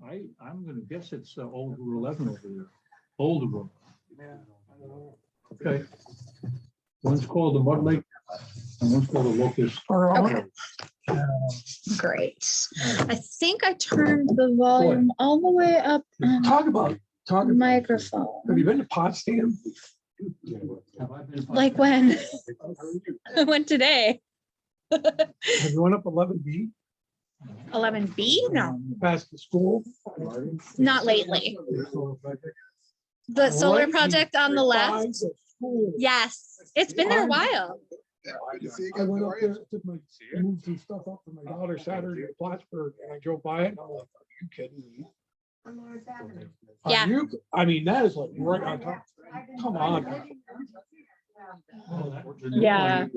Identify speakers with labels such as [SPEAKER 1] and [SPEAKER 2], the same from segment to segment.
[SPEAKER 1] I'm gonna guess it's old Route 11 over there. Older road. Okay. One's called the Mud Lake and one's called the Locust.
[SPEAKER 2] Okay. Great. I think I turned the volume all the way up on
[SPEAKER 3] Talk about
[SPEAKER 2] the microphone.
[SPEAKER 3] Have you been to Potsdam?
[SPEAKER 1] Have I been-
[SPEAKER 2] Like when? I went today.
[SPEAKER 3] Have you went up 11B
[SPEAKER 2] 11B? No,
[SPEAKER 3] past the school?
[SPEAKER 2] not lately. The solar
[SPEAKER 3] Right
[SPEAKER 2] project on the
[SPEAKER 3] beside
[SPEAKER 2] left.
[SPEAKER 3] the school.
[SPEAKER 2] Yes, it's been there a while.
[SPEAKER 3] I went up there, took my, moved some stuff up for my daughter Saturday to Plattsburgh, and I drove by it, and I'm like, are you kidding me?
[SPEAKER 2] Yeah.
[SPEAKER 3] Are you, I mean, that is like right on top. Come on.
[SPEAKER 2] Yeah.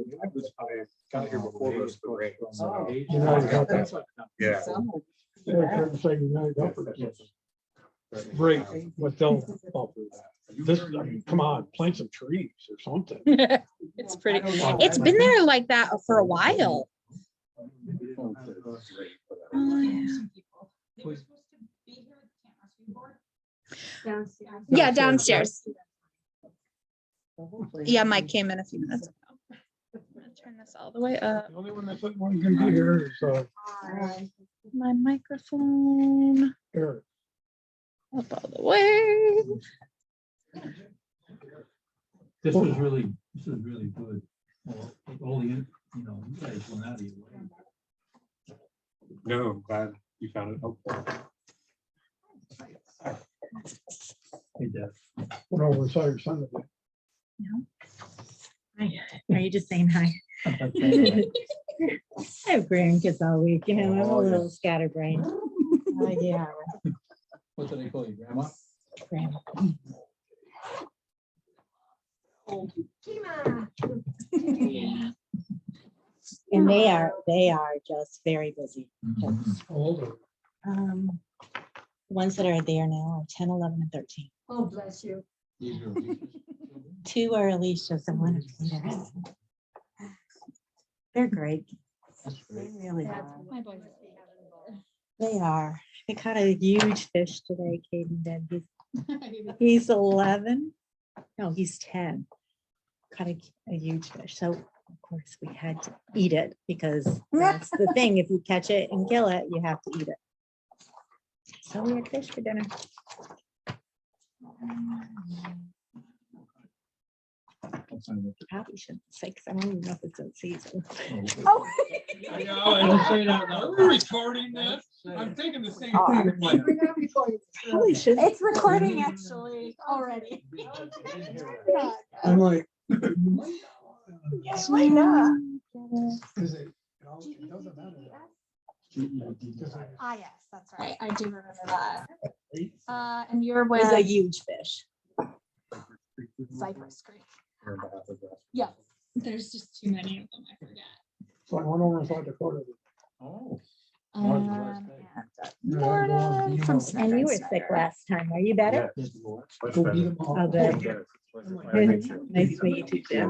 [SPEAKER 4] Got here before the rest of the rain. So,
[SPEAKER 3] You know, I got that.
[SPEAKER 4] yeah.
[SPEAKER 3] They're trying to say United Upper. Great, but they'll, this, I mean, come on, plant some trees or something.
[SPEAKER 2] It's pretty. It's been there like that for a while. Oh, yeah. Yeah, downstairs. Yeah, Mike came in a few minutes ago. I'm gonna turn this all the way up.
[SPEAKER 3] The only one that's one can be here is
[SPEAKER 2] My microphone
[SPEAKER 3] Eric.
[SPEAKER 2] up all the way.
[SPEAKER 1] This was really good. Well, all the, you guys went out of your way.
[SPEAKER 4] No, I'm glad you found it helpful.
[SPEAKER 1] Hey, Deb.
[SPEAKER 3] Went over and saw your son today.
[SPEAKER 5] Hi. Are you just saying hi? I have grandkids all week, I'm a little scatterbrained. Yeah,
[SPEAKER 1] What do they call you, Grandma?
[SPEAKER 5] grandma. And they are just very busy.
[SPEAKER 3] Older.
[SPEAKER 5] The ones that are there now are 10, 11, and 13.
[SPEAKER 6] Oh, bless you.
[SPEAKER 1] These are-
[SPEAKER 5] 2 are Alicia's and 1 is Peter's. They're great.
[SPEAKER 1] That's
[SPEAKER 5] They
[SPEAKER 1] great.
[SPEAKER 5] really are.
[SPEAKER 2] My boys.
[SPEAKER 5] They are. They caught a huge fish today, Caden did. He's 11. No, he's 10. Caught a huge fish. So of course we had to eat it because that's the thing. If you catch it and kill it, you have to eat it. So we had fish for dinner. Probably shouldn't say because I don't even know if it's in season.
[SPEAKER 2] Oh.
[SPEAKER 3] I know, I just say that now. We're recording that. I'm thinking the same thing. I'm like,
[SPEAKER 5] Probably should.
[SPEAKER 2] It's recording actually already.
[SPEAKER 3] I'm like.
[SPEAKER 2] Why not?
[SPEAKER 3] Is it doesn't matter.
[SPEAKER 2] Ah, yes, that's right. I do remember that. And you're
[SPEAKER 5] It was a
[SPEAKER 2] with
[SPEAKER 5] huge fish.
[SPEAKER 2] Cypress Creek. Yeah, there's just too many of them. I forget.
[SPEAKER 3] So I went over and saw Dakota.
[SPEAKER 1] Oh.
[SPEAKER 2] And
[SPEAKER 3] Florida,
[SPEAKER 2] Florida from
[SPEAKER 5] And you were
[SPEAKER 2] Snyder.
[SPEAKER 5] sick last time. Are you better?
[SPEAKER 3] Go beat them all.
[SPEAKER 5] Oh, good. Nice to meet you too, Jim.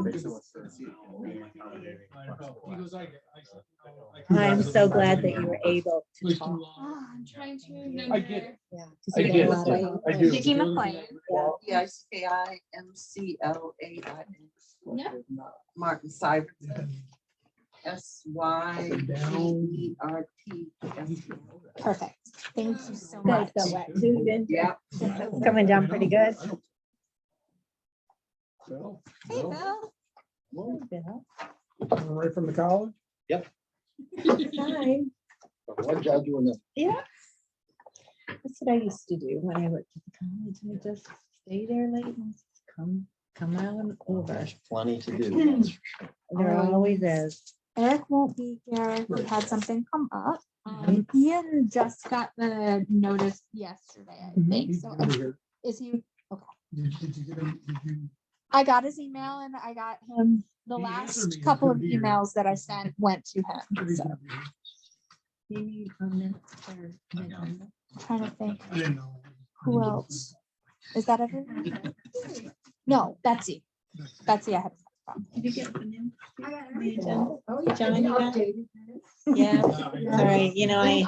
[SPEAKER 5] I'm so glad that you were able to talk.
[SPEAKER 2] Oh, I'm trying to remember.
[SPEAKER 3] I get it.
[SPEAKER 5] Yeah.
[SPEAKER 3] I get it. I do.
[SPEAKER 2] Vicky McLean.
[SPEAKER 6] DICKIMCLAI.
[SPEAKER 2] Yeah.
[SPEAKER 6] Martin Cyber. SYERT.
[SPEAKER 2] Perfect. Thank you so
[SPEAKER 5] Guys
[SPEAKER 2] much.
[SPEAKER 5] got wet too, didn't you?
[SPEAKER 6] Yeah.
[SPEAKER 5] Coming down pretty good.
[SPEAKER 3] So,
[SPEAKER 2] Hey, Bill.
[SPEAKER 5] Bill.
[SPEAKER 3] right from the college.
[SPEAKER 5] Hi.
[SPEAKER 4] What job do you want?
[SPEAKER 5] Yeah. That's what I used to do when I worked at the college. I just stay there late and come on over.
[SPEAKER 4] Plenty to do.
[SPEAKER 5] There always is.
[SPEAKER 2] Eric won't be here. We had something come up. Ian just got the notice yesterday, I think. So is he? Okay.
[SPEAKER 3] Did you get him? Did you?
[SPEAKER 2] I got his email and I got him the
[SPEAKER 3] He answered
[SPEAKER 2] last
[SPEAKER 3] me,
[SPEAKER 2] couple of
[SPEAKER 3] he's gonna be here.
[SPEAKER 2] emails that I sent went to him. So
[SPEAKER 5] You need comments or
[SPEAKER 2] I'm trying to think
[SPEAKER 3] I didn't know.
[SPEAKER 2] who else. Is that everyone? No, Betsy. Betsy, I have.
[SPEAKER 5] Did you get the new?
[SPEAKER 6] Oh, yeah.
[SPEAKER 5] John, you got it?
[SPEAKER 6] Updated.
[SPEAKER 5] Yeah.
[SPEAKER 3] All
[SPEAKER 5] All right. You know, I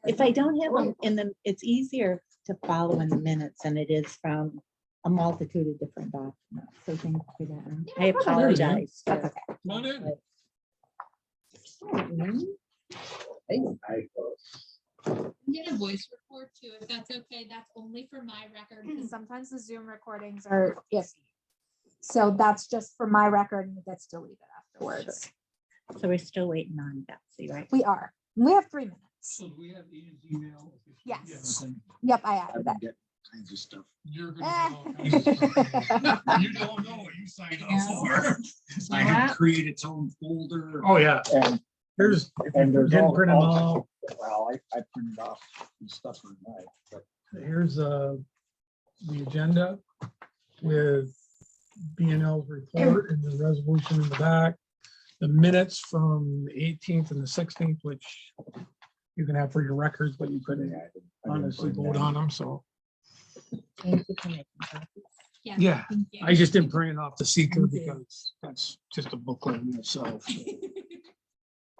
[SPEAKER 5] If I don't have them in them, it's easier to follow in the minutes than it is from a multitude of different documents. So thank you for that. I apologize.
[SPEAKER 2] That's
[SPEAKER 5] for-
[SPEAKER 2] okay.
[SPEAKER 3] Come on in.
[SPEAKER 2] Get a voice record too, if that's okay. That's only for my record, because sometimes the Zoom recordings are iffy. So that's just for my record and it gets deleted afterwards.
[SPEAKER 5] So we're still waiting on Betsy, right?
[SPEAKER 2] We are. We have 3 minutes.
[SPEAKER 1] So do we have Ian's email?
[SPEAKER 2] Yes. Yep, I added that.
[SPEAKER 4] Get kinds of stuff.
[SPEAKER 3] You're gonna have all kinds of stuff. You don't know what you signed up for.
[SPEAKER 4] I have created its own folder.
[SPEAKER 3] Oh, yeah.
[SPEAKER 4] And,
[SPEAKER 3] Here's,
[SPEAKER 4] and there's
[SPEAKER 3] didn't
[SPEAKER 4] all,
[SPEAKER 3] print 'em
[SPEAKER 4] all
[SPEAKER 3] all.
[SPEAKER 4] kinds of- well, I printed off some stuff for tonight, but
[SPEAKER 3] Here's the agenda with B and L's report and the resolution in the back. The minutes from the 18th and the 16th, which you can have for your records, but you couldn't
[SPEAKER 4] I didn't
[SPEAKER 3] honestly
[SPEAKER 4] put
[SPEAKER 3] vote
[SPEAKER 4] that.
[SPEAKER 3] on them, so.
[SPEAKER 5] Thank you for making copies.
[SPEAKER 3] Yeah,
[SPEAKER 2] thank you.
[SPEAKER 3] I just didn't print it off the SEQR because that's just a booklet in itself.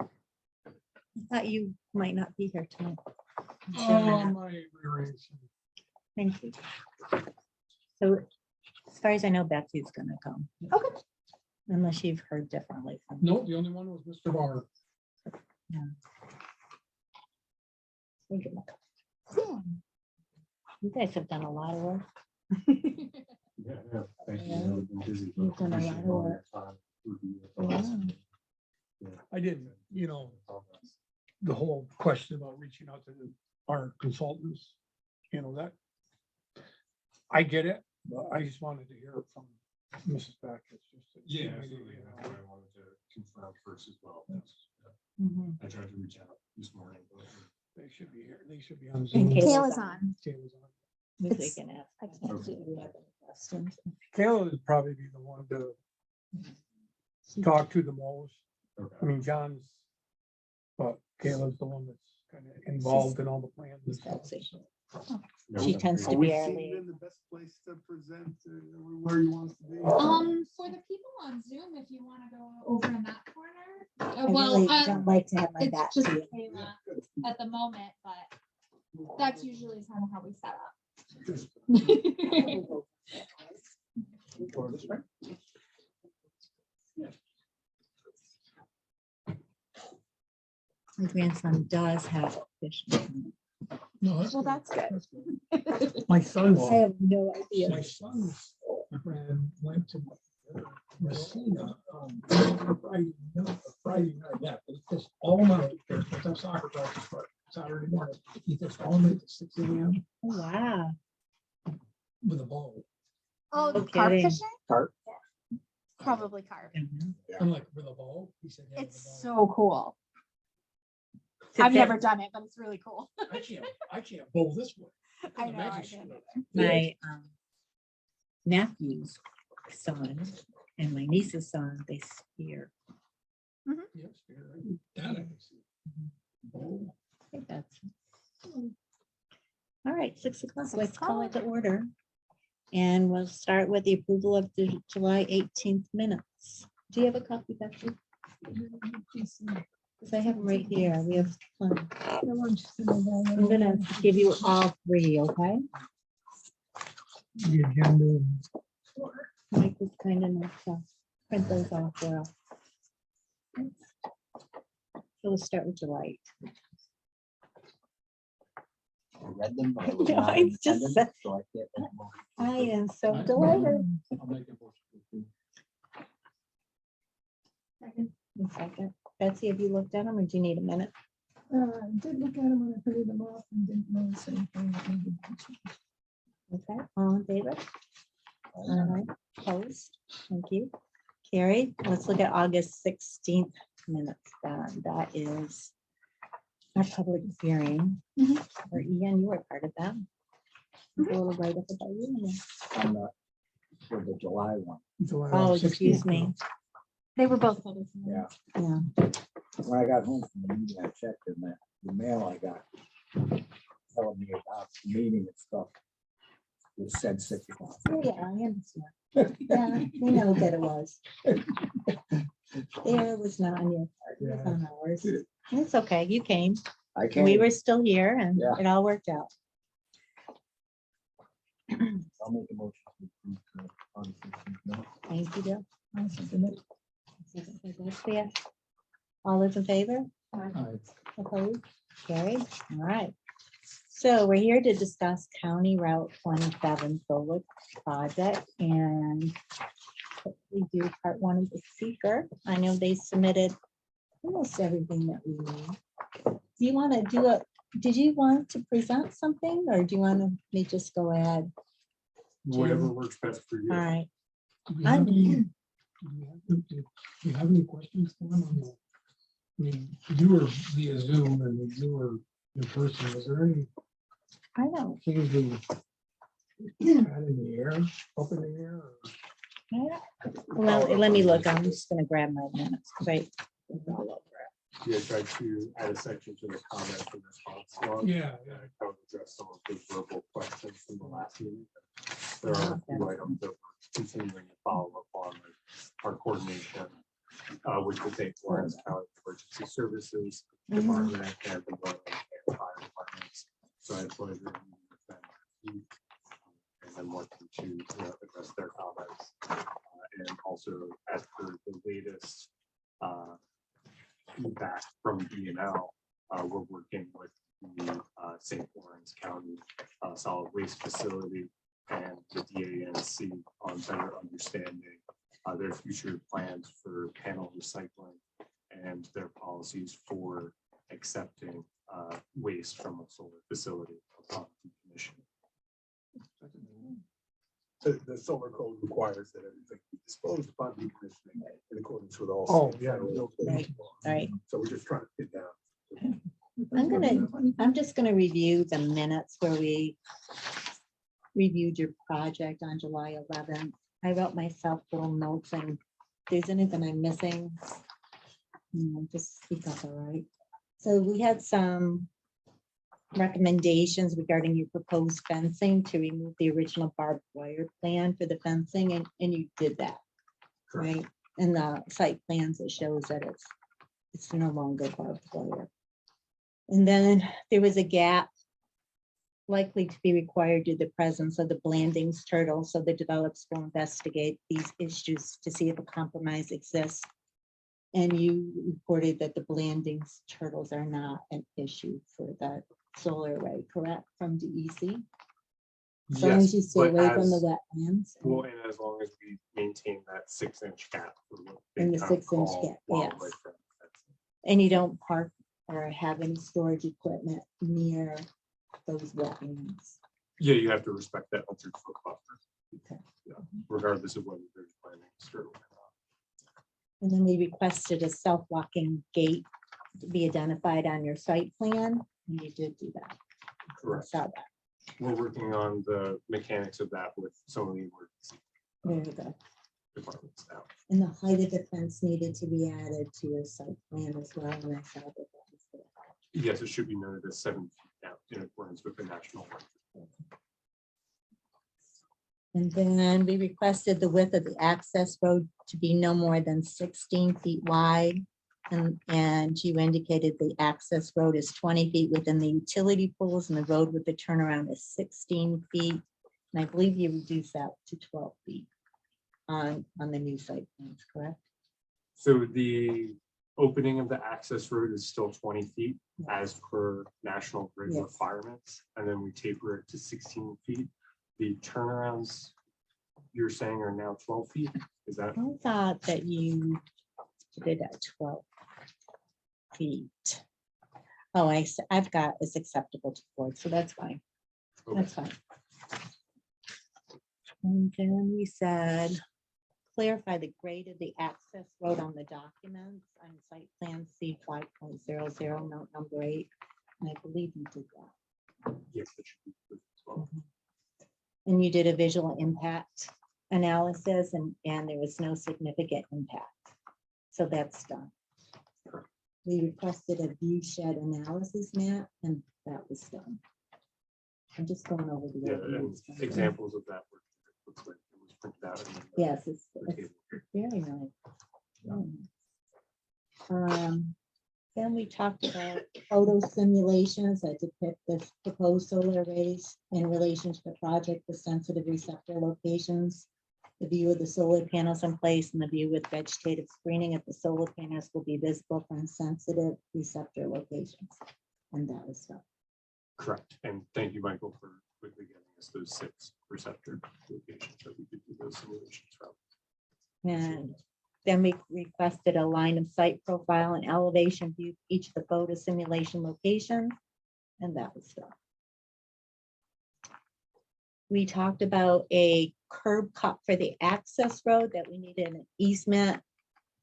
[SPEAKER 5] I thought you might not be here tonight.
[SPEAKER 3] Oh, my rearranged.
[SPEAKER 5] Thank you. So as far as I know, Betsy's gonna come.
[SPEAKER 2] Okay.
[SPEAKER 5] Unless you've heard differently. from-
[SPEAKER 3] No, the only one was Mr. Barr.
[SPEAKER 5] Think about it. You guys have done a lot of work.
[SPEAKER 4] Yeah, thank you.
[SPEAKER 5] Yeah.
[SPEAKER 4] I've been busy.
[SPEAKER 5] You've done a lot of work. Wow.
[SPEAKER 3] I didn't, the whole question about reaching out to our consultants, that. I get it, but I just wanted to hear it from Mrs. Beck. It's just that she
[SPEAKER 7] Yeah,
[SPEAKER 3] made it,
[SPEAKER 7] absolutely. That's what I wanted to confirm first as well.
[SPEAKER 5] Mhm.
[SPEAKER 7] I tried to reach out this morning. but
[SPEAKER 3] They should be here. They should be on
[SPEAKER 5] And
[SPEAKER 3] Zoom.
[SPEAKER 2] Kayla's on.
[SPEAKER 3] Kayla's on.
[SPEAKER 5] Maybe
[SPEAKER 2] It's-
[SPEAKER 5] they can ask.
[SPEAKER 2] I can't
[SPEAKER 5] Do
[SPEAKER 2] do
[SPEAKER 5] we have any questions?
[SPEAKER 3] Kayla would probably be the one to talk to the most.
[SPEAKER 7] Okay.
[SPEAKER 3] I mean, John's, but Kayla's the one that's kind of involved in all the plans and stuff.
[SPEAKER 5] Betsy.
[SPEAKER 3] so.
[SPEAKER 7] No,
[SPEAKER 5] She
[SPEAKER 7] that's
[SPEAKER 5] tends
[SPEAKER 7] great.
[SPEAKER 5] to be our lead.
[SPEAKER 8] In the best place to present where you want to be.
[SPEAKER 2] For the people on Zoom, if you want to go over in that corner.
[SPEAKER 5] I really don't like to have my back
[SPEAKER 2] It's just
[SPEAKER 5] to you.
[SPEAKER 2] Kayla at the moment, but that's usually kind of how we set up.
[SPEAKER 4] Or this way?
[SPEAKER 5] My grandson does have a fish.
[SPEAKER 3] No,
[SPEAKER 2] Well, that's good.
[SPEAKER 3] My son's,
[SPEAKER 5] I have no idea.
[SPEAKER 3] my son's friend went to Messina Friday night, yeah, but it's just all night, there's no soccer practice, but Saturday morning, he just all night to 6 AM
[SPEAKER 5] Oh, wow.
[SPEAKER 3] with a ball.
[SPEAKER 2] Oh,
[SPEAKER 5] No
[SPEAKER 2] carp
[SPEAKER 5] kidding.
[SPEAKER 2] fishing?
[SPEAKER 4] Carp.
[SPEAKER 2] Probably carp.
[SPEAKER 3] I'm like, with a ball? He said, yeah, with
[SPEAKER 2] It's
[SPEAKER 3] a ball.
[SPEAKER 2] so cool.
[SPEAKER 5] To
[SPEAKER 2] I've
[SPEAKER 5] fit-
[SPEAKER 2] never done it, but it's really cool.
[SPEAKER 3] I can't bowl this way.
[SPEAKER 2] I know. I
[SPEAKER 3] Imagine
[SPEAKER 2] did.
[SPEAKER 5] My nephew's son and my niece's son, they spear.
[SPEAKER 3] Yes, that I can see.
[SPEAKER 5] I think that's. All right, 6 o'clock.
[SPEAKER 2] 6
[SPEAKER 5] Let's call it to
[SPEAKER 2] o'clock.
[SPEAKER 5] order. And we'll start with the approval of the July 18th minutes. Do you have a copy, Betsy? Because I have them right here. We have. plenty. I'm gonna give you all 3, okay?
[SPEAKER 3] The agenda.
[SPEAKER 5] Mike was kind enough to print those off for us. So we'll start with July.
[SPEAKER 4] I read them, but I was
[SPEAKER 5] No,
[SPEAKER 4] not
[SPEAKER 5] I
[SPEAKER 4] in
[SPEAKER 5] just
[SPEAKER 4] attendance,
[SPEAKER 5] said-
[SPEAKER 4] so I can't make a motion.
[SPEAKER 5] I am so delighted.
[SPEAKER 1] I'll make a motion to approve.
[SPEAKER 5] One second. Betsy, have you looked at them or do you need a minute?
[SPEAKER 8] Did look at them when I printed them off and didn't notice anything that needed to be changed.
[SPEAKER 5] Okay, all in favor? All right, opposed? Thank you. Carried. Let's look at August 16th minutes. That is our public hearing. Or Ian, you were part of that. A little right up about you.
[SPEAKER 4] I'm not for the July one.
[SPEAKER 3] July
[SPEAKER 5] Oh,
[SPEAKER 3] 16th.
[SPEAKER 5] excuse me.
[SPEAKER 2] They were both public.
[SPEAKER 4] Yeah.
[SPEAKER 5] Yeah.
[SPEAKER 4] When I got home from the meeting, I checked and the mail I got telling me about the meeting and stuff. It said 6 o'clock.
[SPEAKER 5] Oh, yeah, I understand. Yeah, we know that it was. There was not on your part, it was on ours. It's okay, you came.
[SPEAKER 4] I can't.
[SPEAKER 5] We were still here and
[SPEAKER 4] Yeah.
[SPEAKER 5] it all worked out.
[SPEAKER 4] I'll make a motion to approve the August 16th minutes.
[SPEAKER 5] Thank you, Bill.
[SPEAKER 8] I'll second it.
[SPEAKER 5] Second by Dorothea. All those in favor?
[SPEAKER 1] Aye.
[SPEAKER 5] Opposed? Carried. All right. So we're here to discuss County Route 27 solar project and we do part one of the seeker. I know they submitted almost everything that we need. Do you want to do a, did you want to present something or do you want me just go ahead?
[SPEAKER 7] Whatever works best for you.
[SPEAKER 5] All right.
[SPEAKER 3] Do we have any- do you have any questions for them on the? I mean, you were via Zoom and you were in person. Was there any
[SPEAKER 5] I know.
[SPEAKER 3] things that you had in the air, up in the air? or-
[SPEAKER 5] Well, let me look. I'm just gonna grab my minutes. Right.
[SPEAKER 7] Yeah, try to add a section to the comment and response log.
[SPEAKER 3] Yeah,
[SPEAKER 7] I would address some of the verbal questions from the last meeting. There are a few items that we're continuing to follow up on, like our coordination with the St. Lawrence County Emergency Services Department and the Northern and Fire Departments. So I had pleasure meeting with them. And then working to address their comments. And also as per the latest feedback from BNL, we're working with the St. Lawrence County Solid Waste Facility and the DANC on better understanding their future plans for panel recycling and their policies for accepting waste from a solar facility upon decommissioning.
[SPEAKER 9] The solar code requires that everything be disposed upon decommissioning in accordance with all.
[SPEAKER 3] Oh,
[SPEAKER 9] state
[SPEAKER 3] yeah.
[SPEAKER 9] federal
[SPEAKER 5] Right,
[SPEAKER 9] regulation laws.
[SPEAKER 5] right.
[SPEAKER 9] So we're just trying to pin down.
[SPEAKER 5] I'm just gonna review the minutes where we reviewed your project on July 11th. I wrote myself little notes and if there's anything I'm missing, just speak up, all right? So we had some recommendations regarding your proposed fencing to remove the original barbed wire plan for the fencing and you did that, right? In the site plans, it shows that it's no longer barbed wire. And then there was a gap likely to be required due to the presence of the Blandings turtle. So the developers will investigate these issues to see if a compromise exists. And you reported that the Blandings turtles are not an issue for the solar array, correct, from DEC? As long as you stay
[SPEAKER 7] but
[SPEAKER 5] away from the
[SPEAKER 7] as-
[SPEAKER 5] wetlands. and-
[SPEAKER 7] Well, and as long as we maintain that 6-inch gap. for what they
[SPEAKER 5] And the
[SPEAKER 7] kind of
[SPEAKER 5] 6-inch
[SPEAKER 7] call
[SPEAKER 5] gap,
[SPEAKER 7] wildlife
[SPEAKER 5] yes.
[SPEAKER 7] friendly fencing.
[SPEAKER 5] And you don't park or have any storage equipment near those wetlands.
[SPEAKER 7] Yeah, you have to respect that 100-foot buffer.
[SPEAKER 5] Okay.
[SPEAKER 7] Yeah, regardless of whether there's planning to or not.
[SPEAKER 5] And then we requested a self-walking gate to be identified on your site plan, and you did do that. I
[SPEAKER 7] Correct.
[SPEAKER 5] saw that.
[SPEAKER 7] We're working on the mechanics of that with some of the emergency
[SPEAKER 5] Very good.
[SPEAKER 7] departments now.
[SPEAKER 5] And the height of the fence needed to be added to your site plan as well, and I saw that. That was there.
[SPEAKER 7] Yes, it should be noted as 7 feet now in accordance with the national.
[SPEAKER 5] And then we requested the width of the access road to be no more than 16 feet wide. And you indicated the access road is 20 feet within the utility poles and the road with the turnaround is 16 feet. And I believe you reduced that to 12 feet on the new site plans, correct?
[SPEAKER 7] So the opening of the access road is still 20 feet as per national grid
[SPEAKER 5] Yes.
[SPEAKER 7] requirements. And then we taper it to 16 feet. The turnarounds you're saying are now 12 feet? Is that?
[SPEAKER 5] I thought that you did it at 12 feet. Oh, I've got it's acceptable to board, so that's fine.
[SPEAKER 7] Okay.
[SPEAKER 5] That's fine. And then we said, clarify the grade of the access road on the documents on site plan C 5.00, note number 8. And I believe you did that.
[SPEAKER 7] Yes, it should be good as well.
[SPEAKER 5] And you did a visual impact analysis and there was no significant impact. So that's done.
[SPEAKER 7] Correct.
[SPEAKER 5] We requested a view shed analysis map and that was done. I'm just going over the.
[SPEAKER 7] Yeah,
[SPEAKER 5] other
[SPEAKER 7] and
[SPEAKER 5] ones.
[SPEAKER 7] examples of that were, looks like it was printed out. in the-
[SPEAKER 5] Yes, it's
[SPEAKER 7] the table.
[SPEAKER 5] very nice. Then we talked about photo simulations that depict the proposed solar arrays in relation to the project with sensitive receptor locations. The view of the solar panels in place and the view with vegetative screening of the solar panels will be visible from sensitive receptor locations. And that was stuff.
[SPEAKER 7] Correct. And thank you, Michael, for quickly getting us those 6 receptor locations that we could do those simulations from.
[SPEAKER 5] And then we requested a line of sight profile and elevation view of each of the photo simulation locations. And that was done. We talked about a curb cut for the access road that we needed an easement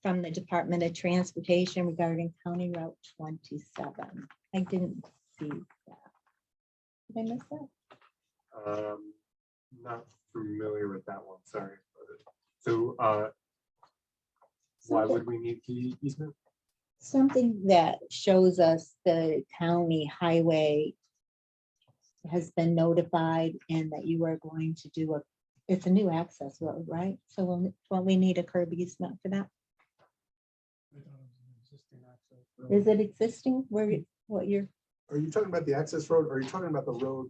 [SPEAKER 5] from the Department of Transportation regarding County Route 27. I didn't see that. Did I miss that?
[SPEAKER 7] Not familiar with that one, sorry. So why would we need the easement?
[SPEAKER 5] Something that shows us the county highway has been notified and that you are going to do it's a new access road, right? So will we need a curb easement for that? Is it existing? What you're,
[SPEAKER 9] Are you talking about the access road? Or are you talking about the road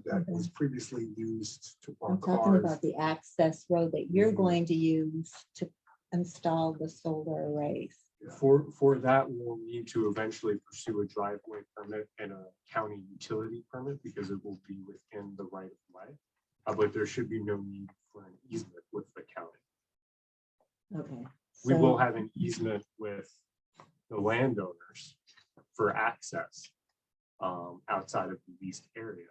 [SPEAKER 9] that was previously used to
[SPEAKER 5] I'm
[SPEAKER 9] park
[SPEAKER 5] talking
[SPEAKER 9] cars?
[SPEAKER 5] about the access road that you're going to use to install the solar arrays.
[SPEAKER 7] For that, we'll need to eventually pursue a driveway permit and a county utility permit because it will be within the right of way. But there should be no need for an easement with the county.
[SPEAKER 5] Okay.
[SPEAKER 7] We will
[SPEAKER 5] so-
[SPEAKER 7] have an easement with the landowners for access outside of the leased area.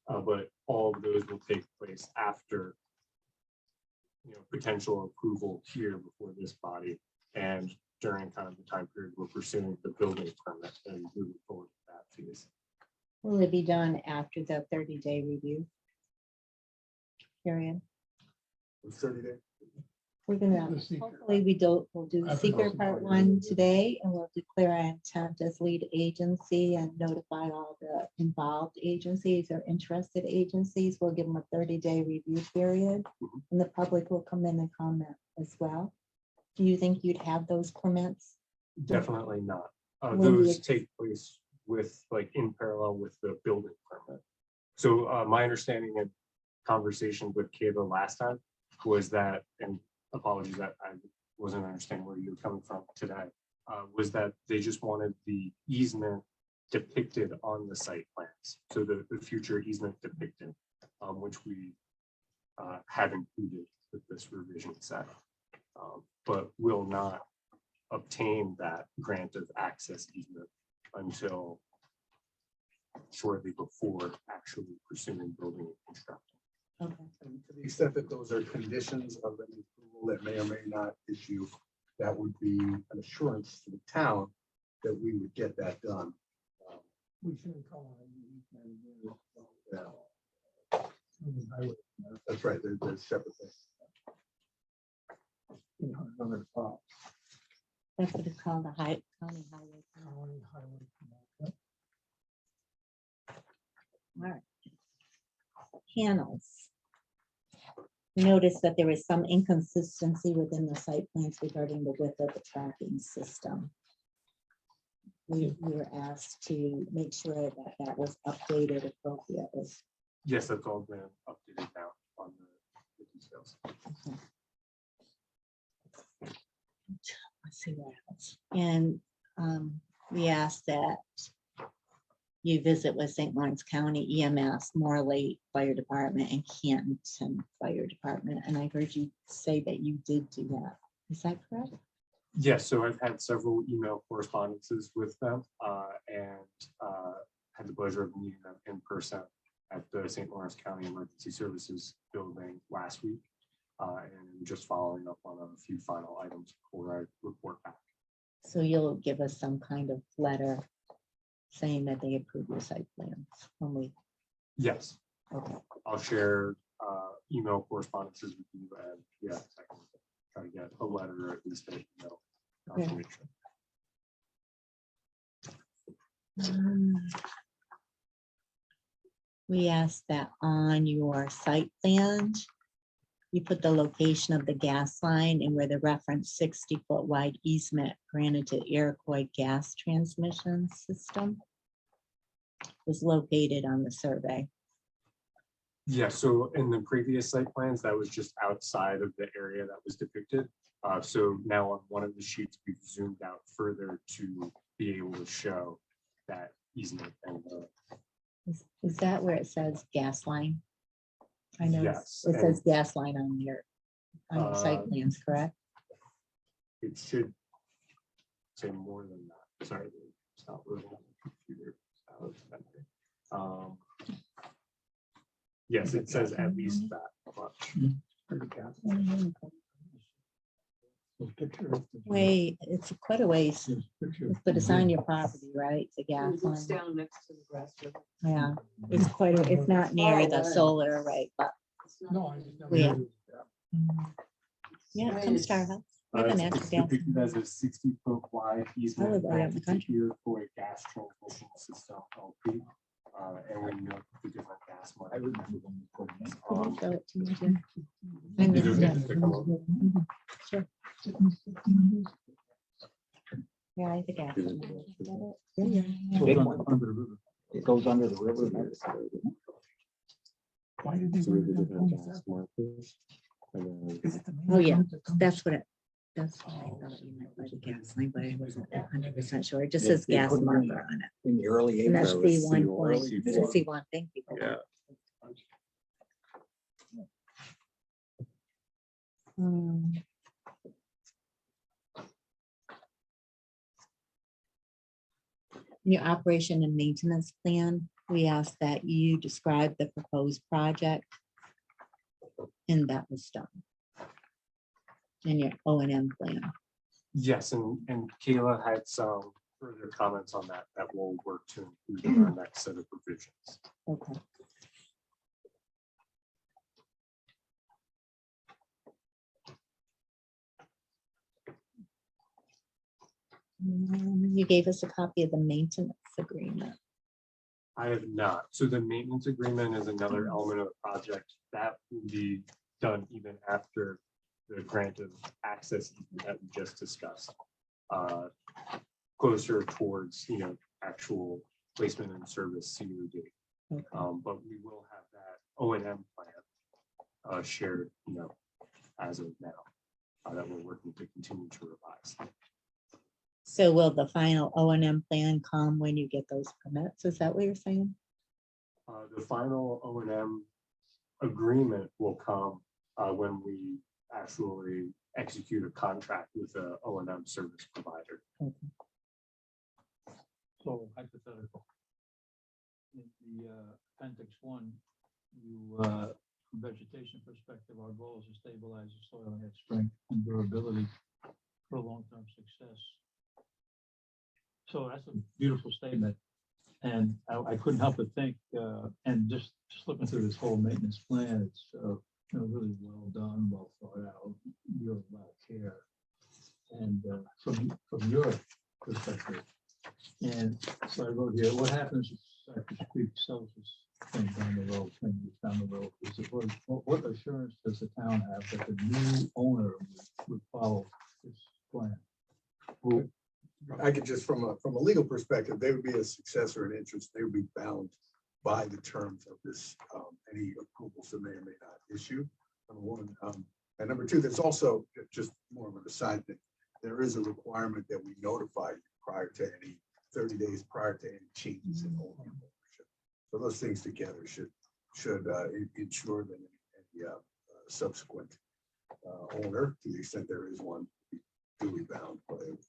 [SPEAKER 7] But all of those will take place after potential approval here before this body and during kind of the time period we're pursuing the building permit and moving forward with that phase.
[SPEAKER 5] Will it be done after the 30-day review period?
[SPEAKER 9] 30 days.
[SPEAKER 5] We're gonna,
[SPEAKER 3] The seeker.
[SPEAKER 5] hopefully we'll do
[SPEAKER 3] I
[SPEAKER 5] SEQR
[SPEAKER 3] think
[SPEAKER 5] Part
[SPEAKER 3] so.
[SPEAKER 5] I today, and we'll declare our intent as lead agency and notify all the involved agencies or interested agencies. We'll give them a 30-day review period, and the public will come in and comment as well. Do you think you'd have those permits?
[SPEAKER 7] Definitely not.
[SPEAKER 5] When do you
[SPEAKER 7] Those take place in parallel with the building permit. So my understanding and conversation with Kayla last time was that, and apologies that I wasn't understanding where you were coming from today, was that they just wanted the easement depicted on the site plans. So the future easement depicted, which we have included with this revision set, but will not obtain that grant of access easement until shortly before actually pursuing building and construction.
[SPEAKER 5] Okay.
[SPEAKER 9] And to the extent that those are conditions of an approval that may or may not issue, that would be an assurance to the town that we would get that done.
[SPEAKER 3] We shouldn't call it.
[SPEAKER 9] Yeah, that's right. There's separate things.
[SPEAKER 3] Another thought.
[SPEAKER 5] That's what it's called, the county highway.
[SPEAKER 3] County highway.
[SPEAKER 5] All right. Panels. We noticed that there is some inconsistency within the site plans regarding the width of the tracking system. We were asked to make sure that that was updated appropriately.
[SPEAKER 7] Yes, that's all been updated now on the details.
[SPEAKER 5] Let's see what else. And we asked that you visit with St. Lawrence County EMS, Morley Fire Department, and Canton Fire Department. And I heard you say that you did do that. Is that correct?
[SPEAKER 7] Yes, so I've had several email correspondences with them and had the pleasure of meeting them in person at the St. Lawrence County Emergency Services building last week. And just following up on a few final items before I report back.
[SPEAKER 5] So you'll give us some kind of letter saying that they approve your site plans when we,
[SPEAKER 7] Yes,
[SPEAKER 5] okay.
[SPEAKER 7] I'll share email correspondences with you and yeah, I can try to get a letter or at least an email
[SPEAKER 5] Okay.
[SPEAKER 7] confirmation.
[SPEAKER 5] We asked that on your site plan, you put the location of the gas line and where the reference 60-foot wide easement granted to Iroquois gas transmission system was located on the survey.
[SPEAKER 7] Yeah, so in the previous site plans, that was just outside of the area that was depicted. So now on one of the sheets, we've zoomed out further to be able to show that easement and
[SPEAKER 5] Is that where it says gas line? I know
[SPEAKER 7] Yes,
[SPEAKER 5] it says
[SPEAKER 7] and-
[SPEAKER 5] gas line on your site plans, correct?
[SPEAKER 7] it should say more than that. Sorry, it's not really on the computer. Yes, it says at least that much.
[SPEAKER 5] Wait, it's quite a ways, but it's on your property, right? The gas
[SPEAKER 6] It's
[SPEAKER 5] line.
[SPEAKER 6] down next to the grass. river.
[SPEAKER 5] Yeah, it's quite, it's not near the solar array, but
[SPEAKER 6] It's not-
[SPEAKER 3] No, I just never
[SPEAKER 5] Yeah.
[SPEAKER 3] noticed that.
[SPEAKER 5] yeah, come to our house. We have a natural
[SPEAKER 7] It's
[SPEAKER 5] gas.
[SPEAKER 7] depicted as a 60-foot wide easement
[SPEAKER 5] live right out in the
[SPEAKER 7] granted to
[SPEAKER 5] country.
[SPEAKER 7] Iroquois gas transmission system LP. And we know the different gas
[SPEAKER 4] I
[SPEAKER 7] lines.
[SPEAKER 4] remember when we put it in.
[SPEAKER 5] Could you show it to me, Jim? I
[SPEAKER 7] Is it
[SPEAKER 5] missed
[SPEAKER 7] okay
[SPEAKER 5] it.
[SPEAKER 7] just to come over?
[SPEAKER 5] Sure. Yeah, I think I have it.
[SPEAKER 4] Big one. It goes under the river.
[SPEAKER 3] Why did they
[SPEAKER 10] So
[SPEAKER 3] run
[SPEAKER 10] we
[SPEAKER 3] it
[SPEAKER 10] did
[SPEAKER 3] down
[SPEAKER 10] have gas
[SPEAKER 3] 27?
[SPEAKER 10] markers. And then
[SPEAKER 3] Is it the main
[SPEAKER 5] Oh, yeah,
[SPEAKER 3] road that comes-
[SPEAKER 5] that's what it, that's what I thought you meant by the gas line, but I wasn't 100% sure. It just
[SPEAKER 4] They-
[SPEAKER 5] says
[SPEAKER 4] they
[SPEAKER 5] gas
[SPEAKER 4] put it in
[SPEAKER 5] marker on it.
[SPEAKER 4] In the early
[SPEAKER 5] And that's
[SPEAKER 4] eighties.
[SPEAKER 10] that was
[SPEAKER 5] C1
[SPEAKER 10] C1,
[SPEAKER 5] point,
[SPEAKER 10] C4.
[SPEAKER 5] C1, thank you.
[SPEAKER 10] Yeah.
[SPEAKER 5] Um, in your operation and maintenance plan, we asked that you describe the proposed project. And that was done. In your O&M plan.
[SPEAKER 7] Yes, and Kayla had some further comments on that we'll work to include in our next set of provisions.
[SPEAKER 5] Okay. You gave us a copy of the maintenance agreement.
[SPEAKER 7] I have not. So the maintenance agreement is another element of the project that will be done even after the grant of access that we just discussed. Closer towards, actual placement and service COD.
[SPEAKER 5] Okay.
[SPEAKER 7] But we will have that O&M plan shared, as of now, that we're working to continue to revise.
[SPEAKER 5] So will the final O&M plan come when you get those permits? Is that what you're saying?
[SPEAKER 7] The final O&M agreement will come when we actually execute a contract with the O&M service provider.
[SPEAKER 1] So hypothetical. In the appendix 1, you, from vegetation perspective, our goal is to stabilize the soil and its strength and durability for long-term success. So that's a beautiful statement. And I couldn't help but think, and just looking through this whole maintenance plan, it's really well done, well thought out, real a lot of care. And from your perspective, and so I wrote here, what happens if Cypress Creek sells this thing down the road, 10 years down the road? Is it, what assurance does the town have that the new owner would follow this plan?
[SPEAKER 9] Well, I could just, from a legal perspective, they would be a successor in interest. They would be bound by the terms of this, any approvals that may or may not issue. Number one. And number two, there's also just more of an aside thing. There is a requirement that we notify you prior to any 30 days prior to any changes in ownership. So those things together should ensure that any subsequent owner, to the extent there is one, be duly bound by it.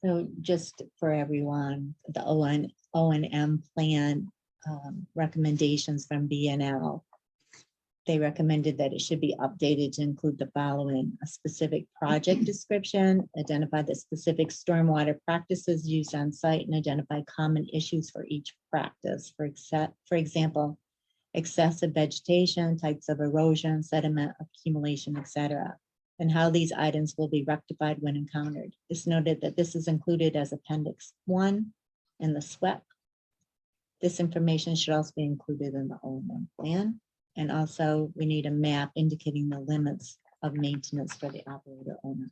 [SPEAKER 5] So just for everyone, the O&M plan recommendations from BNL. They recommended that it should be updated to include the following: a specific project description, identify the specific stormwater practices used on site, and identify common issues for each practice. For example, excessive vegetation, types of erosion, sediment accumulation, etc., and how these items will be rectified when encountered. It's noted that this is included as Appendix 1 in the SWEP. This information should also be included in the O&M plan. And also, we need a map indicating the limits of maintenance for the operator owner.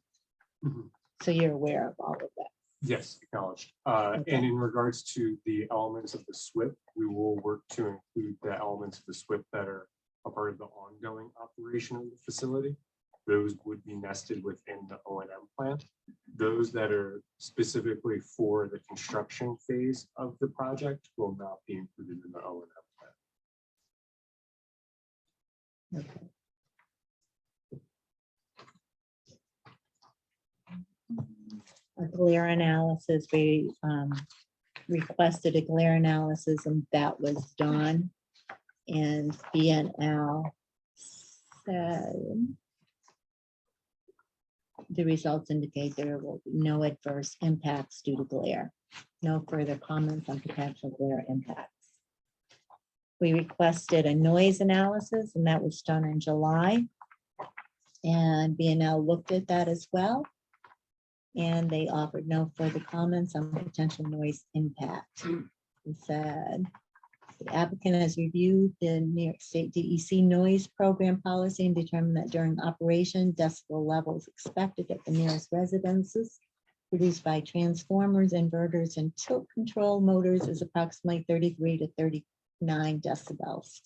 [SPEAKER 7] Mhm.
[SPEAKER 5] So you're aware of all of that.
[SPEAKER 7] Yes, acknowledged.
[SPEAKER 5] Okay.
[SPEAKER 7] And in regards to the elements of the SWIP, we will work to include the elements of the SWIP that are a part of the ongoing operation of the facility. Those would be nested within the O&M plan. Those that are specifically for the construction phase of the project will not be included in the O&M plan.
[SPEAKER 5] Okay. A glare analysis, we requested a glare analysis and that was done. And BNL said the results indicate there will be no adverse impacts due to glare. No further comments on potential glare impacts. We requested a noise analysis and that was done in July. And BNL looked at that as well. And they offered no further comments on potential noise impact. He said, the applicant has reviewed the New York State DEC noise program policy and determined that during operation, decibel levels expected at the nearest residences produced by transformers, inverters, and tilt control motors is approximately 33 to 39 decibels.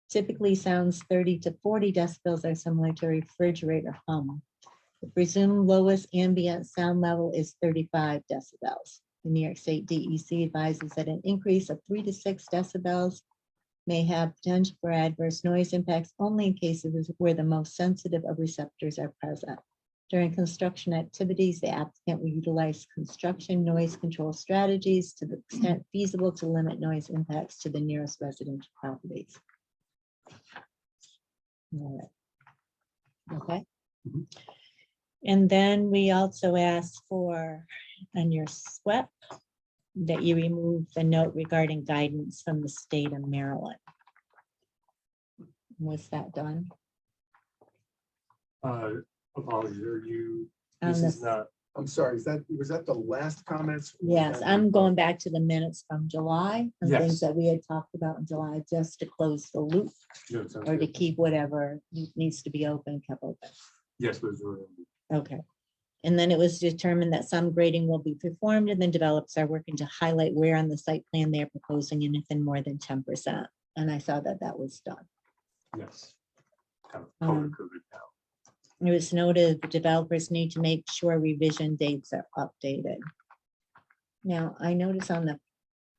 [SPEAKER 5] Typically, sounds 30 to 40 decibels are similar to a refrigerator hum. The presumed lowest ambient sound level is 35 decibels. The New York State DEC advises that an increase of 3 to 6 decibels may have potential for adverse noise impacts only in cases where the most sensitive of receptors are present. During construction activities, the applicant will utilize construction noise control strategies to the extent feasible to limit noise impacts to the nearest residential properties. All right. Okay.
[SPEAKER 7] Mhm.
[SPEAKER 5] And then we also asked for, on your SWEP, that you remove the note regarding guidance from the state of Maryland. Was that done?
[SPEAKER 7] Apologies, are you,
[SPEAKER 5] On
[SPEAKER 7] this
[SPEAKER 5] the-
[SPEAKER 7] is not,
[SPEAKER 9] I'm sorry, was that the last comments?
[SPEAKER 5] Yes, I'm going back to the minutes from July and things
[SPEAKER 7] Yes.
[SPEAKER 5] that we had talked about in July, just to close the loop
[SPEAKER 7] no, it sounds
[SPEAKER 5] or to
[SPEAKER 7] good.
[SPEAKER 5] keep whatever needs to be open, kept open.
[SPEAKER 7] Yes, those were.
[SPEAKER 5] Okay. And then it was determined that some grading will be performed and then developers are working to highlight where on the site plan they're proposing anything more than 10%. And I saw that that was done.
[SPEAKER 7] Yes. Kind of
[SPEAKER 5] Um,
[SPEAKER 7] color-coded now.
[SPEAKER 5] It was noted the developers need to make sure revision dates are updated. Now, I noticed on the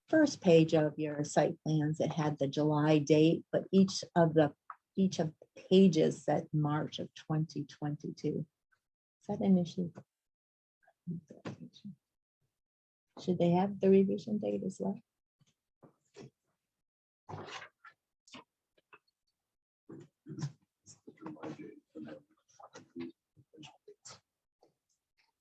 [SPEAKER 5] first page of your site plans, it had the July date, but each of the pages said March of 2022. Is that an issue? Should they have the revision date as well?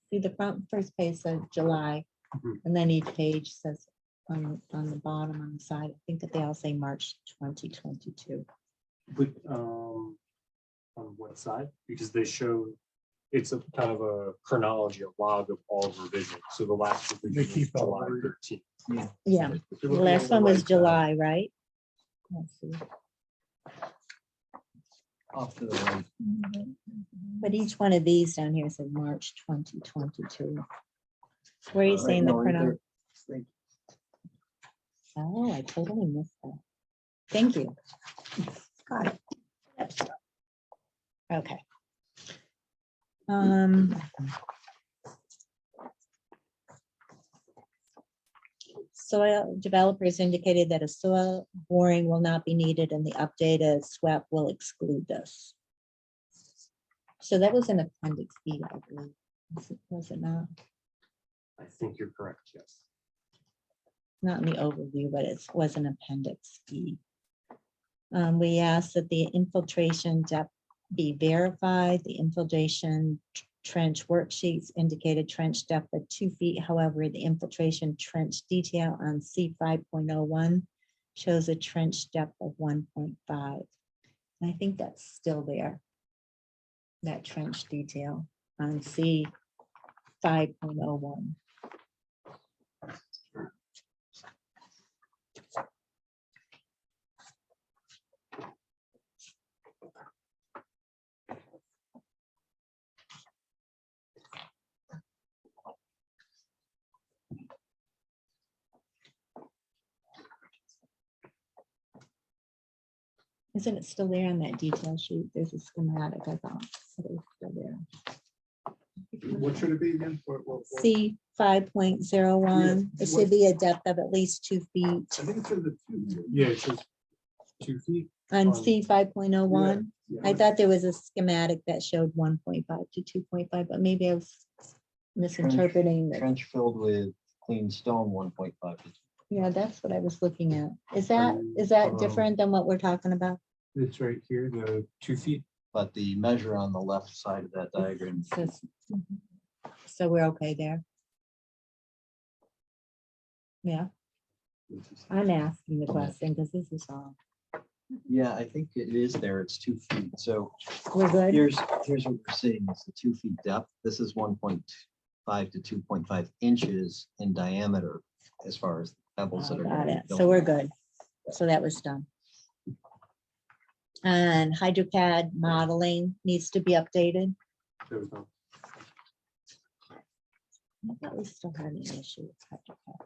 [SPEAKER 5] See, the first page says July,
[SPEAKER 7] Mhm.
[SPEAKER 5] and then each page says on the bottom on the side, I think that they all say March 2022.
[SPEAKER 7] But on what side? Because they show, it's a kind of a chronology, a log of all revisions. So the last revision is
[SPEAKER 3] keep all
[SPEAKER 7] July
[SPEAKER 3] the-
[SPEAKER 7] 13th.
[SPEAKER 5] Yeah, the last one was July, right? Let's see.
[SPEAKER 1] Off to the right.
[SPEAKER 5] But each one of these down here said March 2022. Where are you saying the chronology? Oh, I totally missed that. Thank you. Got it. Okay. Soil developers indicated that a soil boring will not be needed and the updated SWAP will exclude this. So that was an appendix B, I believe. Was it not?
[SPEAKER 7] I think you're correct, yes.
[SPEAKER 5] Not in the overview, but it was an appendix B. We asked that the infiltration depth be verified. The infiltration trench worksheets indicated trench depth of 2 feet. However, the infiltration trench detail on C 5.01 shows a trench depth of 1.5. And I think that's still there. That trench detail on C 5.01. Isn't it still there on that detail sheet? There's a schematic, I thought. but it was still there.
[SPEAKER 9] What should it be again?
[SPEAKER 5] C 5.01, it should be a depth of at least 2 feet.
[SPEAKER 9] I think it's in the two.
[SPEAKER 7] Yeah, it's just 2 feet.
[SPEAKER 5] On C 5.01, I thought there was a schematic that showed 1.5 to 2.5, but maybe I was misinterpreting that.
[SPEAKER 10] Trench filled with clean stone, 1.5.
[SPEAKER 5] Yeah, that's what I was looking at. Is that different than what we're talking about?
[SPEAKER 7] It's right here, the 2 feet.
[SPEAKER 10] But the measure on the left side of that diagram.
[SPEAKER 5] So we're okay there. Yeah, I'm asking the question because this is all,
[SPEAKER 10] Yeah, I think it is there. It's 2 feet. So
[SPEAKER 5] we're good.
[SPEAKER 10] here's what we're seeing. It's the 2 feet depth. This is 1.5 to 2.5 inches in diameter as far as pebbles that are.
[SPEAKER 5] Got
[SPEAKER 10] gonna be
[SPEAKER 5] it. So
[SPEAKER 10] filled.
[SPEAKER 5] we're good. So that was done. And HydroCAD modeling needs to be updated.
[SPEAKER 7] There was no.
[SPEAKER 5] I thought we still had an issue with HydroCAD.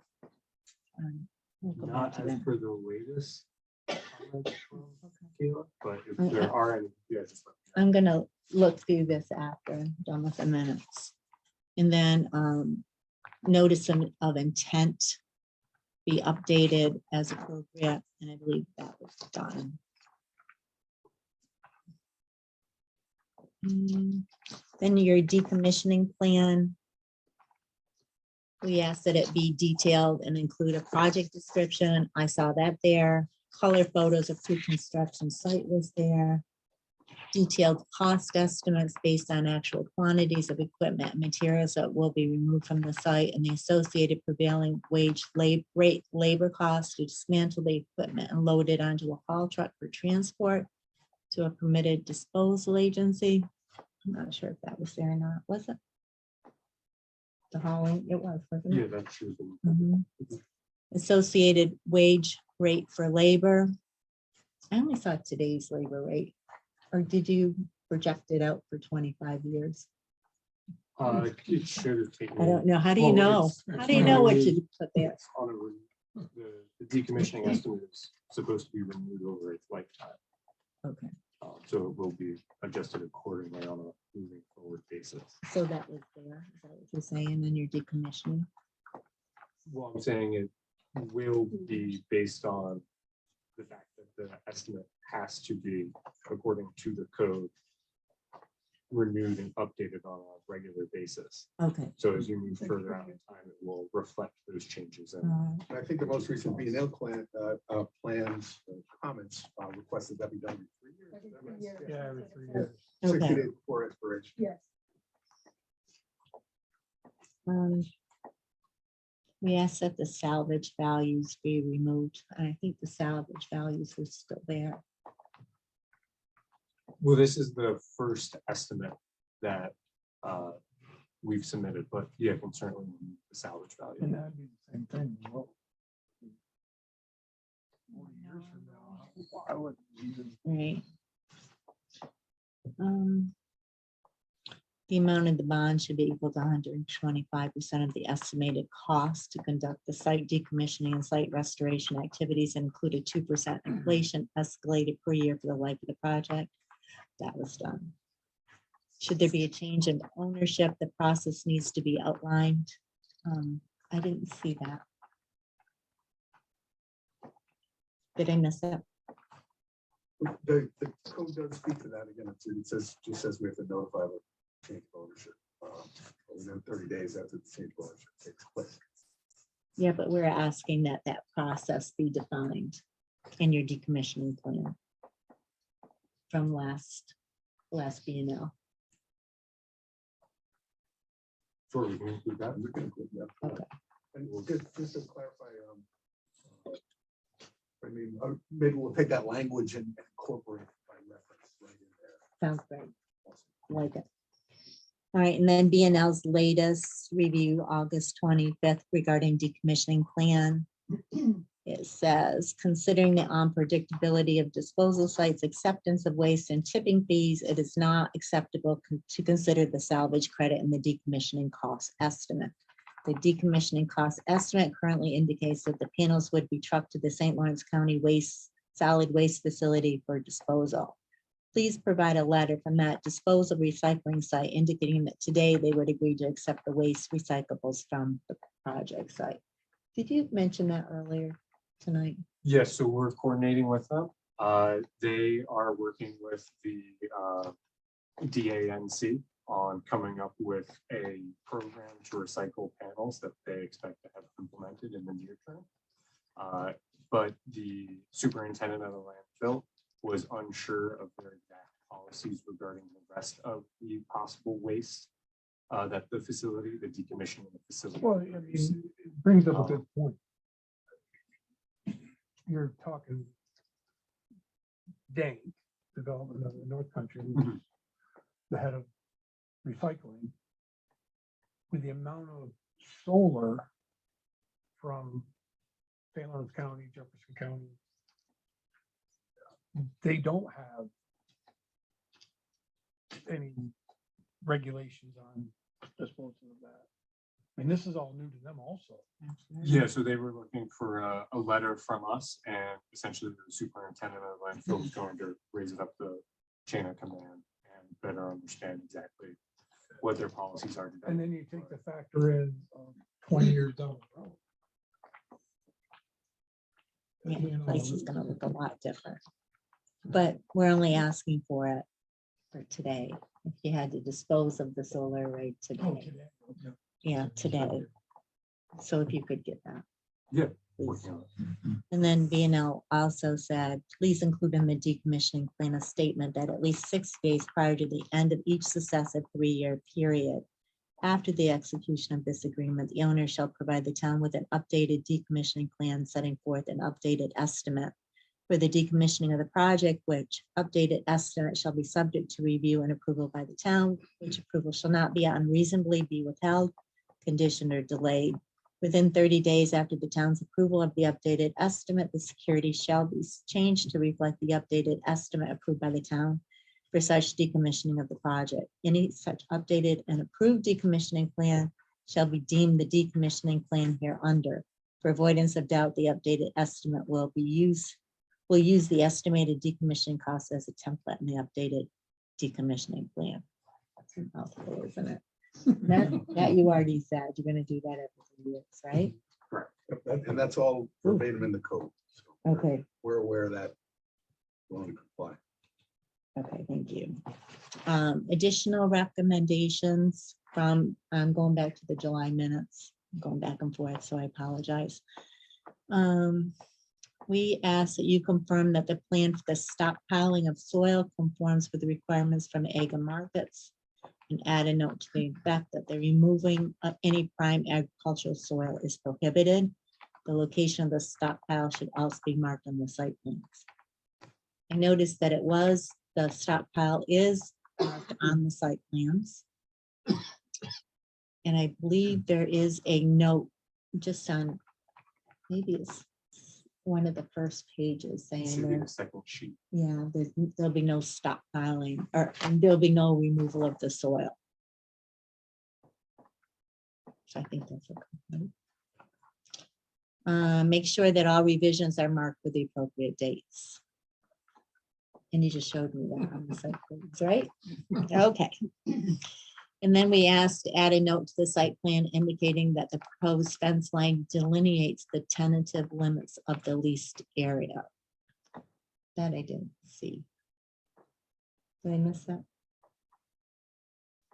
[SPEAKER 5] We'll go back
[SPEAKER 7] Not
[SPEAKER 5] to
[SPEAKER 7] as
[SPEAKER 5] that.
[SPEAKER 7] per the latest comments from
[SPEAKER 5] Okay.
[SPEAKER 7] Kayla, but if
[SPEAKER 5] Okay.
[SPEAKER 7] there are any, yeah, just let me know.
[SPEAKER 5] I'm gonna look through this after I'm done with the minutes. And then notice of intent be updated as appropriate, and I believe that was done. Then your decommissioning plan. We asked that it be detailed and include a project description. I saw that there. Color photos of pre-construction site was there. Detailed cost estimates based on actual quantities of equipment and materials that will be removed from the site and the associated prevailing wage labor costs to dismantle the equipment and load it onto a haul truck for transport to a permitted disposal agency. I'm not sure if that was there or not, was it? The hauling, it was, wasn't
[SPEAKER 7] Yeah,
[SPEAKER 5] it?
[SPEAKER 7] that's true.
[SPEAKER 5] Mhm. Associated wage rate for labor. I only saw today's labor rate. Or did you project it out for 25 years?
[SPEAKER 7] It should have taken.
[SPEAKER 5] I don't know. How do you know? How do you know what you put there?
[SPEAKER 7] It's on a the decommissioning estimate is supposed to be renewed over its lifetime.
[SPEAKER 5] Okay,
[SPEAKER 7] So it will be adjusted accordingly on a moving forward basis.
[SPEAKER 5] so that was there. Is that what you're saying in your decommissioning?
[SPEAKER 7] Well, I'm saying it will be based on the fact that the estimate has to be, according to the code, renewed and updated on a regular basis.
[SPEAKER 5] Okay.
[SPEAKER 7] So as you move further out in time, it will reflect those changes. And
[SPEAKER 5] Uh,
[SPEAKER 9] I think the most recent B&L plans, comments requested that be done in 3 years. Is that right?
[SPEAKER 3] Yeah, every 3 years.
[SPEAKER 9] 60
[SPEAKER 5] Okay.
[SPEAKER 9] days before expiration.
[SPEAKER 8] Yes.
[SPEAKER 5] We asked that the salvage values be removed. And I think the salvage values were still there.
[SPEAKER 7] well, this is the first estimate that we've submitted, but yeah, can certainly remove the salvage
[SPEAKER 3] And
[SPEAKER 7] value.
[SPEAKER 3] that'd be the same thing. Well, 40 years from now, why would we even?
[SPEAKER 5] Right. The amount of the bond should be equal to 125% of the estimated cost to conduct the site decommissioning and site restoration activities, and include a 2% inflation escalated per year for the life of the project. That was done. Should there be a change in ownership, the process needs to be outlined. I didn't see that. Did I miss that?
[SPEAKER 9] The code does speak to that again. It says, just says we have to notify the change of ownership within 30 days after the change of ownership takes place.
[SPEAKER 5] Yeah, but we're asking that that process be defined in your decommissioning plan from last B&L.
[SPEAKER 7] Sure, we can include that.
[SPEAKER 9] We can include that.
[SPEAKER 5] Okay.
[SPEAKER 9] And we'll just to clarify, I mean, maybe we'll take that language and incorporate it by reference right in there.
[SPEAKER 5] Sounds great. Like it. All right, and then B&L's latest review, August 25th, regarding decommissioning plan. It says, considering the unpredictability of disposal sites, acceptance of waste and tipping fees, it is not acceptable to consider the salvage credit in the decommissioning cost estimate. The decommissioning cost estimate currently indicates that the panels would be trucked to the St. Lawrence County Waste solid waste facility for disposal. Please provide a letter from that disposal recycling site indicating that today they would agree to accept the waste recyclables from the project site. Did you mention that earlier tonight?
[SPEAKER 7] Yes, so we're coordinating with them. They are working with the DANC on coming up with a program to recycle panels that they expect to have implemented in the near term. But the superintendent of the landfill was unsure of their exact policies regarding the rest of the possible waste that the facility, the decommissioning of the facility.
[SPEAKER 3] Well, I mean, it brings up a good point. You're talking Dank Development of the North Country, which is the head of recycling. With the amount of solar from St. Lawrence County, Jefferson County, they don't have any regulations on disposal of that. I mean, this is all new to them also.
[SPEAKER 7] Yeah, so they were looking for a letter from us, and essentially the superintendent of the landfill was going to raise it up the chain of command and better understand exactly what their policies are.
[SPEAKER 3] And then you take the factor in 20 years down the road.
[SPEAKER 5] Yeah,
[SPEAKER 3] You
[SPEAKER 5] the
[SPEAKER 3] know,
[SPEAKER 5] place is gonna look a lot different. But we're only asking for it for today. If you had to dispose of the solar right
[SPEAKER 3] oh,
[SPEAKER 5] today,
[SPEAKER 3] today, yeah.
[SPEAKER 5] yeah, today. So if you could get that.
[SPEAKER 7] Yeah.
[SPEAKER 5] please.
[SPEAKER 7] Working on it.
[SPEAKER 5] And then B&L also said, please include in the decommissioning plan a statement that at least 6 days prior to the end of each successive 3-year period, after the execution of this agreement, the owner shall provide the town with an updated decommissioning plan setting forth an updated estimate for the decommissioning of the project, which updated estimate shall be subject to review and approval by the town, which approval shall not be unreasonably be withheld, conditioned, or delayed. Within 30 days after the town's approval of the updated estimate, the security shall be changed to reflect the updated estimate approved by the town for such decommissioning of the project. Any such updated and approved decommissioning plan shall be deemed the decommissioning plan hereunder. For avoidance of doubt, the updated estimate will use the estimated decommissioning costs as a template in the updated decommissioning plan. That's a mouthful, isn't it? That you already said, you're gonna do that every 3 years, right?
[SPEAKER 7] Correct.
[SPEAKER 9] And that's all verbatim in the code. So
[SPEAKER 5] Okay,
[SPEAKER 9] we're aware of that. We want to comply.
[SPEAKER 5] okay, thank you. Additional recommendations from, I'm going back to the July minutes, I'm going back and forth, so I apologize. We ask that you confirm that the plan for the stockpiling of soil conforms with the requirements from AGA markets, and add a note to the effect that the removing of any prime agricultural soil is prohibited. The location of the stockpile should also be marked on the site plans. I noticed that the stockpile is marked on the site plans. And I believe there is a note just on, maybe it's one of the first pages saying
[SPEAKER 7] Should be
[SPEAKER 5] there.
[SPEAKER 7] the second sheet.
[SPEAKER 5] Yeah, there'll be no stockpiling and there'll be no removal of the soil. So I think that's okay. Make sure that all revisions are marked with the appropriate dates. And you just showed me that on the site plans, right? Okay. And then we asked to add a note to the site plan indicating that the proposed fence line delineates the tentative limits of the leased area. That I didn't see. Did I miss that?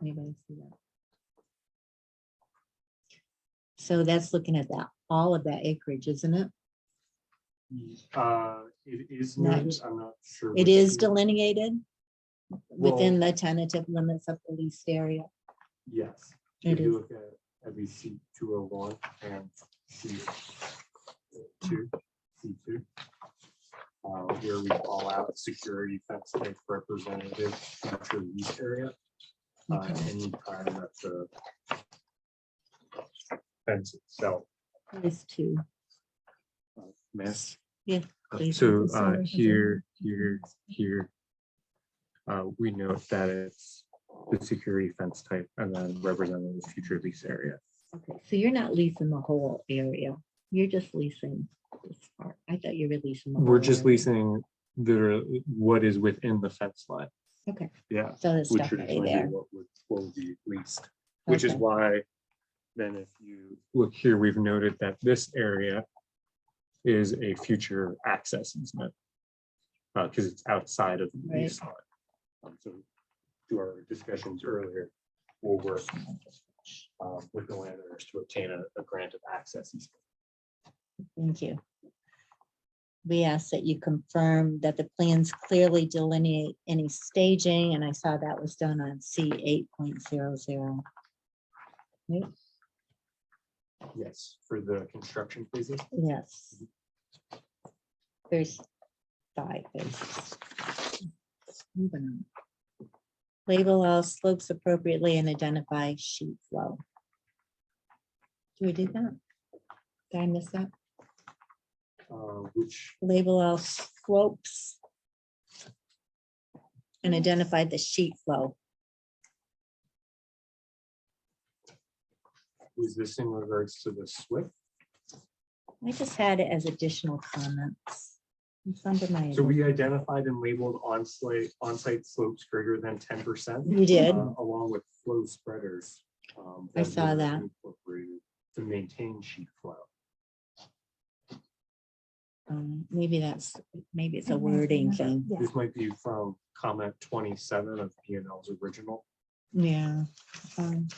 [SPEAKER 5] Anybody see that? So that's looking at that, all of that acreage, isn't it?
[SPEAKER 7] It is
[SPEAKER 5] Not-
[SPEAKER 7] noted, I'm not sure.
[SPEAKER 5] It
[SPEAKER 7] which
[SPEAKER 5] is
[SPEAKER 7] sheet.
[SPEAKER 5] delineated within the tentative limits of the leased area.
[SPEAKER 7] Yes.
[SPEAKER 5] It
[SPEAKER 7] If you
[SPEAKER 5] is.
[SPEAKER 7] look at every sheet 201 and sheet 2, C2, where we call out security fence type representative future lease area. Any time that the fence itself.
[SPEAKER 5] There's two.
[SPEAKER 7] Miss.
[SPEAKER 5] Yeah, please.
[SPEAKER 7] So
[SPEAKER 8] It's a solar
[SPEAKER 7] here, we note that it's the security fence type and then representative future lease area.
[SPEAKER 5] Okay, so you're not leasing the whole area. You're just leasing this part. I thought you were leasing. the
[SPEAKER 7] We're
[SPEAKER 5] whole
[SPEAKER 7] just
[SPEAKER 5] area.
[SPEAKER 7] leasing what is within the fence line.
[SPEAKER 5] Okay,
[SPEAKER 7] Yeah.
[SPEAKER 5] so there's
[SPEAKER 7] Would
[SPEAKER 5] stuff already
[SPEAKER 7] traditionally be
[SPEAKER 5] there.
[SPEAKER 7] what would be leased, which is
[SPEAKER 5] Okay.
[SPEAKER 7] why then if you look here, we've noted that this area is a future access easement because it's outside of the lease line. So to our discussions earlier, we'll work with the landowners to obtain a grant of access easement.
[SPEAKER 5] Thank you. We ask that you confirm that the plans clearly delineate any staging, and I saw that was done on C 8.00.
[SPEAKER 7] Yes, for the construction phases.
[SPEAKER 5] Yes. There's 5 phases. Moving on. Label all slopes appropriately and identify sheet flow. Do we do that? Did I miss that?
[SPEAKER 7] Which
[SPEAKER 5] Label all slopes and identify the sheet flow.
[SPEAKER 7] was this in regards to the SWIFT?
[SPEAKER 5] I just had it as additional comments. It's under my.
[SPEAKER 7] So we identified and labeled on-site slopes greater than 10%.
[SPEAKER 5] You did?
[SPEAKER 7] Along with flow spreaders.
[SPEAKER 5] I saw
[SPEAKER 7] were
[SPEAKER 5] that.
[SPEAKER 7] incorporated to maintain sheet flow.
[SPEAKER 5] Maybe it's a wording thing.
[SPEAKER 2] Yeah.
[SPEAKER 7] This might be from comment 27 of P&L's original
[SPEAKER 5] Yeah.
[SPEAKER 7] comment.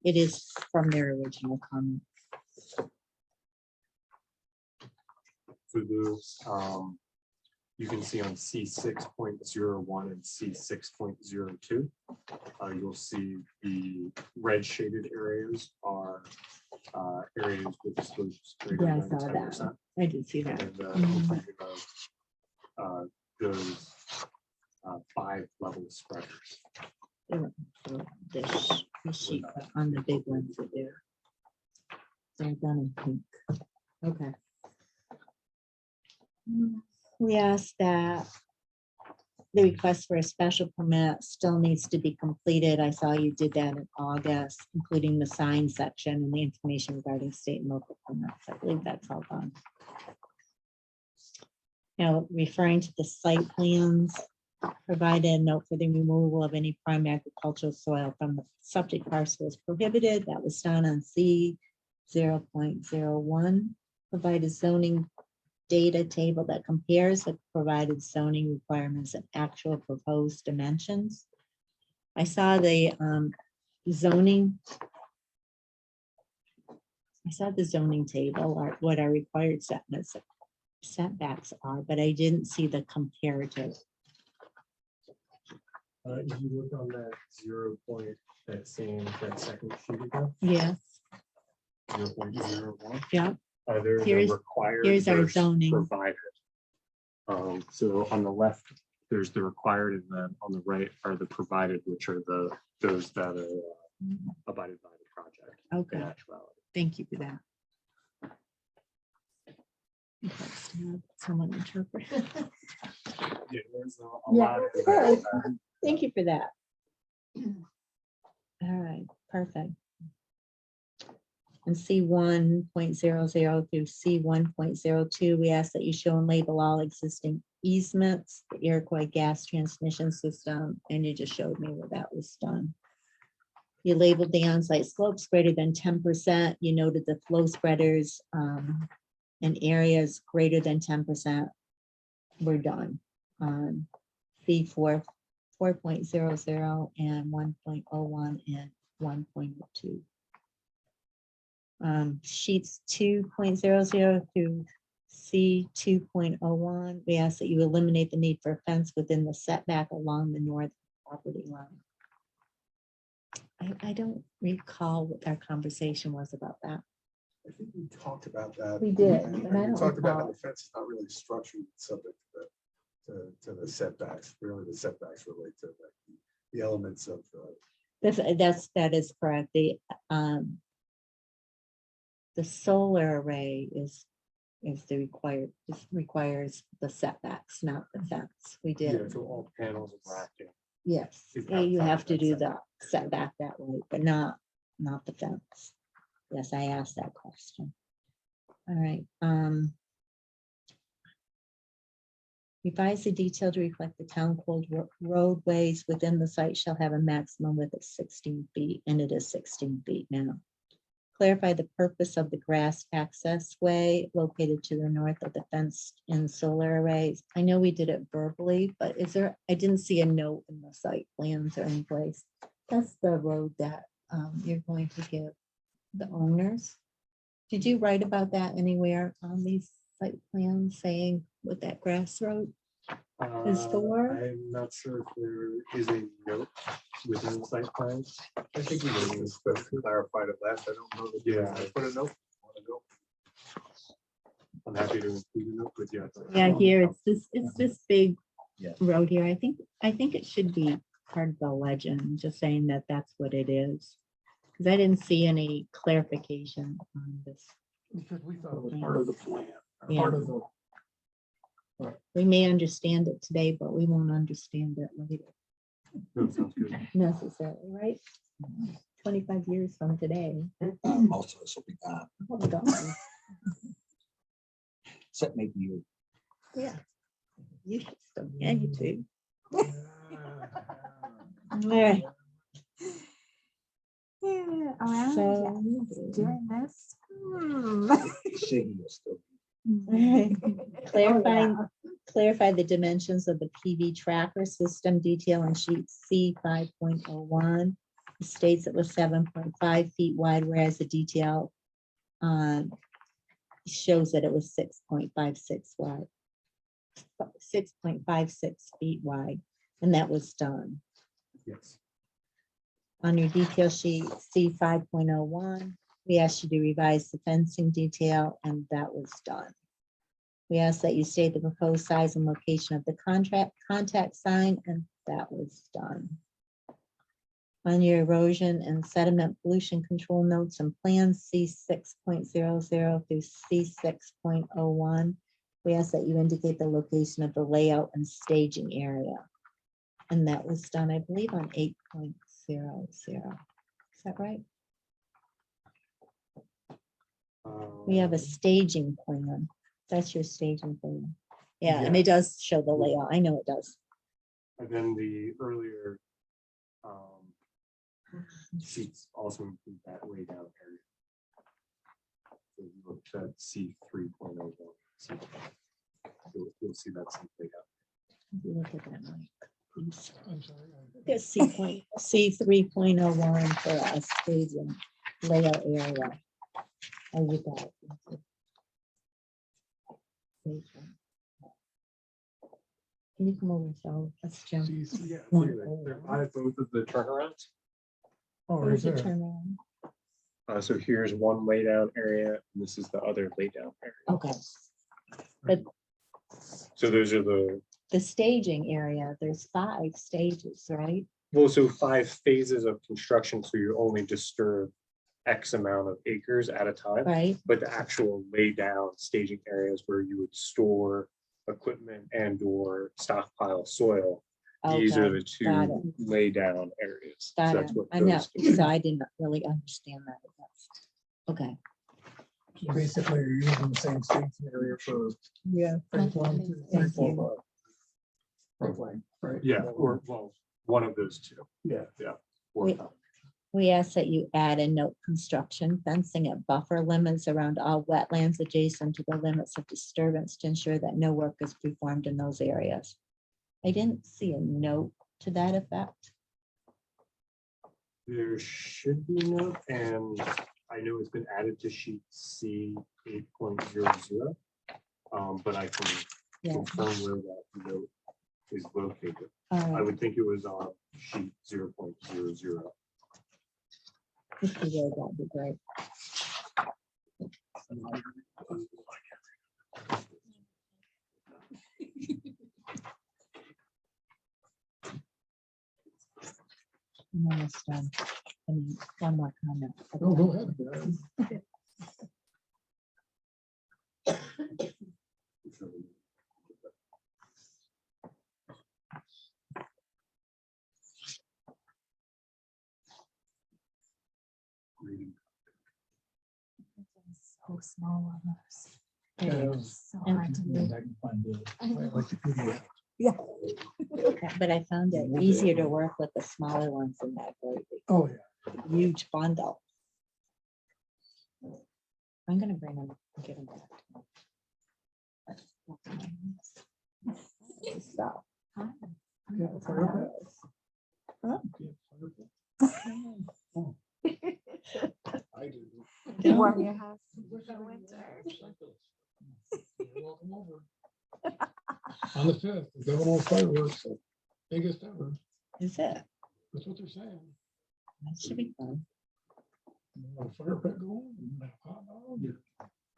[SPEAKER 5] It is from their original comment.
[SPEAKER 7] For those, you can see on C6.01 and C6.02, you'll see the red shaded areas are areas with slopes greater
[SPEAKER 5] Yeah, I
[SPEAKER 7] than
[SPEAKER 5] saw
[SPEAKER 7] 10%.
[SPEAKER 5] that. I did see that.
[SPEAKER 7] And
[SPEAKER 5] Mhm.
[SPEAKER 7] those 5 level spreaders.
[SPEAKER 5] They were- the sheet on the big ones are there. They're done in pink. Okay. We asked that the request for a special permit still needs to be completed. I saw you did that in August, including the sign section and the information regarding state and local permits. I believe that's all done. Now, referring to the site plans, provided a note for the removal of any prime agricultural soil from the subject parcel is prohibited. That was done on C 0.01. Provide a zoning data table that compares the provided zoning requirements and actual proposed dimensions. I saw the zoning. I saw the zoning table, or what our required setbacks are, but I didn't see the comparative.
[SPEAKER 7] If you look on that 0 point, that second sheet again,
[SPEAKER 5] Yes,
[SPEAKER 7] 0.01.
[SPEAKER 5] yeah,
[SPEAKER 7] There's
[SPEAKER 5] Here's-
[SPEAKER 7] a required
[SPEAKER 5] here's our
[SPEAKER 7] versus
[SPEAKER 5] zoning.
[SPEAKER 7] provided. So on the left, there's the required, and then on the right are the provided, which are those that are abided by the project. in
[SPEAKER 5] okay,
[SPEAKER 7] actuality.
[SPEAKER 5] thank you for that. Someone interpret.
[SPEAKER 7] Yeah, there's a
[SPEAKER 8] Yeah,
[SPEAKER 7] lot of
[SPEAKER 8] okay.
[SPEAKER 5] Thank you for that. All right, perfect. And C1.00 through C1.02, we ask that you show and label all existing easements, the Iroquois gas transmission system, and you just showed me where that was done. You labeled the on-site slopes greater than 10%. You noted the flow spreaders in areas greater than 10% were done on C4, 4.00 and 1.01 and 1.2. Sheets 2.00 through C 2.01, we ask that you eliminate the need for a fence within the setback along the north property line. I don't recall what our conversation was about that.
[SPEAKER 9] I think we talked about that.
[SPEAKER 8] We did,
[SPEAKER 9] and
[SPEAKER 8] but I
[SPEAKER 9] we
[SPEAKER 8] don't
[SPEAKER 9] talked about how
[SPEAKER 8] recall.
[SPEAKER 9] the fence is not really structured subject to the setbacks. Really, the setbacks relate to like the elements of
[SPEAKER 5] That is correct. The solar array is the required, requires the setbacks, not the fence. We
[SPEAKER 7] Yeah,
[SPEAKER 5] did,
[SPEAKER 7] so all panels are racking.
[SPEAKER 5] yes.
[SPEAKER 7] Is
[SPEAKER 5] Yeah, you
[SPEAKER 7] outside
[SPEAKER 5] have
[SPEAKER 7] of
[SPEAKER 5] to
[SPEAKER 7] that
[SPEAKER 5] do the setback that way, but not the fence. Yes, I asked that question. All right. Revise the detail to reflect the town code roadways within the site shall have a maximum width of 16 feet, and it is 16 feet now. Clarify the purpose of the grass access way located to the north of the fenced-in solar arrays. I know we did it verbally, but is there, I didn't see a note in the site plans or any place. That's the road that you're going to give the owners. Did you write about that anywhere on these site plans saying what that grass road is for?
[SPEAKER 7] I'm not sure if there is a note within the site plans.
[SPEAKER 9] I think we just clarified it last. I don't know. That
[SPEAKER 7] Yeah.
[SPEAKER 9] I put a note.
[SPEAKER 7] I'm happy to include a note with you.
[SPEAKER 5] Yeah, here it's this big
[SPEAKER 10] Yeah.
[SPEAKER 5] road here. I think it should be part of the legend, just saying that that's what it is. Because I didn't see any clarification on this.
[SPEAKER 3] Because we thought it was part of the plan, or
[SPEAKER 5] Yeah.
[SPEAKER 3] part of the.
[SPEAKER 5] We may understand it today, but we won't understand it later
[SPEAKER 7] No, sounds good.
[SPEAKER 5] necessarily, right? 25 years from today.
[SPEAKER 4] Most of us will be gone,
[SPEAKER 5] Oh, God.
[SPEAKER 4] except maybe you.
[SPEAKER 5] Yeah. You should still, yeah, you too.
[SPEAKER 3] Ah,
[SPEAKER 5] All right.
[SPEAKER 2] Yeah, around
[SPEAKER 5] So-
[SPEAKER 2] doing this.
[SPEAKER 4] Siggy will still.
[SPEAKER 5] Clarify the dimensions of the PV tracker system detail on sheet C 5.01. It states it was 7.5 feet wide, whereas the detail shows that it was 6.56 wide. 6.56 feet wide, and that was done.
[SPEAKER 7] Yes.
[SPEAKER 5] On your detail sheet C 5.01, we asked you to revise the fencing detail, and that was done. We asked that you state the proposed size and location of the contact sign, and that was done. On your erosion and sediment pollution control notes and plans, C 6.00 through C 6.01, we asked that you indicate the location of the layout and staging area. And that was done, I believe, on 8.00. Is that right? We have a staging plan. That's your staging plan. Yeah, and it does show the layout. I know it does.
[SPEAKER 7] And then the earlier sheets also include that way down area. So you looked at C 3.01. You'll see that some way down.
[SPEAKER 5] If you look at that, Mike, please.
[SPEAKER 3] I'm sorry.
[SPEAKER 5] There's C 3.01 for us staging layout area. Oh, you got it. Can you come over, so let's jump.
[SPEAKER 7] Yeah, they're by both of the turnarounds.
[SPEAKER 3] Oh, right
[SPEAKER 5] Where's the
[SPEAKER 3] there.
[SPEAKER 5] turnaround?
[SPEAKER 7] So here's one lay down area, and this is the other lay down area.
[SPEAKER 5] Okay, but
[SPEAKER 7] So those are the,
[SPEAKER 5] the staging area, there's 5 stages, right?
[SPEAKER 7] well, so 5 phases of construction, so you only disturb X amount of acres at a time.
[SPEAKER 5] Right,
[SPEAKER 7] But the actual lay down staging areas where you would store equipment and or stockpile soil. These are
[SPEAKER 5] okay,
[SPEAKER 7] the
[SPEAKER 5] got
[SPEAKER 7] 2 lay down areas. So
[SPEAKER 5] got
[SPEAKER 7] that's
[SPEAKER 5] it.
[SPEAKER 7] what
[SPEAKER 5] I know,
[SPEAKER 7] those two-
[SPEAKER 5] so I didn't really understand that. Okay.
[SPEAKER 3] So basically, you're using the same staging area for.
[SPEAKER 5] Yeah.
[SPEAKER 3] phase 1, 2, 3, 4, 5. Right.
[SPEAKER 7] Yeah, or well, one of those 2.
[SPEAKER 3] Yeah.
[SPEAKER 7] Yeah.
[SPEAKER 5] Wait. We ask that you add a note construction fencing at buffer limits around all wetlands adjacent to the limits of disturbance to ensure that no work is performed in those areas. I didn't see a note to that effect.
[SPEAKER 7] There should be a note, and I know it's been added to sheet C 8.00. But I can
[SPEAKER 5] Yeah.
[SPEAKER 7] confirm where that note is located.
[SPEAKER 5] All
[SPEAKER 7] I
[SPEAKER 5] right,
[SPEAKER 7] would think it was on sheet 0.00.
[SPEAKER 5] if you would, that'd be great. I'm almost done. I mean, one more comment.
[SPEAKER 3] Oh, go ahead.
[SPEAKER 2] so small on those.
[SPEAKER 3] Yeah.
[SPEAKER 2] It's so hard to read.
[SPEAKER 1] I can find it.
[SPEAKER 2] I know.
[SPEAKER 3] Like the PDF.
[SPEAKER 5] Yeah, but I found it easier to work with the smaller ones than that great big,
[SPEAKER 3] Oh, yeah.
[SPEAKER 5] huge bundle. I'm gonna bring them, give them back. So.
[SPEAKER 3] Yeah, fire pit. I do.
[SPEAKER 2] You warm your house for winter.
[SPEAKER 3] You're welcome over. On the 5th, the Governor's fireworks, biggest ever.
[SPEAKER 5] Is it?
[SPEAKER 3] That's what they're saying.
[SPEAKER 5] That should be fun.
[SPEAKER 3] Fire pit going. Hot dog.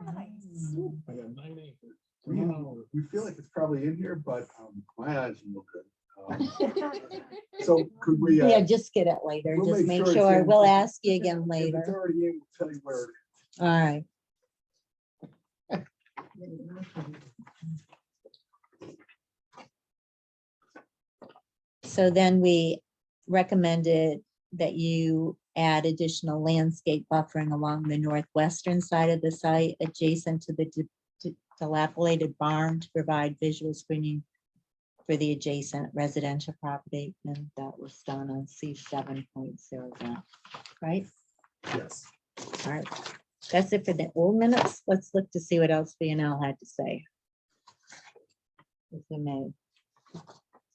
[SPEAKER 2] Nice.
[SPEAKER 3] I got 9 acres.
[SPEAKER 9] We feel like it's probably in here, but my eyes look good. So could we?
[SPEAKER 5] Yeah, just get it later.
[SPEAKER 9] we'll
[SPEAKER 5] Just
[SPEAKER 9] make
[SPEAKER 5] make
[SPEAKER 9] sure it's
[SPEAKER 5] sure.
[SPEAKER 9] in.
[SPEAKER 5] We'll ask you again
[SPEAKER 9] If
[SPEAKER 5] later.
[SPEAKER 9] it's already in, we'll tell you where it is.
[SPEAKER 5] All right. So then we recommended that you add additional landscape buffering along the northwestern side of the site adjacent to the dilapidated barn to provide visual screening for the adjacent residential property. And that was done on C7.0, right?
[SPEAKER 9] Yes.
[SPEAKER 5] All right, that's it for the old minutes. Let's look to see what else B&L had to say. If we may.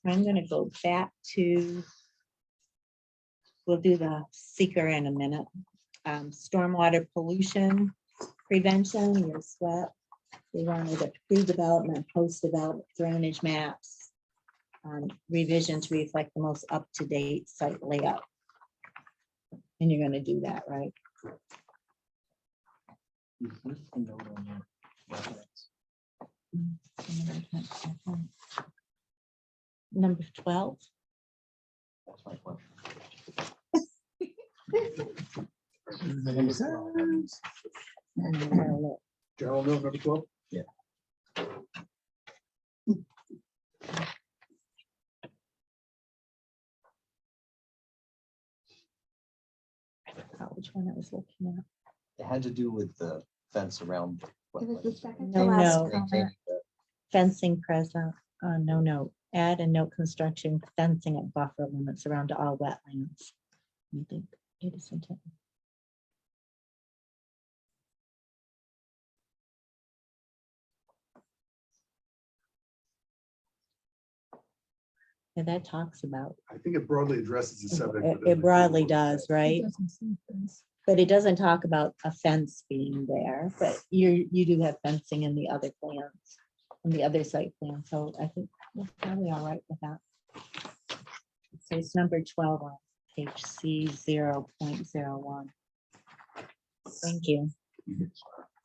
[SPEAKER 5] I'm gonna go back to, we'll do the seeker in a minute. Stormwater pollution prevention, your SWEP. They wanted a pre-development, post-development drainage maps. Revision to reflect the most up-to-date site layout. And you're gonna do that, right? Number 12.
[SPEAKER 10] That's my question.
[SPEAKER 9] General note number 12.
[SPEAKER 5] I forgot which one I was looking at.
[SPEAKER 10] It had to do with the fence around.
[SPEAKER 2] It was the
[SPEAKER 10] wetlands.
[SPEAKER 2] second to
[SPEAKER 5] No,
[SPEAKER 2] last
[SPEAKER 5] no.
[SPEAKER 2] comment.
[SPEAKER 10] Maintaining the-
[SPEAKER 5] Fencing present, no note, add a note construction fencing at buffer limits around all wetlands. I think it is intent. Yeah, that talks about,
[SPEAKER 9] I think it broadly addresses the subject. but
[SPEAKER 5] it
[SPEAKER 9] doesn't
[SPEAKER 5] broadly
[SPEAKER 9] include what it
[SPEAKER 5] does,
[SPEAKER 9] says.
[SPEAKER 5] right?
[SPEAKER 8] Doesn't see things.
[SPEAKER 5] But it doesn't talk about a fence being there, but you do have fencing in the other plans, in the other site plan, so I think we're probably all right with that. So it's number 12 on page C0.01. Thank you.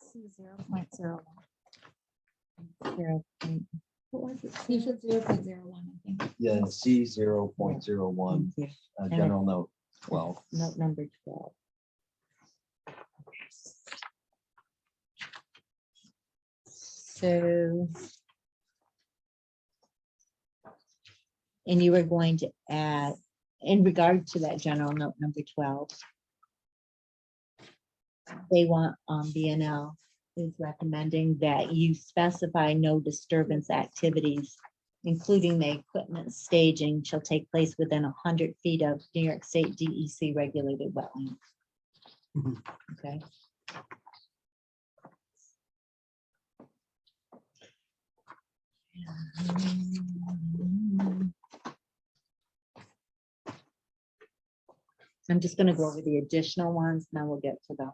[SPEAKER 2] C0.01.
[SPEAKER 5] 0. What was it?
[SPEAKER 2] You said 0.01, I think.
[SPEAKER 10] Yeah, C0.01,
[SPEAKER 5] Thank you.
[SPEAKER 10] general note 12.
[SPEAKER 5] Note number 12. So. And you were going to add, in regard to that general note number 12. They want, B&L is recommending that you specify no disturbance activities, including the equipment staging, shall take place within 100 feet of New York State DEC regulated wetlands.
[SPEAKER 9] Mhm.
[SPEAKER 5] Okay. I'm just gonna go over the additional ones, and then we'll get to the,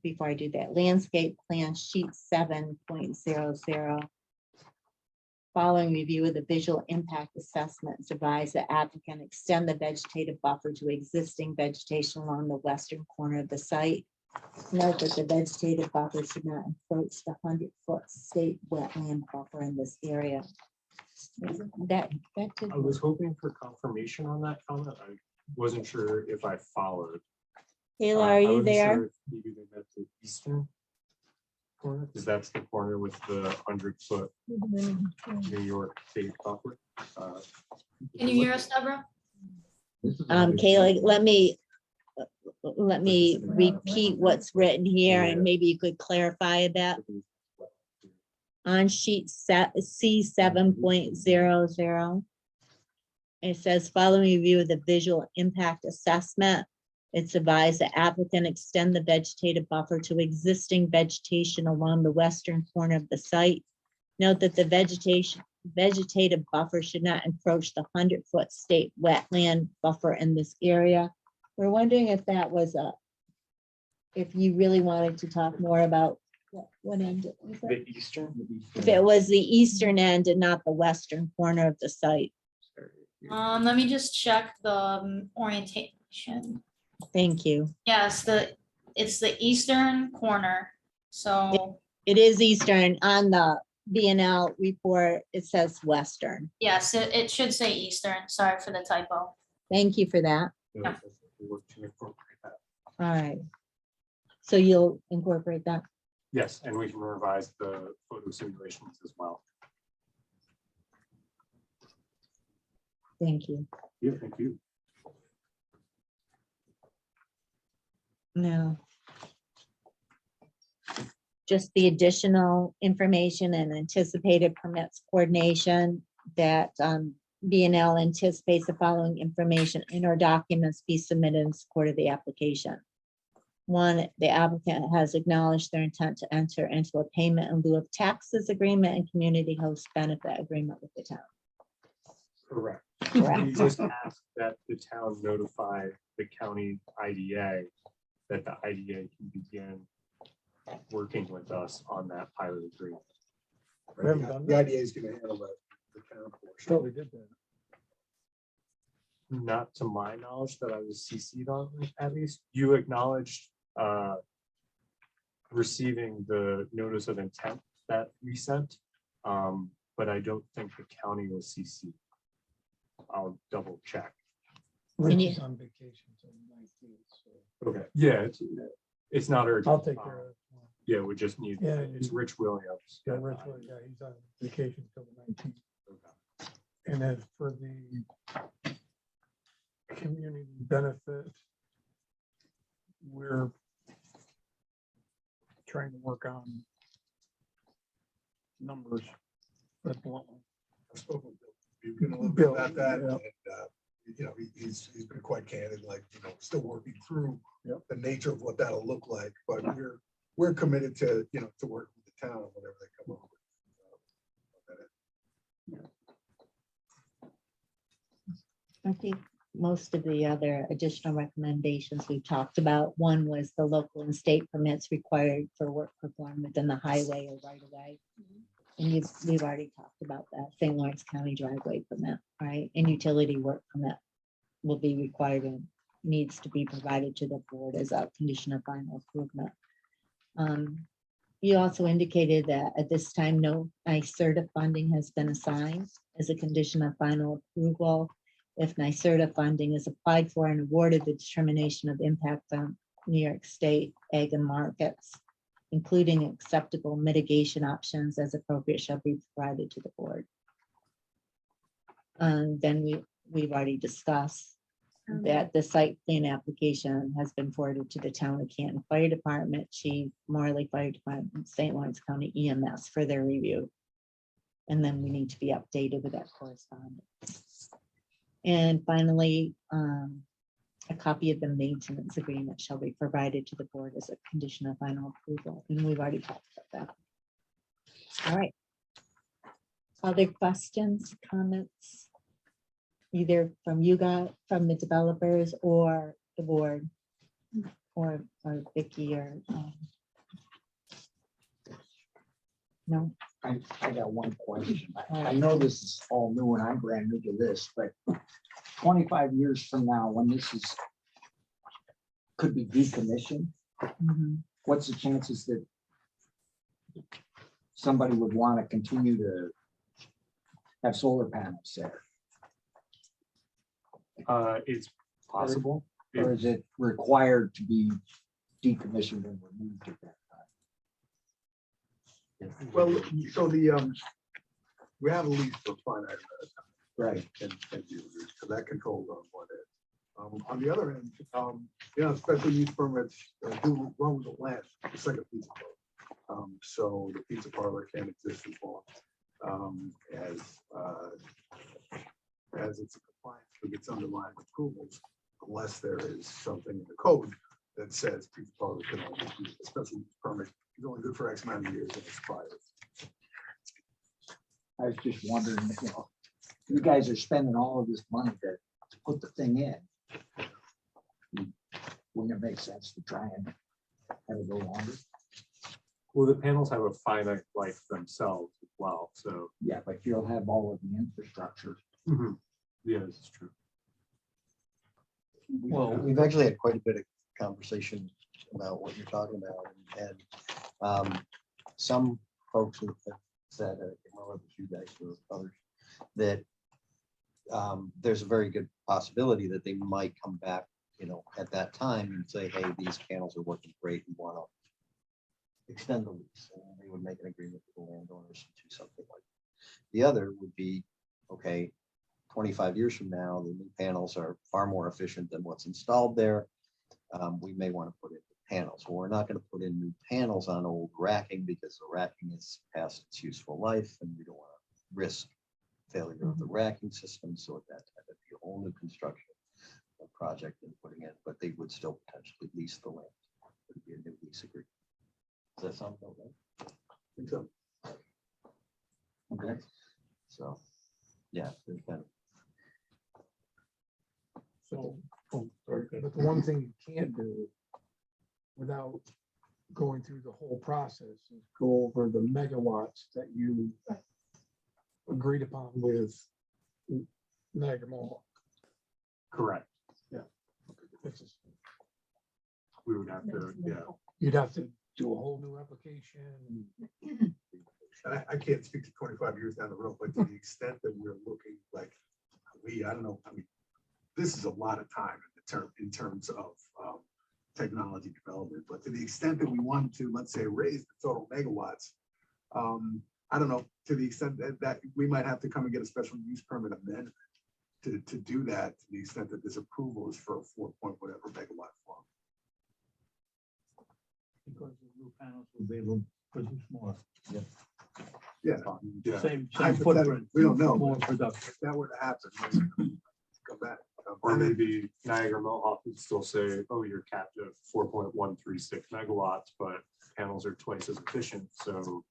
[SPEAKER 5] before I do that, landscape plan sheet 7.00. Following review of the visual impact assessments, advise the applicant extend the vegetative buffer to existing vegetation along the western corner of the site. Note that the vegetative buffer should not approach the 100-foot state wetland buffer in this area. That could.
[SPEAKER 7] I was hoping for confirmation on that comment. I wasn't sure if I followed.
[SPEAKER 5] Kayla,
[SPEAKER 7] I
[SPEAKER 5] are you
[SPEAKER 7] wasn't
[SPEAKER 5] there?
[SPEAKER 7] sure if maybe they meant the eastern corner, because that's the corner with the 100-foot New York state buffer.
[SPEAKER 11] Can you hear us, Deborah?
[SPEAKER 10] This is a
[SPEAKER 5] Kayla, let me let me repeat what's written here and maybe you could clarify a bit. On sheet C 7.00. It says, following review of the visual impact assessment, it's advised the applicant extend the vegetative buffer to existing vegetation along the western corner of the site. Note that the vegetative buffer should not encroach the 100-foot state wetland buffer in this area. We're wondering if that was if you really wanted to talk more about what end it was.
[SPEAKER 7] The eastern.
[SPEAKER 5] If it was the eastern end and not the western corner of the site.
[SPEAKER 11] Let me just check the orientation.
[SPEAKER 5] Thank you.
[SPEAKER 11] Yes, it's the eastern corner. So
[SPEAKER 5] It is eastern. On the B&L report, it says western.
[SPEAKER 11] yes, it should say eastern. Sorry for the typo.
[SPEAKER 5] Thank you for that.
[SPEAKER 11] Yeah.
[SPEAKER 5] All right. So you'll incorporate that?
[SPEAKER 7] Yes, and we can revise the photo simulations as well.
[SPEAKER 5] Thank you.
[SPEAKER 7] Yeah, thank you.
[SPEAKER 5] No. Just the additional information and anticipated permits coordination that B&L anticipates the following information in our documents be submitted in support of the application. One, the applicant has acknowledged their intent to enter into a payment in lieu of taxes agreement and community host benefit agreement with the town.
[SPEAKER 7] Correct.
[SPEAKER 5] Correct.
[SPEAKER 7] We just asked that the town notify the county IDA that the IDA can begin working with us on that pilot agreement.
[SPEAKER 3] We haven't done
[SPEAKER 9] The
[SPEAKER 3] that.
[SPEAKER 9] idea is gonna handle the town portion.
[SPEAKER 3] Thought we did that.
[SPEAKER 7] Not to my knowledge that I was CC'd on, at least. You acknowledged receiving the notice of intent that we sent, but I don't think the county was CC'd. I'll double check.
[SPEAKER 3] Rich
[SPEAKER 5] you-
[SPEAKER 3] is on vacation till the 19th, so
[SPEAKER 7] Okay, yeah, it's not urgent.
[SPEAKER 3] I'll take care of it.
[SPEAKER 7] Yeah, we just need,
[SPEAKER 3] Yeah,
[SPEAKER 7] it's Rich Williams.
[SPEAKER 3] Yeah, Rich, yeah, he's on vacation till the 19th.
[SPEAKER 7] Okay.
[SPEAKER 3] And then for the community benefit, we're trying to work on numbers. But bluntly.
[SPEAKER 9] I've spoken with Bill Buchan a little bit
[SPEAKER 3] Bill,
[SPEAKER 9] about that,
[SPEAKER 3] yeah.
[SPEAKER 9] and, you know, he's been quite candid, like, you know, still working through
[SPEAKER 3] Yep.
[SPEAKER 9] the nature of what that'll look like, but we're committed to, you know, to work with the town, on whatever they come up with.
[SPEAKER 5] I think most of the other additional recommendations we talked about, one was the local and state permits required for work performed within the highway or right of way. And we've already talked about that, St. Lawrence County driveway permit, right? And utility work permit will be required and needs to be provided to the board as a condition of final approval. You also indicated that at this time, no NYSERDA funding has been assigned as a condition of final approval. If NYSERDA funding is applied for and awarded, the determination of impact on New York State ag and markets, including acceptable mitigation options as appropriate, shall be provided to the board. And then we've already discussed that the site plan application has been forwarded to the town of Canton Fire Department, Chief Morley Fire Department, St. Lawrence County EMS for their review. And then we need to be updated with that correspondence. And finally, a copy of the maintenance agreement shall be provided to the board as a condition of final approval. And we've already talked about that. All right. Other questions, comments? Either from you guys, from the developers or the board, or Vicky or. No,
[SPEAKER 4] I got one question. I know this is all new and I'm brand new to this, but 25 years from now, when this is could be decommissioned,
[SPEAKER 5] mhm.
[SPEAKER 4] what's the chances that somebody would want to continue to have solar panels there?
[SPEAKER 7] It's possible.
[SPEAKER 4] Or is it required to be decommissioned and removed at that time?
[SPEAKER 9] Well, so we have a lease for a finite amount of time.
[SPEAKER 4] Right.
[SPEAKER 9] And so that controls on what it. On the other end, special use permits do run with the land, it's like a pizza parlor. So the pizza parlor can't exist as long as it's in compliance with its underlying approvals, unless there is something in the code that says pizza parlor can only use a special use permit, is only good for X amount of years and expires.
[SPEAKER 4] I was just wondering, you guys are spending all of this money to put the thing in. Wouldn't it make sense to try and have it go longer?
[SPEAKER 7] Well, the panels have a finite life themselves as well, so.
[SPEAKER 4] Yeah, but you'll have all of the infrastructure.
[SPEAKER 7] Yeah, this is true.
[SPEAKER 10] Well, we've actually had quite a bit of conversation about what you're talking about, and some folks have said, I don't know if it's you guys or others, that there's a very good possibility that they might come back, at that time and say, hey, these panels are working great, we want to extend the lease, and they would make an agreement with the landowners to do something like that. The other would be, okay, 25 years from now, the new panels are far more efficient than what's installed there. We may want to put in panels. Well, we're not going to put in new panels on old racking because the racking is past its useful life, and we don't want to risk failure of the racking system. So at that time, it'd be a whole new construction project and putting in, but they would still potentially lease the land. It'd be a new lease agreement. Does that sound about right?
[SPEAKER 9] I think so.
[SPEAKER 10] Okay. So, yeah, there's kind of.
[SPEAKER 3] So, but the one thing you can't do without going through the whole process is go over the megawatts that you agreed upon with Niagara Mohawk.
[SPEAKER 7] Correct.
[SPEAKER 3] This is-
[SPEAKER 7] We would have to,
[SPEAKER 3] You'd have to do a whole new application.
[SPEAKER 9] And I can't speak to 25 years down the road, but to the extent that we're looking like, I don't know, this is a lot of time in terms of technology development, but to the extent that we want to, let's say, raise the total megawatts, I don't know, to the extent that we might have to come and get a special use permit amendment to do that, to the extent that this approval is for a 4 whatever megawatt farm.
[SPEAKER 1] Because the new panels will be able to produce more.
[SPEAKER 9] Yeah.
[SPEAKER 1] Same
[SPEAKER 9] Hypothetically,
[SPEAKER 1] footprint.
[SPEAKER 9] we don't know.
[SPEAKER 1] More production.
[SPEAKER 9] If that were to happen, come back.
[SPEAKER 7] or maybe Niagara Mohawk would still say, oh, you're capped at 4.136 megawatts, but panels are twice as efficient. So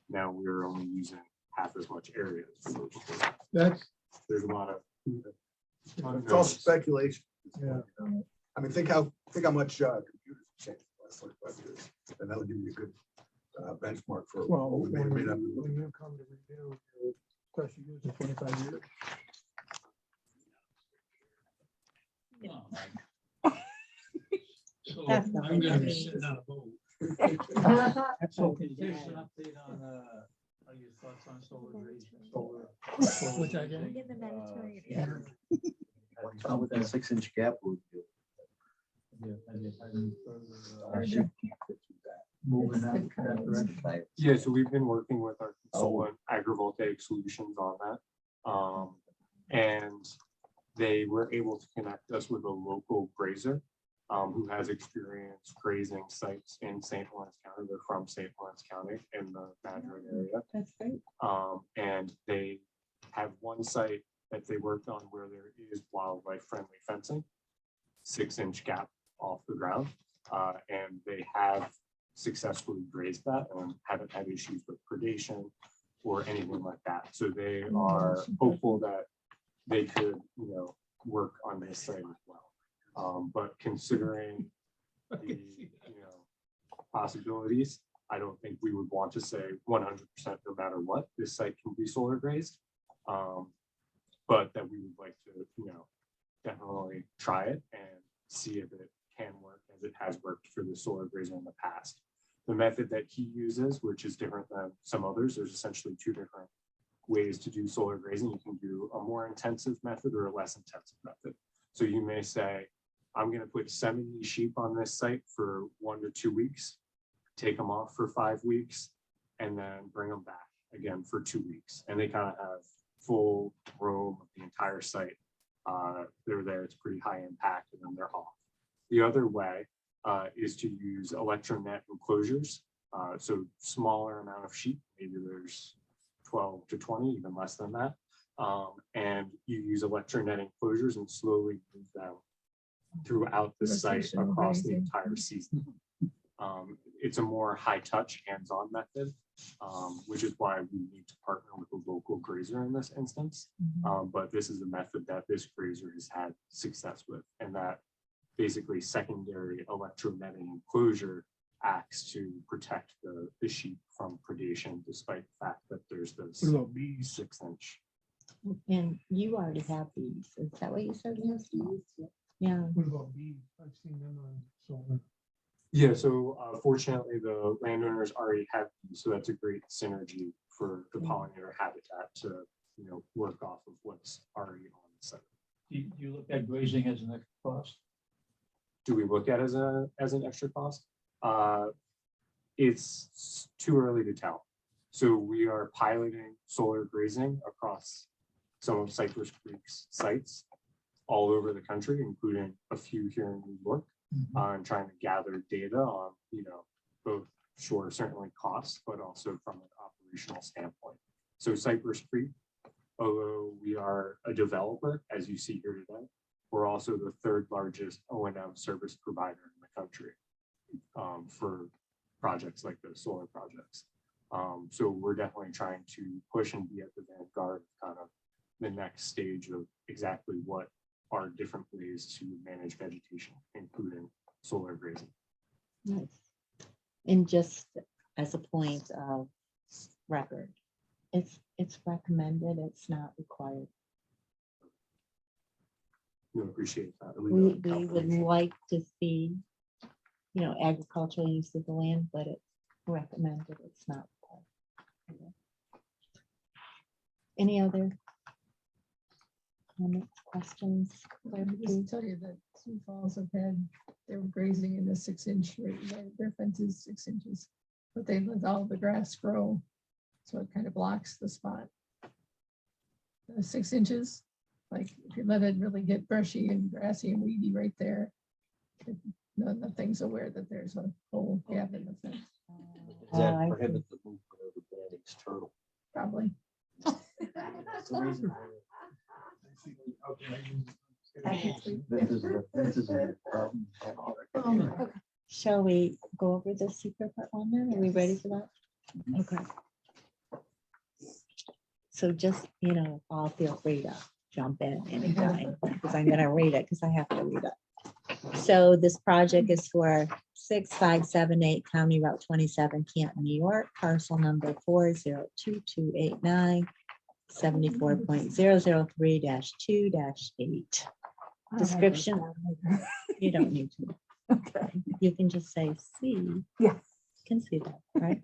[SPEAKER 7] now we're only using half as much area.
[SPEAKER 3] That's,
[SPEAKER 7] There's a lot of.
[SPEAKER 9] It's all speculation.
[SPEAKER 3] Yeah.
[SPEAKER 9] Think how much computers have changed in the last 25 years, and that'll give you a good benchmark for
[SPEAKER 3] well,
[SPEAKER 9] what we may or may not be
[SPEAKER 3] when
[SPEAKER 9] looking
[SPEAKER 3] you come to renew your special use in 25 years.
[SPEAKER 1] So
[SPEAKER 5] That's not
[SPEAKER 1] I'm gonna be
[SPEAKER 5] right.
[SPEAKER 1] sitting on a boat. So can you give us an update on, your thoughts on solar grazing?
[SPEAKER 3] What's that again?
[SPEAKER 2] In the Mediterranean.
[SPEAKER 10] With that 6-inch gap would do.
[SPEAKER 1] Moving that direction.
[SPEAKER 7] Yeah, so we've been working with our consultant agrivoltaic solutions on that. And they were able to connect us with a local grazer who has experience grazing sites in St. Lawrence County. They're from St. Lawrence County in the Madrid area.
[SPEAKER 5] That's great.
[SPEAKER 7] And they have one site that they worked on where there is wildlife friendly fencing, 6-inch gap off the ground. And they have successfully grazed that and haven't had issues with predation or anything like that. So they are hopeful that they could, work on this site as well. But considering the, possibilities, I don't think we would want to say 100% no matter what, this site can be solar grazed. But that we would like to, definitely try it and see if it can work as it has worked for the solar grazer in the past. The method that he uses, which is different than some others, there's essentially 2 different ways to do solar grazing. You can do a more intensive method or a less intensive method. So you may say, I'm going to put 70 sheep on this site for 1 to 2 weeks, take them off for 5 weeks, and then bring them back again for 2 weeks. And they kind of have full roam of the entire site they're there, it's pretty high impact, and then they're off. The other way is to use electronet enclosures. So smaller amount of sheep, maybe there's 12 to 20, even less than that. And you use electronet enclosures and slowly move them throughout the site
[SPEAKER 8] Rotational
[SPEAKER 7] across the
[SPEAKER 8] grazing.
[SPEAKER 7] entire season. It's a more high touch, hands-on method, which is why we need to partner with a local grazer in this instance. But this is a method that this grazer has had success with, and that basically secondary electromagnetic enclosure acts to protect the sheep from predation, despite the fact that there's this
[SPEAKER 3] What about bees?
[SPEAKER 7] 6-inch.
[SPEAKER 5] And you already have these. Is that what you said? Yes. Yeah.
[SPEAKER 3] What about bees? I've seen them on solar.
[SPEAKER 7] Yeah, so fortunately, the landowners already have these, so that's a great synergy for the pollinator habitat to, work off of what's already on the site.
[SPEAKER 1] Do you look at grazing as an extra cost?
[SPEAKER 7] Do we look at it as an extra cost? It's too early to tell. So we are piloting solar grazing across some of Cypress Creek's sites all over the country, including a few here in New York, and trying to gather data on, both certainly costs, but also from an operational standpoint. So Cypress Creek, although we are a developer, as you see here today, we're also the third largest O&M service provider in the country for projects like the solar projects. So we're definitely trying to push and be at the vanguard, kind of the next stage of exactly what are different ways to manage vegetation, including solar grazing.
[SPEAKER 5] Nice. And just as a point of record, it's recommended, it's not required.
[SPEAKER 7] We appreciate that.
[SPEAKER 5] We would like to see, agricultural use of the land, but it's recommended, it's not required. Any other comments, questions?
[SPEAKER 8] I just tell you that Sioux Falls have had, they were grazing in the 6-inch, their fence is 6 inches, but they let all the grass grow. So it kind of blocks the spot. 6 inches, like if you let it really get brushy and grassy and weedy right there, nothing's aware that there's a whole gap in the fence,
[SPEAKER 10] Does that
[SPEAKER 5] I see.
[SPEAKER 10] prohibit the movement of the Banning's turtle?
[SPEAKER 8] probably.
[SPEAKER 10] That's the reason. This is a problem.
[SPEAKER 5] Shall we go over the secret part one then? Are we ready for that? Okay. So just, all feel free to jump in anytime, because I'm gonna read it, because I have to read it. So this project is for 6578 County Route 27, Canton, New York, parcel number 4022289, 74.003-2-8. Description. You don't need to.
[SPEAKER 2] Okay.
[SPEAKER 5] You can just say C.
[SPEAKER 2] Yes.
[SPEAKER 5] Can see that, right?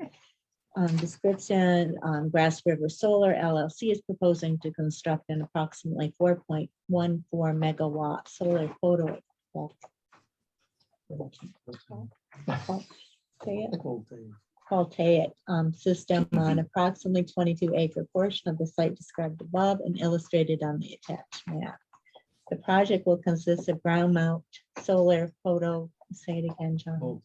[SPEAKER 5] Description, Grass River Solar LLC is proposing to construct an approximately 4.14 megawatt solar voltaic system on approximately 22-acre portion of the site described above and illustrated on the attached map. The project will consist of ground mount solar say it again, John.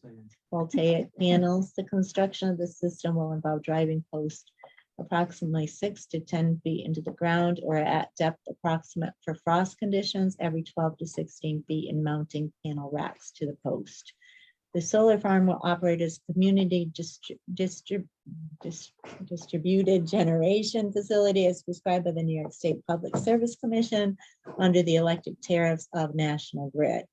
[SPEAKER 5] Voltaic panels. The construction of the system will involve driving posts approximately 6 to 10 feet into the ground or at depth approximate for frost conditions every 12 to 16 feet and mounting panel racks to the post. The solar farm will operate as community distributed generation facility as prescribed by the New York State Public Service Commission under the electric tariffs of National Grid.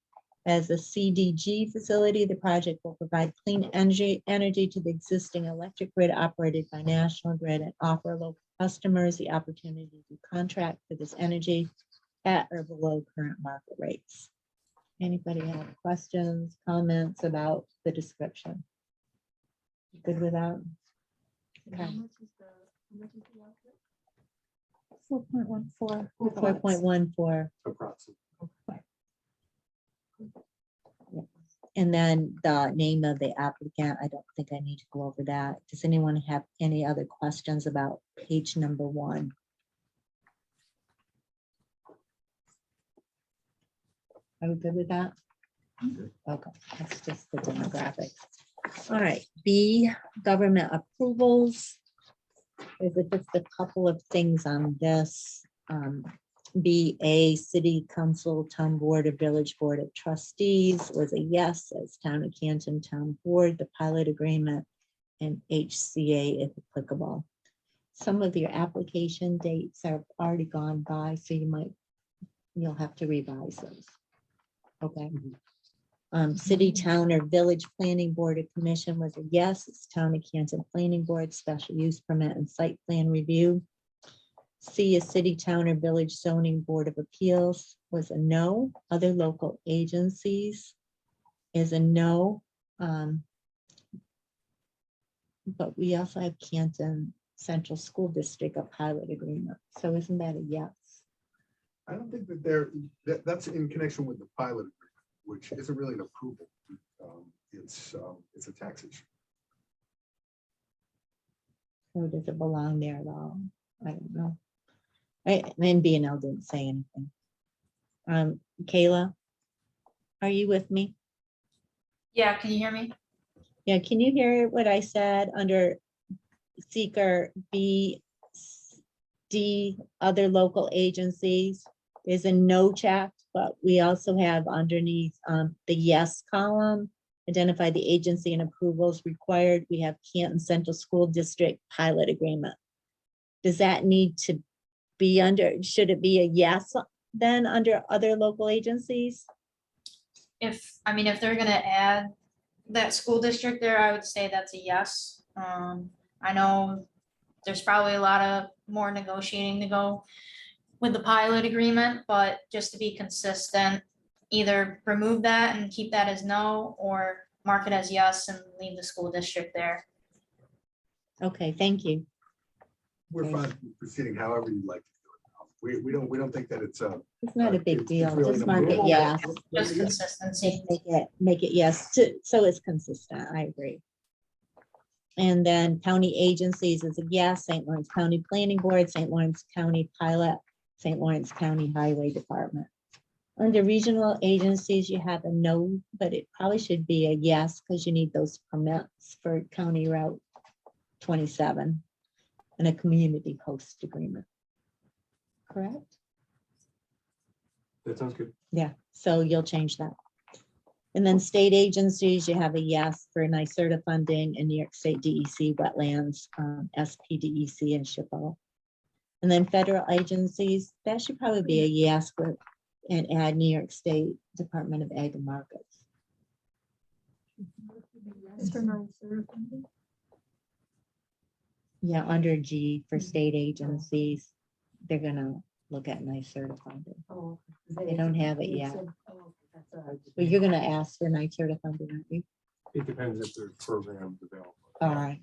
[SPEAKER 5] As a CDG facility, the project will provide clean energy to the existing electric grid operated by National Grid and offer local customers the opportunity to contract for this energy at or below current market rates. Anybody have questions, comments about the description? Good with that? Okay. 4.14. 4.14.
[SPEAKER 7] Approximately.
[SPEAKER 5] And then the name of the applicant, I don't think I need to go over that. Does anyone have any other questions about page number 1? Are we good with that? Okay, that's just the demographics. All right, B, government approvals. There's just a couple of things on this. BA, City Council, Town Board, or Village Board of Trustees was a yes, as Town of Canton Town Board, the pilot agreement, and HCA if applicable. Some of your application dates are already gone by, so you'll have to revise those. Okay. City, town, or village planning board or commission was a yes. It's Town of Canton Planning Board, special use permit and site plan review. C, a city, town, or village zoning board of appeals was a no. Other local agencies is a no. But we also have Canton Central School District, a pilot agreement. So isn't that a yes?
[SPEAKER 9] I don't think that that's in connection with the pilot agreement, which isn't really an approval. It's a tax issue.
[SPEAKER 5] Or does it belong there at all? I don't know. And B&L didn't say anything. Kayla, are you with me?
[SPEAKER 11] Yeah, can you hear me?
[SPEAKER 5] Yeah, can you hear what I said under SEQR B, D, other local agencies? There's a no check, but we also have underneath the yes column, identify the agency and approvals required. We have Canton Central School District pilot agreement. Does that need to be under, should it be a yes then under other local agencies?
[SPEAKER 11] If they're gonna add that school district there, I would say that's a yes. I know there's probably a lot of more negotiating to go with the pilot agreement, but just to be consistent, either remove that and keep that as no, or mark it as yes and leave the school district there.
[SPEAKER 5] Okay, thank you.
[SPEAKER 9] We're fine proceeding however you'd like to do it. We don't think that it's
[SPEAKER 5] It's not a big
[SPEAKER 9] it's
[SPEAKER 5] deal.
[SPEAKER 9] really
[SPEAKER 5] Just
[SPEAKER 9] an
[SPEAKER 5] mark it
[SPEAKER 9] approval.
[SPEAKER 5] yes.
[SPEAKER 11] Just consistency.
[SPEAKER 5] Make it yes, so it's consistent. I agree. And then county agencies is a yes, St. Lawrence County Planning Board, St. Lawrence County Pilot, St. Lawrence County Highway Department. Under regional agencies, you have a no, but it probably should be a yes because you need those permits for County Route 27 and a community host agreement. Correct?
[SPEAKER 7] That sounds good.
[SPEAKER 5] Yeah, so you'll change that. And then state agencies, you have a yes for NYSERDA funding and New York State DEC wetlands, SPDEC and SHPO. And then federal agencies, that should probably be a yes for, and add New York State Department of Ag and Markets. Yeah, under G for state agencies, they're gonna look at NYSERDA funding. They don't have it yet. But you're gonna ask for NYSERDA funding, aren't you?
[SPEAKER 7] It depends if there's programs available.
[SPEAKER 5] All right.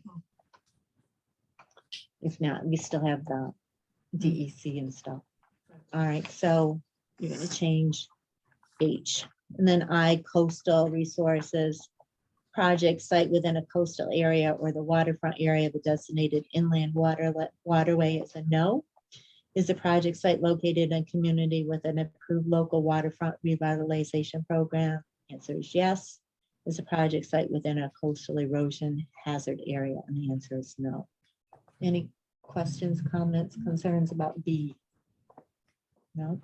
[SPEAKER 5] If not, we still have the DEC and stuff. All right, so you're gonna change H. And then I, coastal resources, project site within a coastal area or the waterfront area of a designated inland waterway is a no. Is the project site located in a community with an approved local waterfront revitalization program? Answer is yes. Is the project site within a coastal erosion hazard area? And the answer is no. Any questions, comments, concerns about B? No.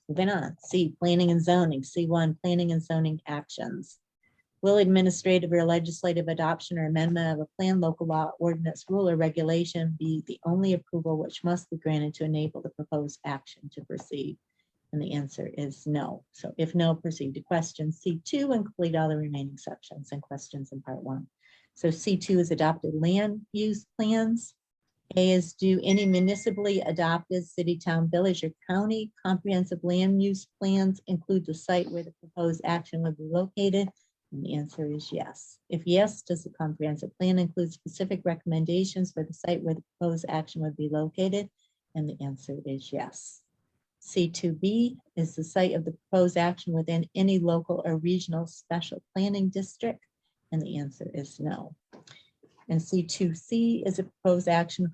[SPEAKER 5] Moving on. C, planning and zoning. C1, planning and zoning actions. Will administrative or legislative adoption or amendment of a plan, local law, ordinance, rule, or regulation be the only approval which must be granted to enable the proposed action to proceed? And the answer is no. So if no, proceed to question C2 and complete all the remaining sections and questions in part 1. So C2 is adopted land use plans. A is, do any municipally adopted city, town, village, or county comprehensive land use plans include the site where the proposed action would be located? And the answer is yes. If yes, does the comprehensive plan include specific recommendations for the site where the proposed action would be located? And the answer is yes. C2B, is the site of the proposed action within any local or regional special planning district? And the answer is no. And C2C, is a proposed action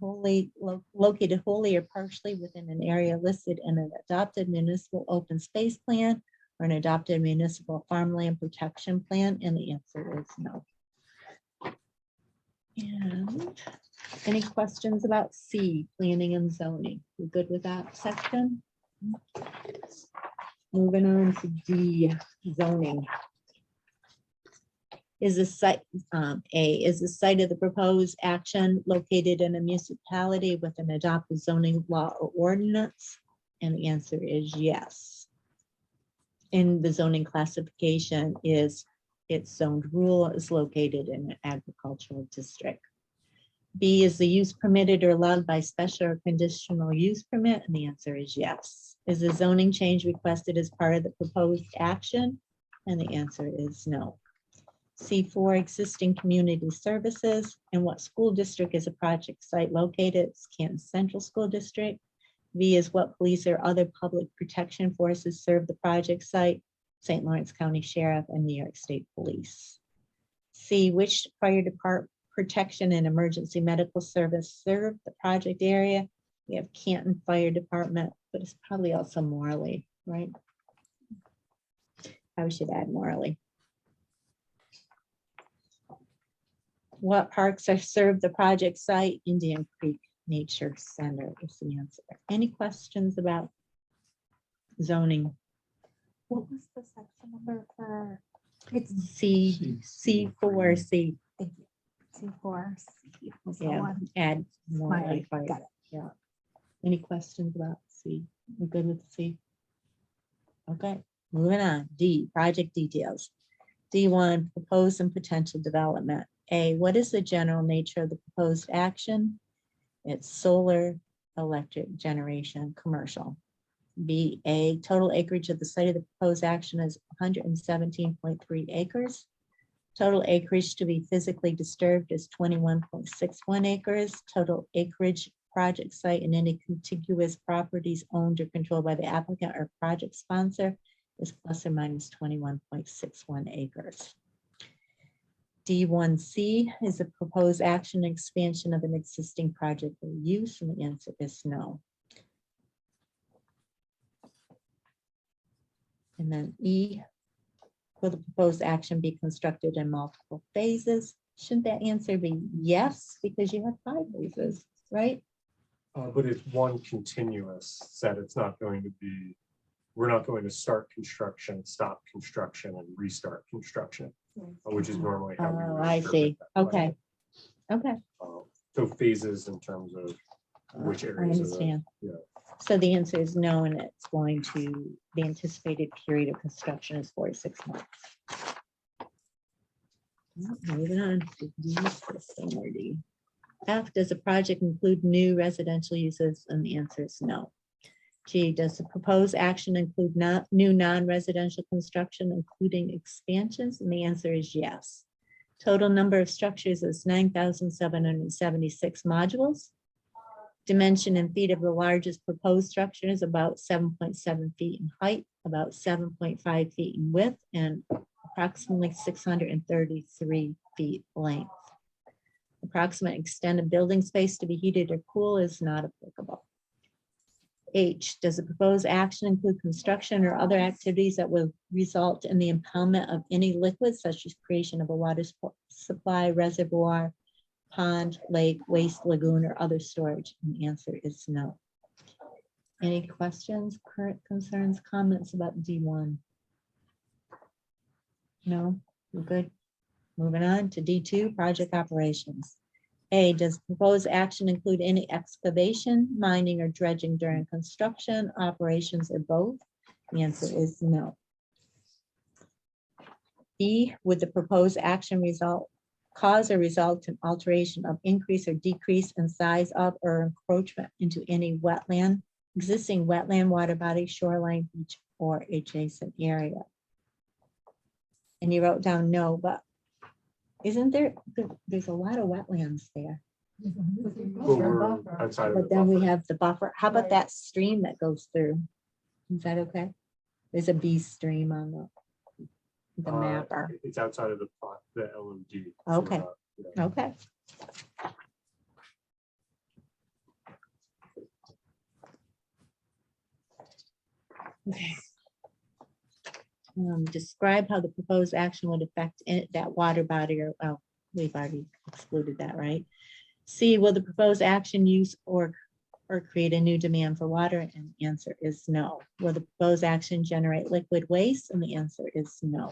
[SPEAKER 5] located wholly or partially within an area listed in an adopted municipal open space plan or an adopted municipal farmland protection plan? And the answer is no. And any questions about C, planning and zoning? You good with that section? Moving on to D, zoning. Is the site, is the site of the proposed action located in a municipality with an adopted zoning law or ordinance? And the answer is yes. In the zoning classification is its zoned rule is located in an agricultural district. B, is the use permitted or allowed by special or conditional use permit? And the answer is yes. Is the zoning change requested as part of the proposed action? And the answer is no. C4, existing community services. In what school district is a project site located? It's Canton Central School District. V is what police or other public protection forces serve the project site? St. Lawrence County Sheriff and New York State Police. C, which fire department protection and emergency medical service serve the project area? We have Canton Fire Department, but it's probably also Morley, right? I should add Morley. What parks are served the project site? Indian Creek Nature Center is the answer. Any questions about zoning?
[SPEAKER 2] What was the section number for? It's
[SPEAKER 5] C, C4C.
[SPEAKER 2] thank you. C4. C was the
[SPEAKER 5] Yeah,
[SPEAKER 2] one.
[SPEAKER 5] add more.
[SPEAKER 2] My-
[SPEAKER 5] like fire.
[SPEAKER 2] got it.
[SPEAKER 5] Yeah. Any questions about C? We're good with C? Okay, moving on. D, project details. D1, proposed and potential development. A, what is the general nature of the proposed action? It's solar, electric generation, commercial. B, A, total acreage of the site of the proposed action is 117.3 acres. Total acreage to be physically disturbed is 21.61 acres. Total acreage project site and any contiguous properties owned or controlled by the applicant or project sponsor is plus or minus 21.61 acres. D1C is a proposed action expansion of an existing project or use, and the answer is no. And then E, will the proposed action be constructed in multiple phases? Shouldn't that answer be yes, because you have 5 phases, right?
[SPEAKER 7] But it's one continuous set. It's not going to be, we're not going to start construction, stop construction, and restart construction, which is normally how we
[SPEAKER 5] Oh,
[SPEAKER 7] would
[SPEAKER 5] I
[SPEAKER 7] interpret
[SPEAKER 5] see.
[SPEAKER 7] that
[SPEAKER 5] Okay.
[SPEAKER 7] plan.
[SPEAKER 5] Okay,
[SPEAKER 7] So phases in terms of which
[SPEAKER 5] I
[SPEAKER 7] areas of the,
[SPEAKER 5] understand.
[SPEAKER 7] yeah.
[SPEAKER 5] So the answer is no, and it's going to, the anticipated period of construction is 46 months. Moving on to D, or D. F, does the project include new residential uses? And the answer is no. G, does the proposed action include new non-residential construction, including expansions? And the answer is yes. Total number of structures is 9,776 modules. Dimension in feet of the largest proposed structure is about 7.7 feet in height, about 7.5 feet in width, and approximately 633 feet length. Approximate extended building space to be heated or cool is not applicable. H, does the proposed action include construction or other activities that will result in the impoundment of any liquid, such as creation of a water supply, reservoir, pond, lake, waste lagoon, or other storage? And the answer is no. Any questions, current concerns, comments about D1? No, we're good. Moving on to D2, project operations. A, does proposed action include any excavation, mining, or dredging during construction, operations, or both? The answer is no. B, would the proposed action cause or result in alteration of increase or decrease in size of or encroachment into any wetland, existing wetland, water body, shoreline, beach, or adjacent area? And you wrote down no, but isn't there's a lot of wetlands there,
[SPEAKER 7] But we're outside of the
[SPEAKER 5] but then we
[SPEAKER 7] buffer.
[SPEAKER 5] have the buffer. How about that stream that goes through? Is that okay? There's a B stream on the mapper.
[SPEAKER 7] It's outside of the plot, the LOD.
[SPEAKER 5] Okay.
[SPEAKER 7] Yeah.
[SPEAKER 5] Okay. Okay. Describe how the proposed action would affect that water body or, oh, we've already excluded that, right? C, will the proposed action use or create a new demand for water? And the answer is no. Will the proposed action generate liquid waste? And the answer is no.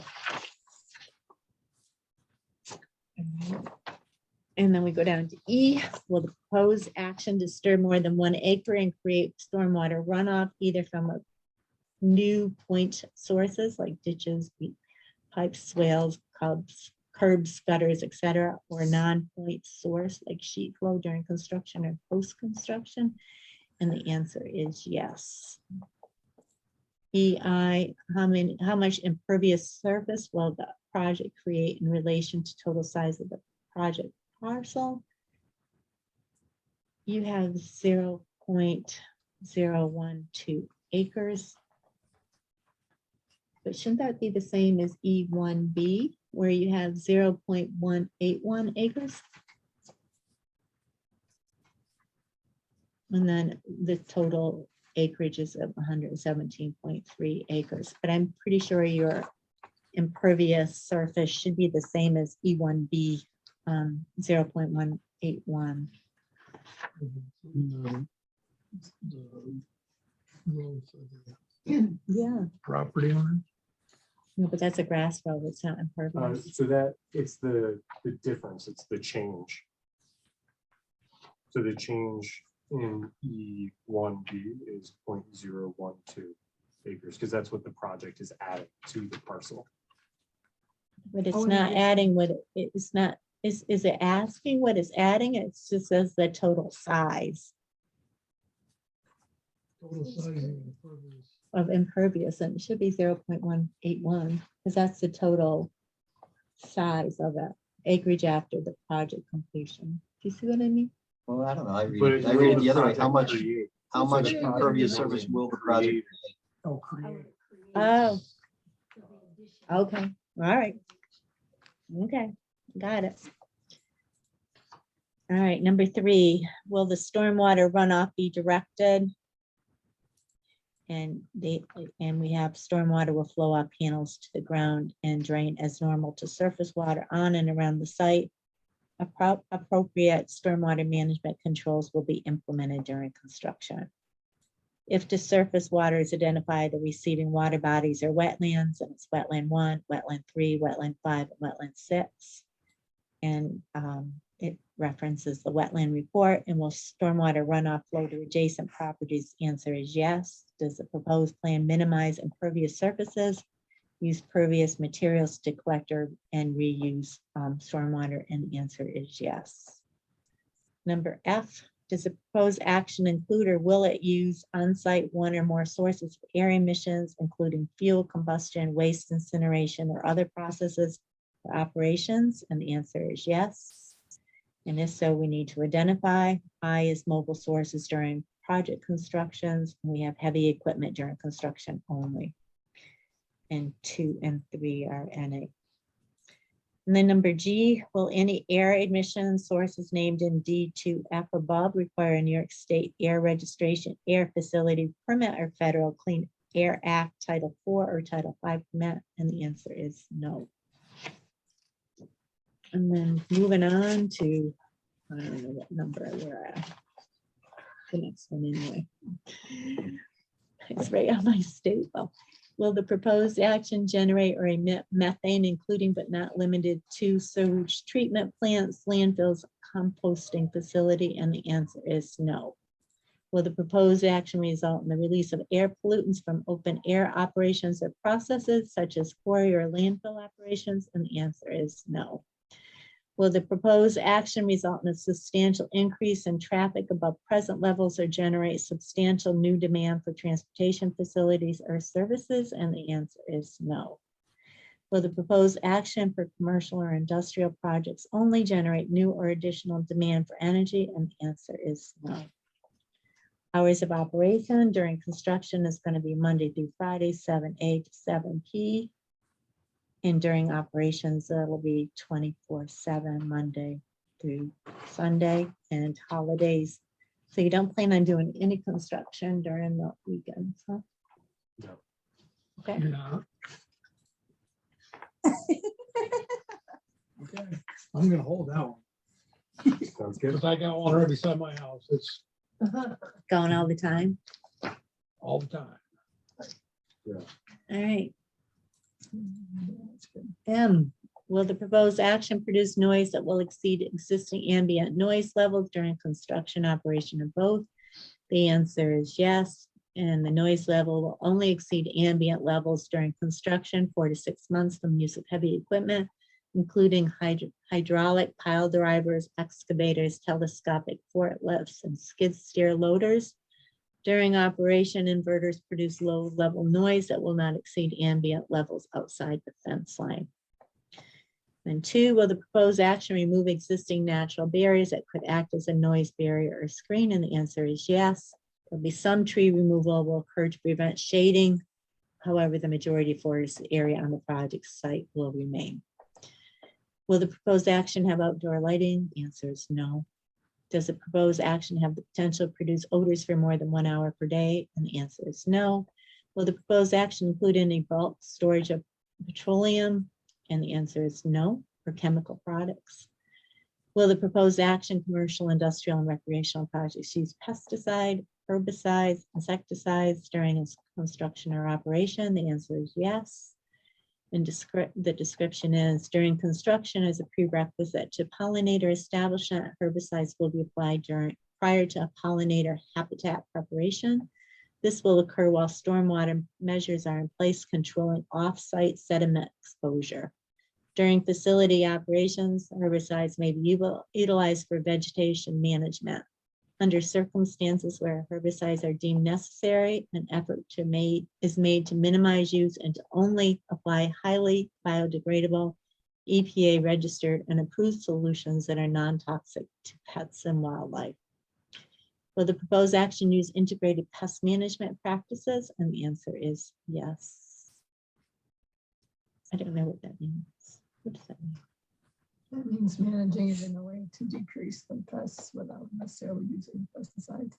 [SPEAKER 5] And then we go down to E, will the proposed action disturb more than 1 acre and create stormwater runoff either from a new point sources like ditches, pipes, swales, curbs, gutters, etc., or non-point source like sheet flow during construction or post-construction? And the answer is yes. EI, how much impervious surface will the project create in relation to total size of the project parcel? You have 0.012 acres. But shouldn't that be the same as E1B, where you have 0.181 acres? And then the total acreage is of 117.3 acres. But I'm pretty sure your impervious surface should be the same as E1B, 0.181. Yeah,
[SPEAKER 3] Property owner.
[SPEAKER 5] no, but that's a grass road. It's not impervious.
[SPEAKER 7] So that it's the difference, it's the change. So the change in E1B is 0.012 acres, because that's what the project is adding to the parcel.
[SPEAKER 5] But it's
[SPEAKER 6] Oh, and
[SPEAKER 5] not
[SPEAKER 6] it is-
[SPEAKER 5] adding what it's not, is it asking what it's adding? It just says the total size
[SPEAKER 3] Total size of impervious.
[SPEAKER 5] of impervious, and it should be 0.181, because that's the total size of it, acreage after the project completion. Do you see what I mean?
[SPEAKER 10] Well, I don't know. I
[SPEAKER 7] But
[SPEAKER 10] read it the other way. How much,
[SPEAKER 7] create-
[SPEAKER 10] how
[SPEAKER 7] so
[SPEAKER 10] much
[SPEAKER 7] the project
[SPEAKER 10] impervious
[SPEAKER 7] is
[SPEAKER 10] surface
[SPEAKER 7] only
[SPEAKER 10] will the project
[SPEAKER 7] create-
[SPEAKER 3] Oh, create.
[SPEAKER 5] Oh, okay, all right. Okay, got it. All right, number 3, will the stormwater runoff be directed? And we have stormwater will flow off panels to the ground and drain as normal to surface water on and around the site. Appropriate stormwater management controls will be implemented during construction. If the surface water is identified, the receiving water bodies are wetlands, and it's wetland 1, wetland 3, wetland 5, and wetland 6. And it references the wetland report. And will stormwater runoff flow to adjacent properties? Answer is yes. Does the proposed plan minimize impervious surfaces? Use pervious materials to collect and reuse stormwater? And the answer is yes. Number F, does the proposed action include or will it use on-site 1 or more sources of air emissions, including fuel combustion, waste incineration, or other processes for operations? And the answer is yes. And if so, we need to identify. I is mobile sources during project constructions. We have heavy equipment during construction only. And 2 and 3 are NA. And then number G, will any air emission sources named in D2F above require a New York State air registration, air facility permit, or federal Clean Air Act Title 4 or Title 5 permit? And the answer is no. And then moving on to, I don't know what number we're at. The next one anyway. It's right on my staple. Will the proposed action generate or emit methane, including but not limited to sewage treatment plants, landfills, composting facility? And the answer is no. Will the proposed action result in the release of air pollutants from open air operations or processes such as quarry or landfill operations? And the answer is no. Will the proposed action result in a substantial increase in traffic above present levels or generate substantial new demand for transportation facilities or services? And the answer is no. Will the proposed action for commercial or industrial projects only generate new or additional demand for energy? And the answer is no. Hours of operation during construction is going to be Monday through Friday, 7 a to 7 p. And during operations, it'll be 24/7, Monday through Sunday, and holidays. So you don't plan on doing any construction during the weekends, huh?
[SPEAKER 7] No.
[SPEAKER 5] Okay,
[SPEAKER 3] You're not. Okay, I'm gonna hold that one,
[SPEAKER 7] Sounds good.
[SPEAKER 3] because I got one right beside my house. It's
[SPEAKER 5] Going all the time.
[SPEAKER 3] all the time.
[SPEAKER 5] All right.
[SPEAKER 8] That's good.
[SPEAKER 5] M, will the proposed action produce noise that will exceed existing ambient noise levels during construction operation of both? The answer is yes, and the noise level will only exceed ambient levels during construction 4 to 6 months from use of heavy equipment, including hydraulic pile drivers, excavators, telescopic forklifts, and skid steer loaders. During operation, inverters produce low-level noise that will not exceed ambient levels outside the fence line. And 2, will the proposed action remove existing natural barriers that could act as a noise barrier or screen? And the answer is yes. There'll be some tree removal will occur to prevent shading. However, the majority forest area on the project site will remain. Will the proposed action have outdoor lighting? The answer is no. Does the proposed action have the potential to produce odors for more than 1 hour per day? And the answer is no. Will the proposed action include any bulk storage of petroleum? And the answer is no, or chemical products. Will the proposed action, commercial, industrial, and recreational projects use pesticide, herbicides, insecticides during its construction or operation? The answer is yes. And the description is, during construction as a prerequisite to pollinator establishment, herbicides will be applied prior to pollinator habitat preparation. This will occur while stormwater measures are in place controlling off-site sediment exposure. During facility operations, herbicides may be utilized for vegetation management. Under circumstances where herbicides are deemed necessary, an effort is made to minimize use and to only apply highly biodegradable, EPA registered and approved solutions that are non-toxic to pets and wildlife. Will the proposed action use integrated pest management practices? And the answer is yes. I don't know what that means. What does that mean?
[SPEAKER 8] That means managing it in a way to decrease the pests without necessarily using pesticides.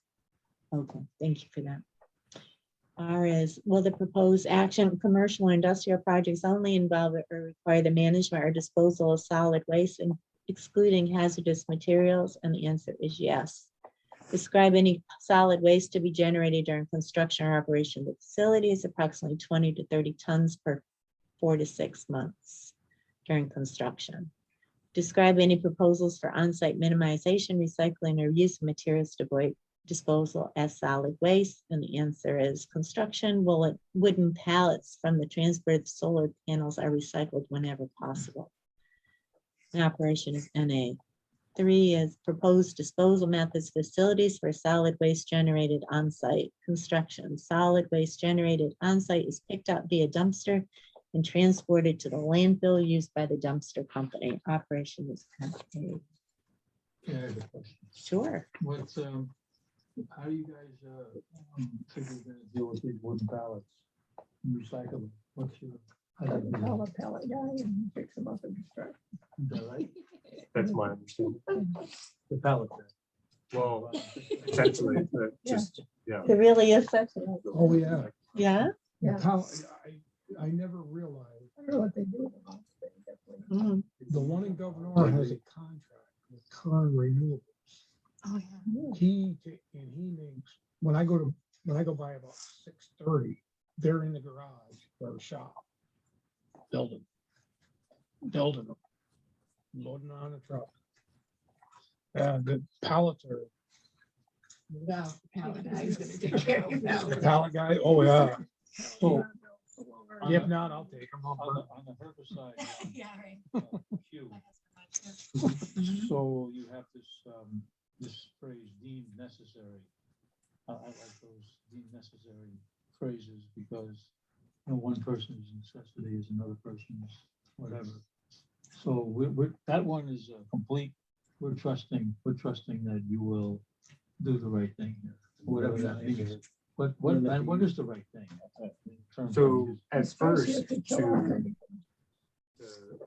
[SPEAKER 5] Okay, thank you for that. R is, will the proposed action, commercial or industrial projects only involve or require the management or disposal of solid waste, excluding hazardous materials? And the answer is yes. Describe any solid waste to be generated during construction or operation of the facilities, approximately 20 to 30 tons per 4 to 6 months during construction. Describe any proposals for on-site minimization, recycling, or use of materials to avoid disposal as solid waste. And the answer is construction. Wooden pallets from the transferred solar panels are recycled whenever possible. The operation is NA. 3 is proposed disposal methods, facilities for solid waste generated on-site. Construction, solid waste generated on-site is picked up via dumpster and transported to the landfill used by the dumpster company. Operation is NA.
[SPEAKER 1] Yeah, I have a question.
[SPEAKER 5] Sure.
[SPEAKER 1] What's, how do you guys, figure you're gonna deal with these wooden pallets? Recycle them? What's your? how do you do that?
[SPEAKER 8] Call a pallet guy and fix them up and destroy.
[SPEAKER 1] Is that right?
[SPEAKER 7] That's my understanding.
[SPEAKER 1] The pallet. guy.
[SPEAKER 7] Well, essentially, just, yeah.
[SPEAKER 5] It really is such a,
[SPEAKER 3] Oh, yeah.
[SPEAKER 5] yeah.
[SPEAKER 8] Yeah.
[SPEAKER 3] How, I never realized,
[SPEAKER 8] I don't know what they do with them. but they definitely-
[SPEAKER 5] Mm.
[SPEAKER 3] the one in Governor has a contract with Kern Renewables.
[SPEAKER 5] Oh, yeah.
[SPEAKER 3] He makes, when I go by about 6:30, they're in the garage or shop. Building them, loading on a truck. The pallets are,
[SPEAKER 8] Well, the pallet guy's gonna take care of
[SPEAKER 3] the
[SPEAKER 8] it.
[SPEAKER 3] pallet guy, oh, yeah.
[SPEAKER 1] So,
[SPEAKER 3] If not, I'll take them.
[SPEAKER 1] on the herbicide.
[SPEAKER 2] Yeah, right.
[SPEAKER 1] Q,
[SPEAKER 5] Mhm.
[SPEAKER 1] so you have this phrase deemed necessary. I like those deemed necessary phrases because, one person's necessity is another person's whatever. So that one is complete. We're trusting that you will do the right thing here, whatever that means. What is the right thing? in terms of
[SPEAKER 7] So
[SPEAKER 1] just-
[SPEAKER 7] at
[SPEAKER 8] Especially
[SPEAKER 7] first,
[SPEAKER 8] if they kill off
[SPEAKER 7] to
[SPEAKER 8] anything.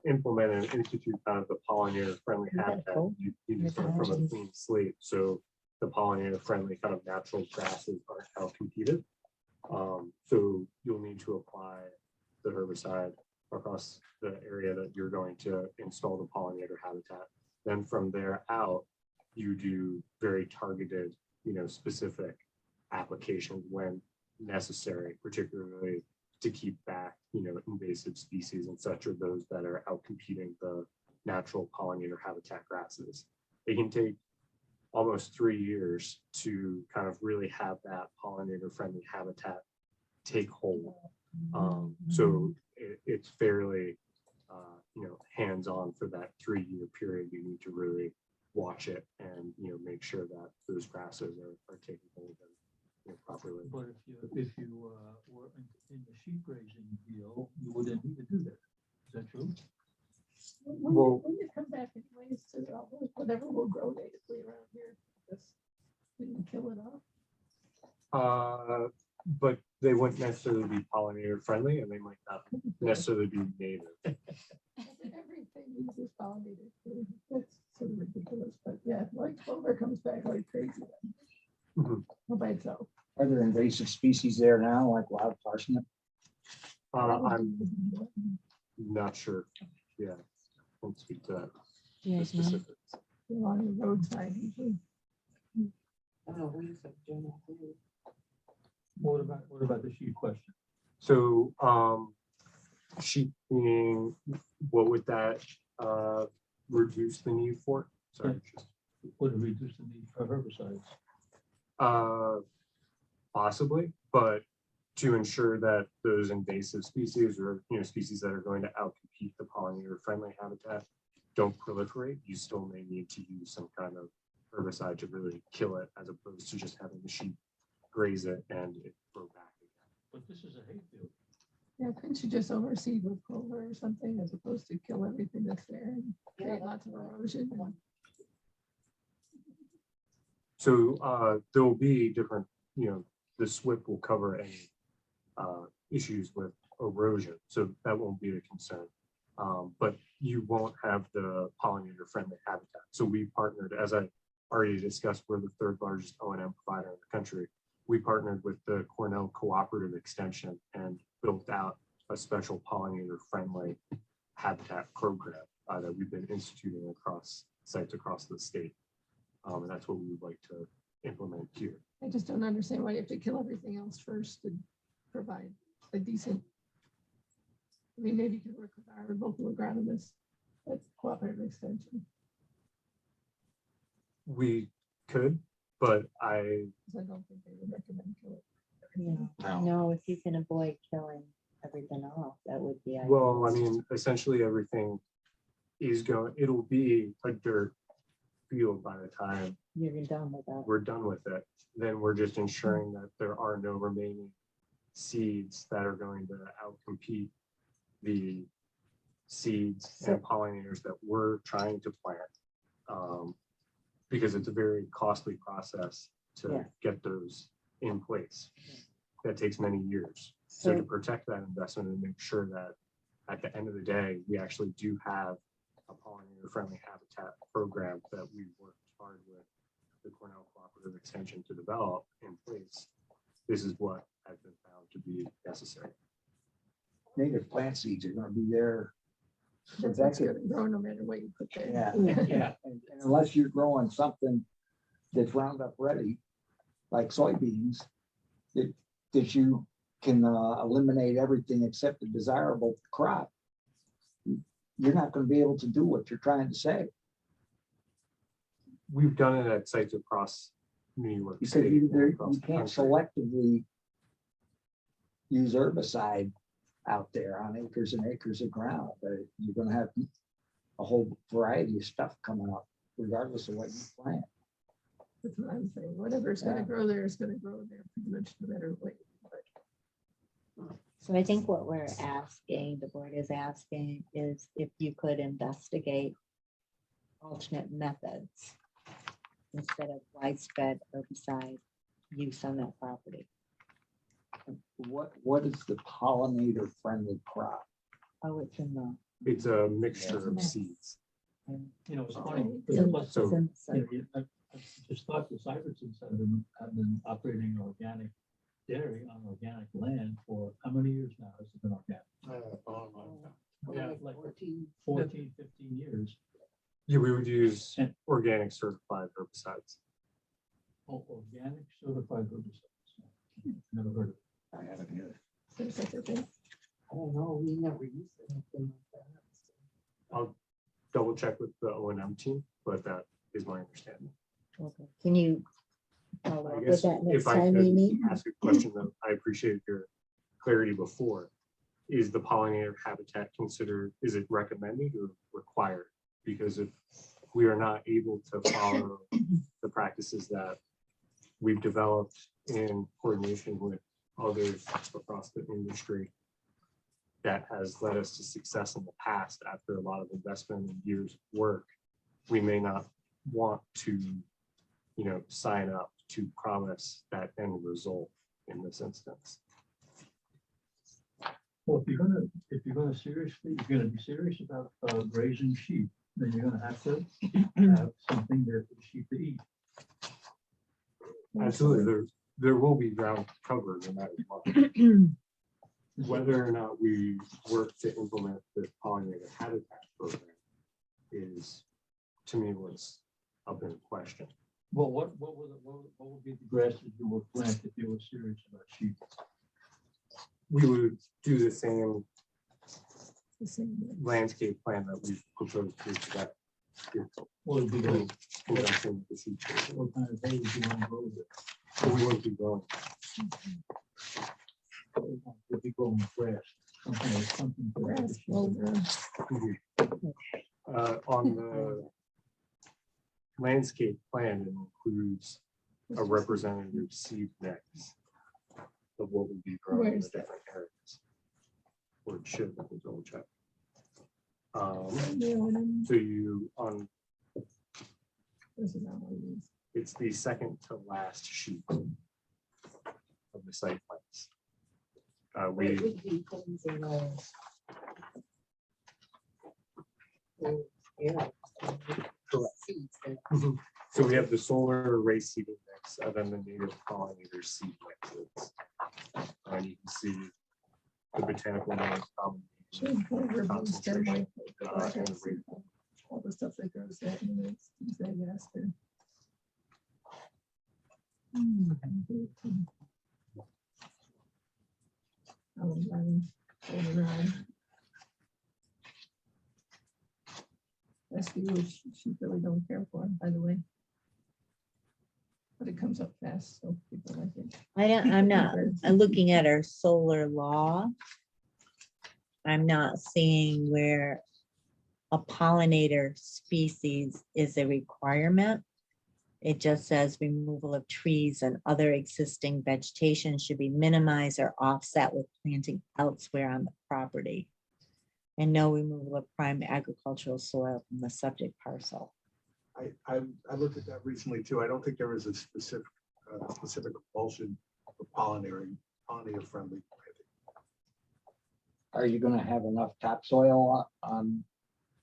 [SPEAKER 7] implement and institute kind of the pollinator friendly habitat, you need to start from a clean slate. So the pollinator friendly kind of natural grasses are how competed. So you'll need to apply the herbicide across the area that you're going to install the pollinator habitat. Then from there out, you do very targeted, specific applications when necessary, particularly to keep back, invasive species and such, or those that are out competing the natural pollinator habitat grasses. It can take almost 3 years to kind of really have that pollinator friendly habitat take hold. So it's fairly, hands-on for that 3-year period. You need to really watch it and, make sure that those grasses are taking hold and properly.
[SPEAKER 1] But if you were in the sheep raising deal, you wouldn't need to do that. Is that true?
[SPEAKER 7] Well-
[SPEAKER 8] When it come back anyways, to whatever will grow natively around here, just didn't kill it off.
[SPEAKER 7] But they wouldn't necessarily be pollinator friendly, and they might not necessarily be native.
[SPEAKER 8] Everything uses pollinators. That's sort of ridiculous, but yeah, like clover comes back like crazy.
[SPEAKER 7] Mhm.
[SPEAKER 8] All by itself.
[SPEAKER 4] Are there invasive species there now, like wild parsnip?
[SPEAKER 7] I'm not sure. Yeah, won't speak to that.
[SPEAKER 5] Do you
[SPEAKER 7] the
[SPEAKER 5] guys know?
[SPEAKER 7] specifics.
[SPEAKER 8] Along the roadside usually.
[SPEAKER 1] What about the sheep question?
[SPEAKER 7] So, sheep being, what would that reduce the need for? Sorry.
[SPEAKER 1] Would it reduce the need for herbicides?
[SPEAKER 7] Possibly, but to ensure that those invasive species or, species that are going to outcompete the pollinator friendly habitat don't proliferate, you still may need to use some kind of herbicide to really kill it, as opposed to just having the sheep graze it and it grow back again.
[SPEAKER 1] But this is a hayfield.
[SPEAKER 8] Yeah, couldn't you just overseed with clover or something as opposed to kill everything that's there and create lots of erosion?
[SPEAKER 7] So there will be different, the SWIP will cover any issues with erosion, so that won't be a concern. But you won't have the pollinator friendly habitat. So we partnered, as I already discussed, we're the 3rd largest O&M provider in the country. We partnered with the Cornell Cooperative Extension and built out a special pollinator friendly habitat program that we've been instituting across sites across the state. And that's what we would like to implement here.
[SPEAKER 8] I just don't understand why you have to kill everything else first to provide a decent. I mean, maybe you could work with our local agronomist at cooperative extension.
[SPEAKER 7] We could, but I,
[SPEAKER 8] 'Cause I don't think they would recommend kill it.
[SPEAKER 5] Yeah, no, if you can avoid killing everything off, that would be.
[SPEAKER 7] well, I
[SPEAKER 5] ideal.
[SPEAKER 7] mean, essentially everything is going, it'll be a dirt field by the time
[SPEAKER 5] You're done with that.
[SPEAKER 7] we're done with it. Then we're just ensuring that there are no remaining seeds that are going to outcompete the seeds and pollinators that we're trying to plant. Because it's a very costly process to
[SPEAKER 5] Yeah.
[SPEAKER 7] get those in place. That takes many years. So to
[SPEAKER 5] So,
[SPEAKER 7] protect that investment and make sure that at the end of the day, we actually do have a pollinator friendly habitat program that we worked hard with the Cornell Cooperative Extension to develop in place. This is what has been found to be necessary.
[SPEAKER 4] Native plant seeds are gonna be there. for
[SPEAKER 8] That's what's
[SPEAKER 4] decades.
[SPEAKER 8] gonna grow no matter what you put there.
[SPEAKER 4] Yeah, yeah. And unless you're growing something that's Roundup ready, like soybeans, that you can eliminate everything except the desirable crop, you're not gonna be able to do what you're trying to say.
[SPEAKER 7] We've done it at sites across New York
[SPEAKER 4] Because
[SPEAKER 7] State.
[SPEAKER 4] you,
[SPEAKER 7] and
[SPEAKER 4] there-
[SPEAKER 7] across
[SPEAKER 4] you
[SPEAKER 7] the
[SPEAKER 4] can't
[SPEAKER 7] country.
[SPEAKER 4] selectively use herbicide out there on acres and acres of ground, but you're gonna have a whole variety of stuff coming up regardless of what you plant.
[SPEAKER 8] That's what I'm saying. Whatever's gonna
[SPEAKER 4] Yeah.
[SPEAKER 8] grow there is gonna grow there pretty much no matter what.
[SPEAKER 5] so I think what we're asking, the board is asking, is if you could investigate alternate methods instead of widespread herbicide use on that property.
[SPEAKER 4] What is the pollinator friendly crop?
[SPEAKER 5] Oh, it's in the.
[SPEAKER 7] It's a mixture of
[SPEAKER 5] mix.
[SPEAKER 7] seeds.
[SPEAKER 1] It's funny.
[SPEAKER 5] It's in-
[SPEAKER 1] Plus,
[SPEAKER 7] So-
[SPEAKER 5] it's in-
[SPEAKER 1] I just thought the Cybersons have been operating organic dairy on organic land for how many years now has it been organic? Yeah, like
[SPEAKER 6] 14.
[SPEAKER 1] 14, 15 years.
[SPEAKER 7] Yeah, we would use organic certified herbicides.
[SPEAKER 1] Oh, organic certified herbicides. Never heard of it.
[SPEAKER 4] I haven't either.
[SPEAKER 8] There's such a thing.
[SPEAKER 6] I don't know, we never used anything like that.
[SPEAKER 7] I'll double check with the O and M team, but that is my understanding.
[SPEAKER 5] Okay. Can you follow
[SPEAKER 7] I
[SPEAKER 5] up with
[SPEAKER 7] guess
[SPEAKER 5] that next
[SPEAKER 7] if I
[SPEAKER 5] time
[SPEAKER 7] could
[SPEAKER 5] we meet?
[SPEAKER 7] ask a question that I appreciate your clarity before, is the pollinator habitat considered, is it recommended or required? Because if we are not able to follow the practices that we've developed in coordination with others across the industry, that has led us to success in the past after a lot of investment and years of work, we may not want to, sign up to promise that end result in this instance.
[SPEAKER 1] Well, if you're gonna be serious about raising sheep, then you're gonna have to have something there for the sheep to eat.
[SPEAKER 7] Absolutely, there will be ground cover no matter what. Whether or not we work to implement the pollinator habitat program is, to me, what's up in question.
[SPEAKER 1] Well, what would be the grasses you would plant if you were serious about sheep?
[SPEAKER 7] We would do the same
[SPEAKER 8] The same.
[SPEAKER 7] landscape plan that we proposed here today.
[SPEAKER 1] What would be the,
[SPEAKER 7] Conjunction with the seed trail.
[SPEAKER 1] what kind of hay would you want to grow with?
[SPEAKER 7] But we wouldn't be growing.
[SPEAKER 1] Would be growing grass, something. for the
[SPEAKER 8] Grass,
[SPEAKER 1] sheep.
[SPEAKER 8] clover.
[SPEAKER 7] On the landscape plan, it includes a representative seed mix of what would be grown in
[SPEAKER 8] Where's
[SPEAKER 7] the different areas. Or it should, let me double check. So
[SPEAKER 8] This is not one of these.
[SPEAKER 7] it's the second to last sheet of the site plans.
[SPEAKER 6] It
[SPEAKER 7] We,
[SPEAKER 6] would be things in those. Yeah. Seeds that-
[SPEAKER 7] so we have the solar array seeding mix and then the native pollinator seed mixes. And you can see the botanical name
[SPEAKER 8] Shade clover, blue stem, white clover,
[SPEAKER 7] and
[SPEAKER 8] black
[SPEAKER 7] the
[SPEAKER 8] ice,
[SPEAKER 7] rate.
[SPEAKER 8] all the stuff that goes that, and it's, things that you asked her. That's the which she really don't care for, by the way. But it comes up fast, so people like it.
[SPEAKER 5] I'm looking at our solar law. I'm not seeing where a pollinator species is a requirement. It just says removal of trees and other existing vegetation should be minimized or offset with planting elsewhere on the property. And no removal of prime agricultural soil from the subject parcel.
[SPEAKER 9] I looked at that recently too. I don't think there is a specific compulsion for pollinator friendly.
[SPEAKER 4] Are you gonna have enough topsoil on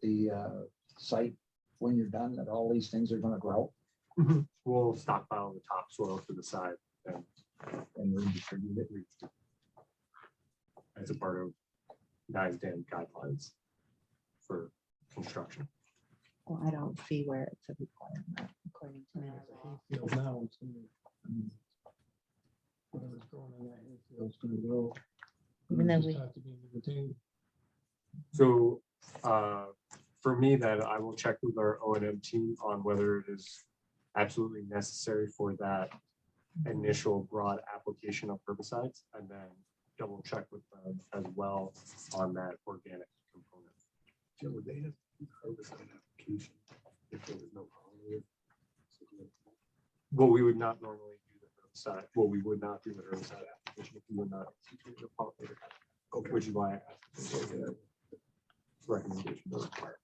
[SPEAKER 4] the site when you're done, that all these things are gonna grow
[SPEAKER 7] We'll stockpile the topsoil to the side
[SPEAKER 4] and redistribute it?
[SPEAKER 7] as a part of NISDAM guidelines for construction.
[SPEAKER 5] Well, I don't see where it's a requirement according to my law.
[SPEAKER 1] Field now, it's gonna, I mean, whatever's growing in that infield's gonna grow.
[SPEAKER 5] Even though
[SPEAKER 1] Just
[SPEAKER 5] we-
[SPEAKER 1] have to be maintained.
[SPEAKER 7] So for me, that I will check with our O&M team on whether it is absolutely necessary for that initial broad application of herbicides, and then double check with them as well on that organic component.
[SPEAKER 9] Joe, would they have herbicide application if there was no pollinator?
[SPEAKER 7] Well, we would not normally do the herbicide. Well, we would not do the herbicide application if we were not instituting a pollinator.
[SPEAKER 9] Okay.
[SPEAKER 7] Which is why I asked for the recommendation to require.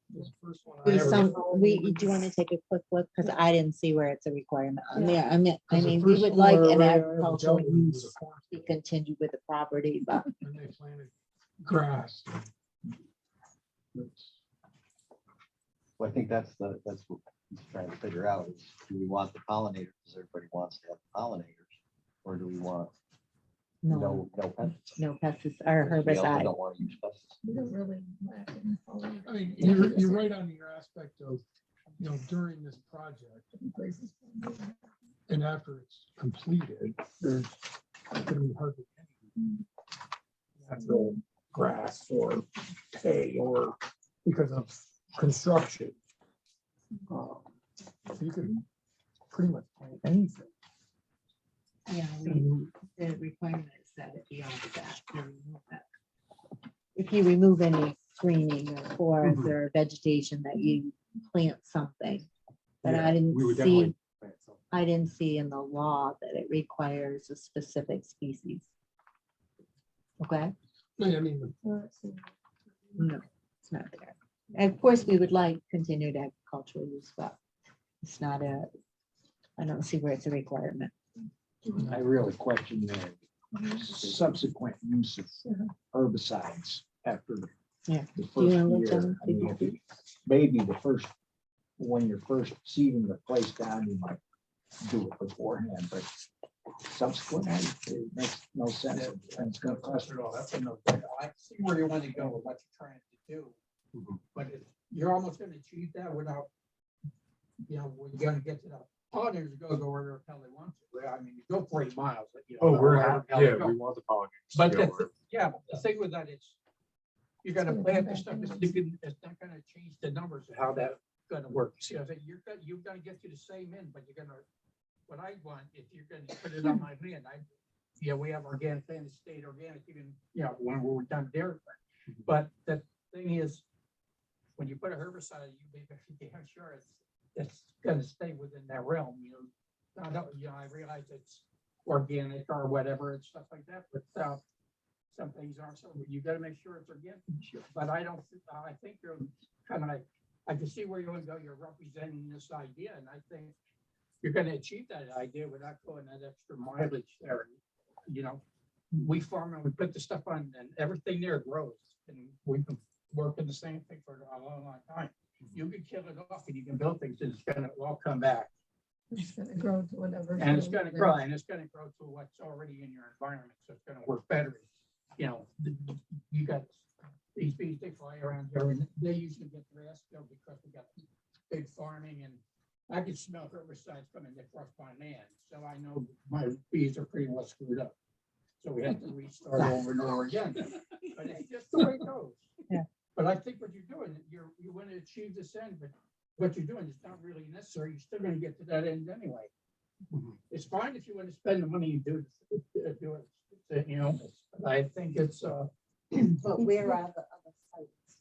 [SPEAKER 3] This first one I
[SPEAKER 5] Do
[SPEAKER 3] ever-
[SPEAKER 5] do you want to take a quick look? Because I didn't see where it's a requirement. I mean, I
[SPEAKER 3] Because the
[SPEAKER 5] mean, we
[SPEAKER 3] first
[SPEAKER 5] would like
[SPEAKER 3] solar
[SPEAKER 5] an
[SPEAKER 3] array I ever
[SPEAKER 5] agricultural
[SPEAKER 3] dealt with was
[SPEAKER 5] use
[SPEAKER 3] a farm,
[SPEAKER 5] to continue with the property, but
[SPEAKER 3] And they planted grass. That's-
[SPEAKER 10] Well, I think that's what he's trying to figure out is, do we want the pollinators, because everybody wants to have pollinators? Or do we want
[SPEAKER 5] No,
[SPEAKER 10] no pesticides.
[SPEAKER 5] no pesticides or
[SPEAKER 10] We also
[SPEAKER 5] herbicide.
[SPEAKER 10] don't want to use pesticides.
[SPEAKER 8] We don't really lack in follow.
[SPEAKER 3] I mean, you're right on your aspect of, during this project
[SPEAKER 8] Places.
[SPEAKER 3] and after it's completed, there's gonna be hardly any natural grass or hay or because of construction. So you can pretty much plant anything.
[SPEAKER 6] Yeah, the requirement is that it be on that. you remove that.
[SPEAKER 5] If you remove any screening or forest or vegetation that you plant something. But
[SPEAKER 7] Yeah,
[SPEAKER 5] I didn't
[SPEAKER 7] we would
[SPEAKER 5] see,
[SPEAKER 7] definitely plant something.
[SPEAKER 5] I didn't see in the law that it requires a specific species. Okay,
[SPEAKER 3] I mean,
[SPEAKER 5] no, it's not there. And of course, we would like continued agricultural use, but it's not I don't see where it's a requirement.
[SPEAKER 4] I really question the subsequent use of herbicides after
[SPEAKER 5] Yeah.
[SPEAKER 4] the
[SPEAKER 5] Do you
[SPEAKER 4] first
[SPEAKER 5] wanna look
[SPEAKER 4] year.
[SPEAKER 5] down?
[SPEAKER 4] I mean, if it- Maybe the first, when you're first seeding the place down, you might do it beforehand, but subsequently, it makes no sense. And it's gonna cost.
[SPEAKER 6] I see where you want to go with what you're trying to do.
[SPEAKER 7] Mhm.
[SPEAKER 6] But you're almost gonna achieve that without, we're gonna get to the pollinators go wherever the hell they want to. I mean, you go 40 miles.
[SPEAKER 7] Oh, we're,
[SPEAKER 6] wherever the hell they
[SPEAKER 7] yeah,
[SPEAKER 6] go.
[SPEAKER 7] we want the pollinators.
[SPEAKER 6] But
[SPEAKER 7] to go
[SPEAKER 6] the,
[SPEAKER 7] where-
[SPEAKER 6] yeah, but the thing with that is, you're gonna
[SPEAKER 8] gonna
[SPEAKER 6] plant
[SPEAKER 8] come
[SPEAKER 6] the stuff,
[SPEAKER 8] back
[SPEAKER 6] it's
[SPEAKER 8] anyways.
[SPEAKER 6] it's not gonna change the numbers of how that's gonna work. See, I think you're gonna get to the same end, but you're gonna, what I want, if you're gonna put it on my land, we have organic land, state organic, you can, when we're done there. But the thing is, when you put a herbicide, you be damn sure it's gonna stay within that realm, I realize it's organic or whatever and stuff like that, but, some things aren't, so you gotta make sure it's organic, but I think you're kind of like, I can see where you want to go, you're representing this idea, and I think you're gonna achieve that idea without going that extra mileage there, we farm and we put the stuff on, and everything there grows, and we've been working the same thing for a long, long time. You can kill it off and you can build things, and it's gonna all come back,
[SPEAKER 8] It's gonna grow to whatever.
[SPEAKER 6] and it's gonna grow, to what's already in your environment, so it's gonna work better. You got these bees, they fly around here, and they usually get grass killed because we got big farming, and I can smell herbicides coming across my land, so I know my bees are pretty well screwed up. So we have to restart over and over again, but it's just the way it goes.
[SPEAKER 5] Yeah.
[SPEAKER 6] But I think what you're doing, you want to achieve this end, but what you're doing is not really necessary. You're still gonna get to that end anyway.
[SPEAKER 7] Mhm.
[SPEAKER 6] It's fine if you want to spend the money you do it, I think it's,
[SPEAKER 12] But where are the other sites?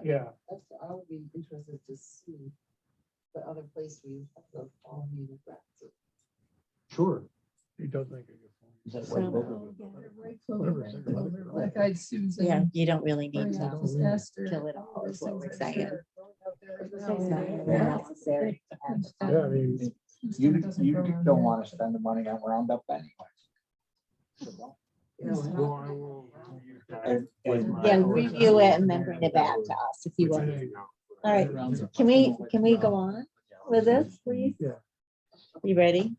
[SPEAKER 6] yeah.
[SPEAKER 12] That's, I would be interested to see the other place we have the pollinated grasses.
[SPEAKER 7] Sure.
[SPEAKER 3] It does make a good point.
[SPEAKER 4] Is that
[SPEAKER 5] So-
[SPEAKER 4] what-
[SPEAKER 8] White clover, red clover, black-eyed Susan.
[SPEAKER 5] Yeah, you don't really need
[SPEAKER 8] Oriental
[SPEAKER 5] to
[SPEAKER 8] aster,
[SPEAKER 5] kill it
[SPEAKER 8] all
[SPEAKER 5] all,
[SPEAKER 8] those
[SPEAKER 5] is what
[SPEAKER 8] things
[SPEAKER 5] we're
[SPEAKER 8] I'm
[SPEAKER 5] saying.
[SPEAKER 8] sure are growing out there right
[SPEAKER 5] It's
[SPEAKER 8] now.
[SPEAKER 5] not really
[SPEAKER 8] Yeah.
[SPEAKER 5] necessary.
[SPEAKER 3] Yeah, I mean,
[SPEAKER 4] You,
[SPEAKER 8] Doesn't
[SPEAKER 4] you
[SPEAKER 8] grow around
[SPEAKER 4] don't
[SPEAKER 8] here.
[SPEAKER 4] want to spend the money on Roundup anyways. So don't.
[SPEAKER 3] well, I will.
[SPEAKER 5] Yeah, review it and then bring it back to us if you want. All right, can we go on with this, please?
[SPEAKER 3] Yeah.
[SPEAKER 5] You ready?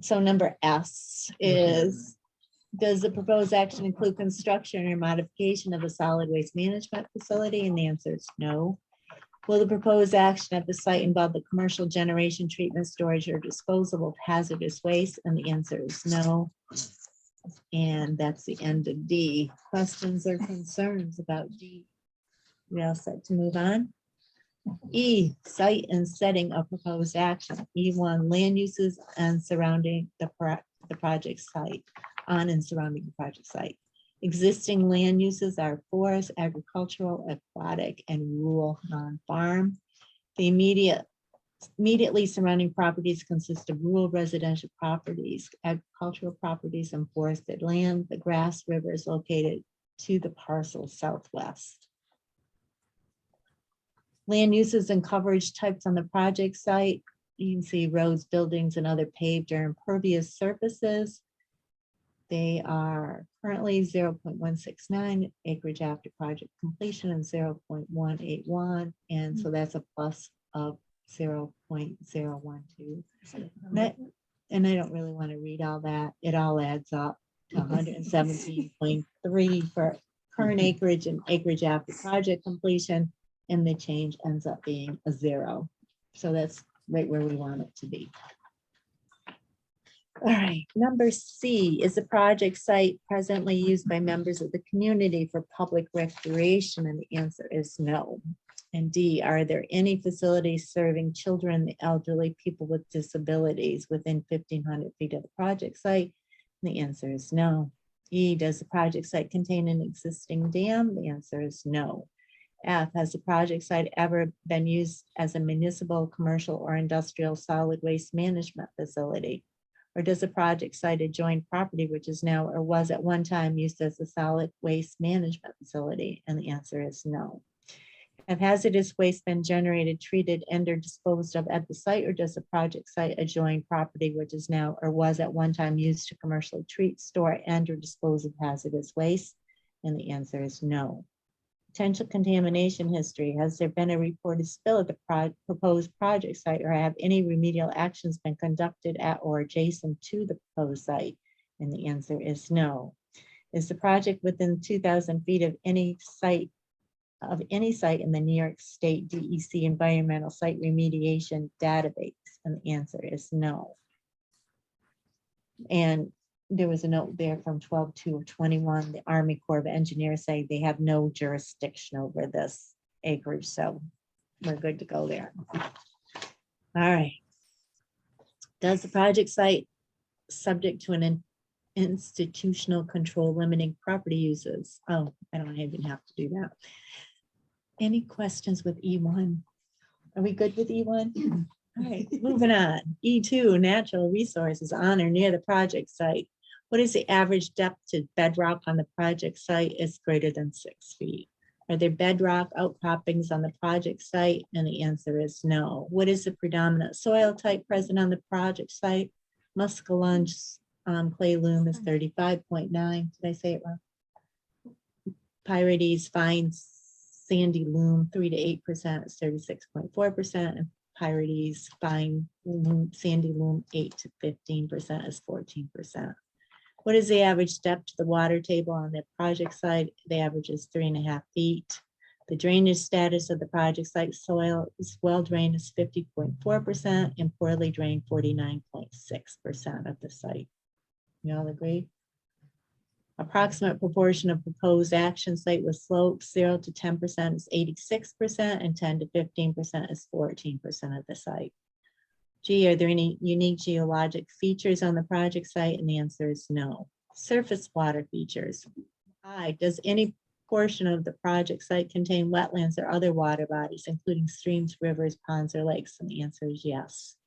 [SPEAKER 5] So number S is, does the proposed action include construction or modification of a solid waste management facility? And the answer is no. Will the proposed action at the site involve the commercial generation, treatment, storage, or disposal of hazardous waste? And the answer is no. And that's the end of D. Questions or concerns about D? We all set to move on? E, site and setting of proposed action. E1, land uses and surrounding the project site, on and surrounding the project site. Existing land uses are forest, agricultural, aquatic, and rural non-farm. The immediately surrounding properties consist of rural residential properties, agricultural properties, and forested land. The Grass River is located to the parcel southwest. Land uses and coverage types on the project site. You can see roads, buildings, and other paved or impervious surfaces. They are currently 0.169 acreage after project completion and 0.181. And so that's a plus of 0.012. And I don't really want to read all that. It all adds up. to 117.3 for current acreage and acreage after project completion, and the change ends up being a 0. So that's right where we want it to be. All right, number C, is the project site presently used by members of the community for public recreation? And the answer is no. And D, are there any facilities serving children, the elderly, people with disabilities within 1,500 feet of the project site? And the answer is no. E, does the project site contain an existing dam? The answer is no. F, has the project site ever been used as a municipal, commercial, or industrial solid waste management facility? Or does the project site adjoin property which is now or was at one time used as a solid waste management facility? And the answer is no. Have hazardous waste been generated, treated, and or disposed of at the site, or does the project site adjoin property which is now or was at one time used to commercially treat, store, and or dispose of hazardous waste? And the answer is no. Potential contamination history. Has there been a reported spill at the proposed project site, or have any remedial actions been conducted at or adjacent to the proposed site? And the answer is no. Is the project within 2,000 feet of any site in the New York State DEC environmental site remediation database? And the answer is no. And there was a note there from 12/2/21, the Army Corps of Engineers say they have no jurisdiction over this acreage, so we're good to go there. All right. Does the project site subject to an institutional control limiting property uses? Oh, I don't even have to do that. Any questions with E1? Are we good with E1? All right, moving on. E2, natural resources on or near the project site. What is the average depth to bedrock on the project site? Is greater than 6 feet. Are there bedrock outcroppings on the project site? And the answer is no. What is the predominant soil type present on the project site? Muskellunge clay loam is 35.9. Did I say it wrong? Pyrites fine sandy loam 3 to 8% is 36.4%. And Pyrites fine loam, sandy loam 8 to 15% is 14%. What is the average depth to the water table on the project site? The average is 3.5 feet. The drainage status of the project site soil is well drained is 50.4% and poorly drained 49.6% of the site. You all agree? Approximate proportion of proposed action site with slope 0 to 10% is 86% and 10 to 15% is 14% of the site. G, are there any unique geologic features on the project site? And the answer is no. Surface water features. I, does any portion of the project site contain wetlands or other water bodies, including streams, rivers, ponds, or lakes? And the answer is yes.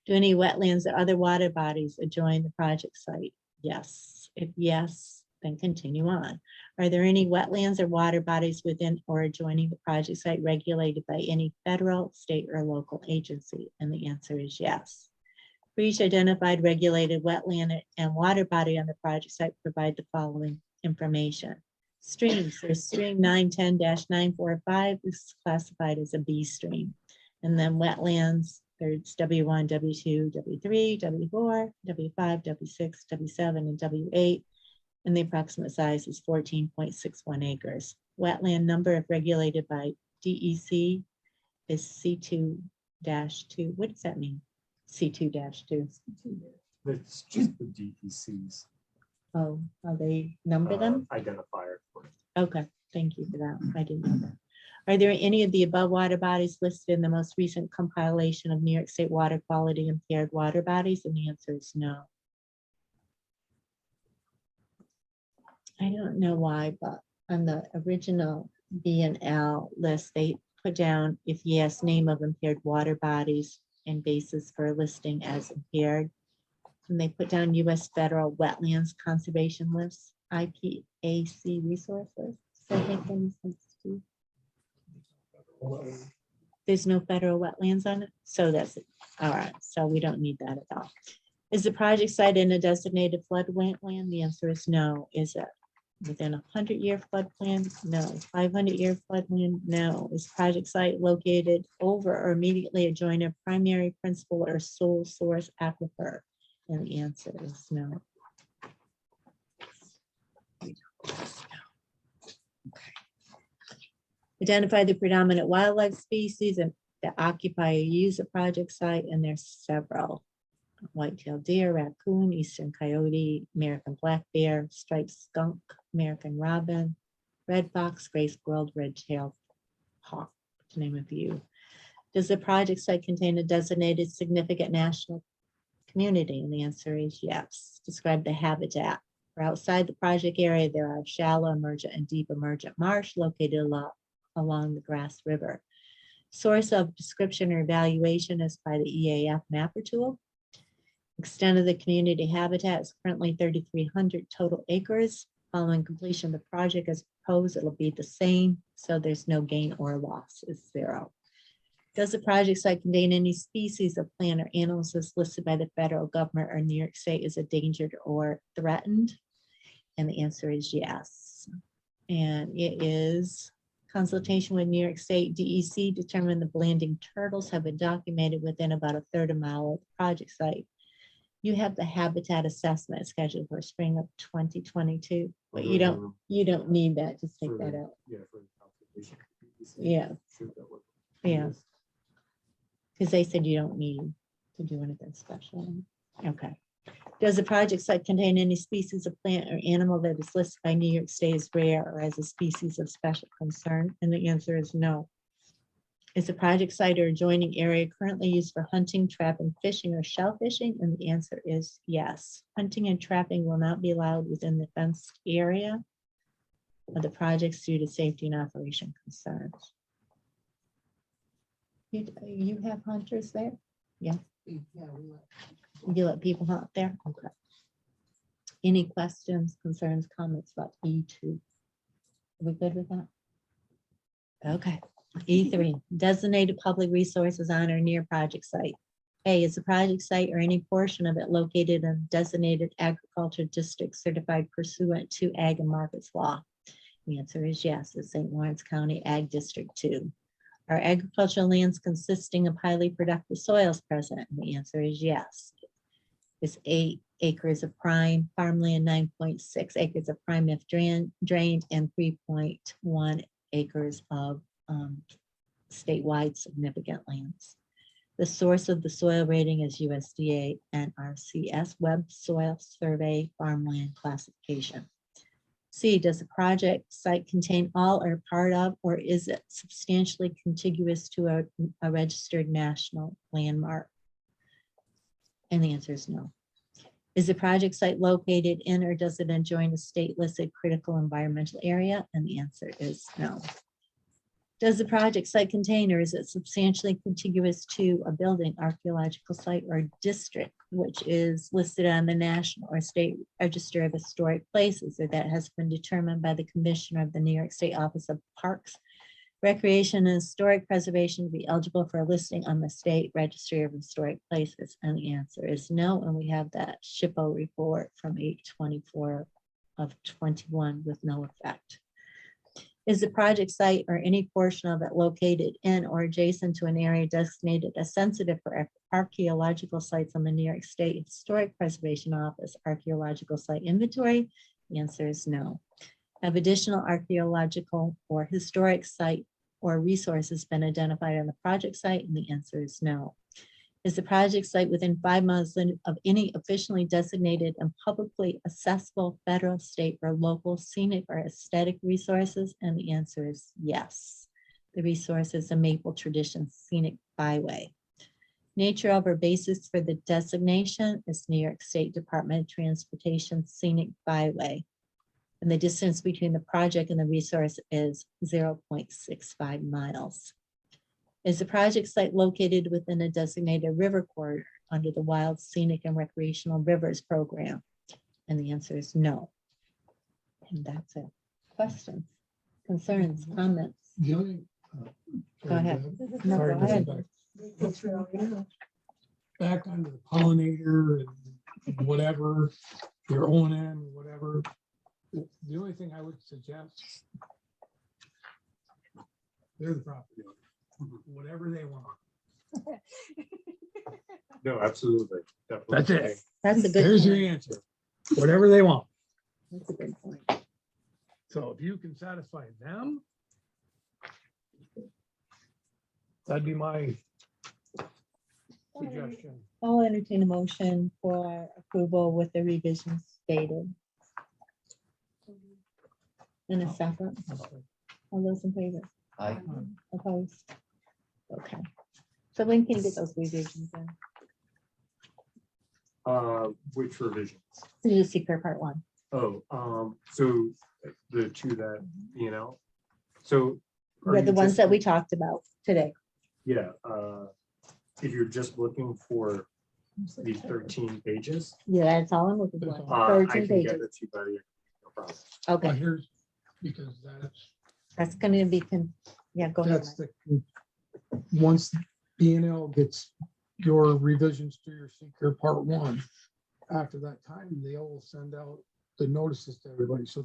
[SPEAKER 5] Do any wetlands or other water bodies adjoin the project site? Yes. If yes, then continue on. Are there any wetlands or water bodies within or adjoining the project site regulated by any federal, state, or local agency? And the answer is yes. For each identified regulated wetland and water body on the project site, provide the following information. Streams, there's stream 910-945 is classified as a B stream. And then wetlands, there's W1, W2, W3, W4, W5, W6, W7, and W8. And the approximate size is 14.61 acres. Wetland number if regulated by DEC is C2-2. What does that mean? C2-2.
[SPEAKER 7] It's just the DECs.
[SPEAKER 5] Oh, are they number them?
[SPEAKER 7] Identifier.
[SPEAKER 5] Okay, thank you for that. I didn't know that. Are there any of the above water bodies listed in the most recent compilation of New York State water quality impaired water bodies? And the answer is no. I don't know why, but on the original B&L list, they put down, if yes, name of impaired water bodies and basis for listing as impaired. And they put down U.S. Federal Wetlands Conservation List, IPAC resource list. Does that make any sense to you? There's no federal wetlands on it, so that's it. All right, so we don't need that at all. Is the project site in a designated flood wetland? The answer is no. Is it within a 100-year floodplain? No. 500-year floodplain? No. Is project site located over or immediately adjoining a primary, principal, or sole source aquifer? And the answer is no. Identify the predominant wildlife species that occupy or use a project site, and there's several. White-tailed deer, raccoon, eastern coyote, American black bear, striped skunk, American robin, red fox, gray squirrel, red-tailed hawk, to name a few. Does the project site contain a designated significant national community? And the answer is yes. Describe the habitat. For outside the project area, there are shallow, emergent, and deep emergent marsh located along the Grass River. Source of description or evaluation is by the EAF mapper tool. Extent of the community habitat is currently 3,300 total acres. Following completion of the project as proposed, it'll be the same, so there's no gain or loss, it's 0. Does the project site contain any species of plant or animals as listed by the federal government or New York State as endangered or threatened? And the answer is yes. And it is consultation with New York State DEC determined the blanding turtles have been documented within about a third of a mile of the project site. You have the habitat assessment scheduled for spring of 2022, but you don't need that, just take that out.
[SPEAKER 7] Yeah. For the consultation.
[SPEAKER 5] Yeah.
[SPEAKER 7] Shoot, that would-
[SPEAKER 5] Yeah. Because they said you don't need to do anything special. Okay. Does the project site contain any species of plant or animal that is listed by New York State as rare or as a species of special concern? And the answer is no. Is the project site or adjoining area currently used for hunting, trapping, fishing, or shell fishing? And the answer is yes. Hunting and trapping will not be allowed within the fenced area of the projects due to safety and operation concerns. You have hunters there?
[SPEAKER 12] Yeah, we let-
[SPEAKER 5] You let people hunt there? Okay. Any questions, concerns, comments about E2? Are we good with that? Okay. E3, designated public resources on or near project site. A, is the project site or any portion of it located in designated agriculture district certified pursuant to Ag and Markets Law? The answer is yes, it's St. Lawrence County Ag District 2. Are agricultural lands consisting of highly productive soils present? And the answer is yes. Is 8 acres of prime farmland, 9.6 acres of prime if drained, and 3.1 acres of statewide significant lands. The source of the soil rating is USDA NRCS Web Soil Survey Farmland Classification. C, does the project site contain all or part of, or is it substantially contiguous to a registered national landmark? And the answer is no. Is the project site located in or does it adjoin a state listed critical environmental area? And the answer is no. Does the project site contain or is it substantially contiguous to a building, archaeological site, or district which is listed on the National or State Register of Historic Places, or that has been determined by the Commissioner of the New York State Office of Parks, Recreation, and Historic Preservation to be eligible for a listing on the State Registry of Historic Places? And the answer is no. And we have that SHPO report from 8/24 of 21 with no effect. Is the project site or any portion of it located in or adjacent to an area designated as sensitive for archaeological sites on the New York State Historic Preservation Office Archaeological Site Inventory? The answer is no. Have additional archaeological or historic site or resources been identified on the project site? And the answer is no. Is the project site within 5 miles of any officially designated and publicly accessible federal, state, or local scenic or aesthetic resources? And the answer is yes. The resource is a Maple Tradition Scenic Byway. Nature of or basis for the designation is New York State Department of Transportation Scenic Byway. And the distance between the project and the resource is 0.65 miles. Is the project site located within a designated river corridor under the Wild, Scenic, and Recreational Rivers Program? And the answer is no. And that's it. Questions, concerns, comments?
[SPEAKER 3] The only,
[SPEAKER 5] Go ahead. No,
[SPEAKER 3] Sorry,
[SPEAKER 5] go ahead.
[SPEAKER 3] back under the pollinator and whatever, your O&M, whatever. The only thing I would suggest, they're the property owner, whatever they want.
[SPEAKER 7] No, absolutely. Definitely.
[SPEAKER 3] That's it.
[SPEAKER 5] That's a good
[SPEAKER 3] There's your
[SPEAKER 5] point.
[SPEAKER 3] answer. Whatever they want.
[SPEAKER 5] That's a good point.
[SPEAKER 3] So if you can satisfy them, that'd be my suggestion.
[SPEAKER 5] I'll entertain a motion for approval with the revisions stated. In a second, all those in favor?
[SPEAKER 10] I,
[SPEAKER 5] Opposed? Okay. So when can you get those revisions in?
[SPEAKER 7] Which revisions?
[SPEAKER 5] To the SEQR Part I.
[SPEAKER 7] Oh, so the two that, so. are
[SPEAKER 5] They're
[SPEAKER 7] you
[SPEAKER 5] the ones
[SPEAKER 7] just-
[SPEAKER 5] that we talked about today.
[SPEAKER 7] Yeah, if you're just looking for these 13 pages,
[SPEAKER 5] Yeah, that's all I'm looking
[SPEAKER 3] That's
[SPEAKER 5] for.
[SPEAKER 3] all.
[SPEAKER 7] I
[SPEAKER 5] 13
[SPEAKER 7] can get
[SPEAKER 5] pages.
[SPEAKER 7] it to you by the, no problem.
[SPEAKER 3] Well,
[SPEAKER 5] Okay,
[SPEAKER 3] here's, because
[SPEAKER 5] that's gonna be, yeah, go ahead.
[SPEAKER 3] that's once B and L gets your revisions to your SEQR Part I, after that time, they'll send out the notices to everybody, so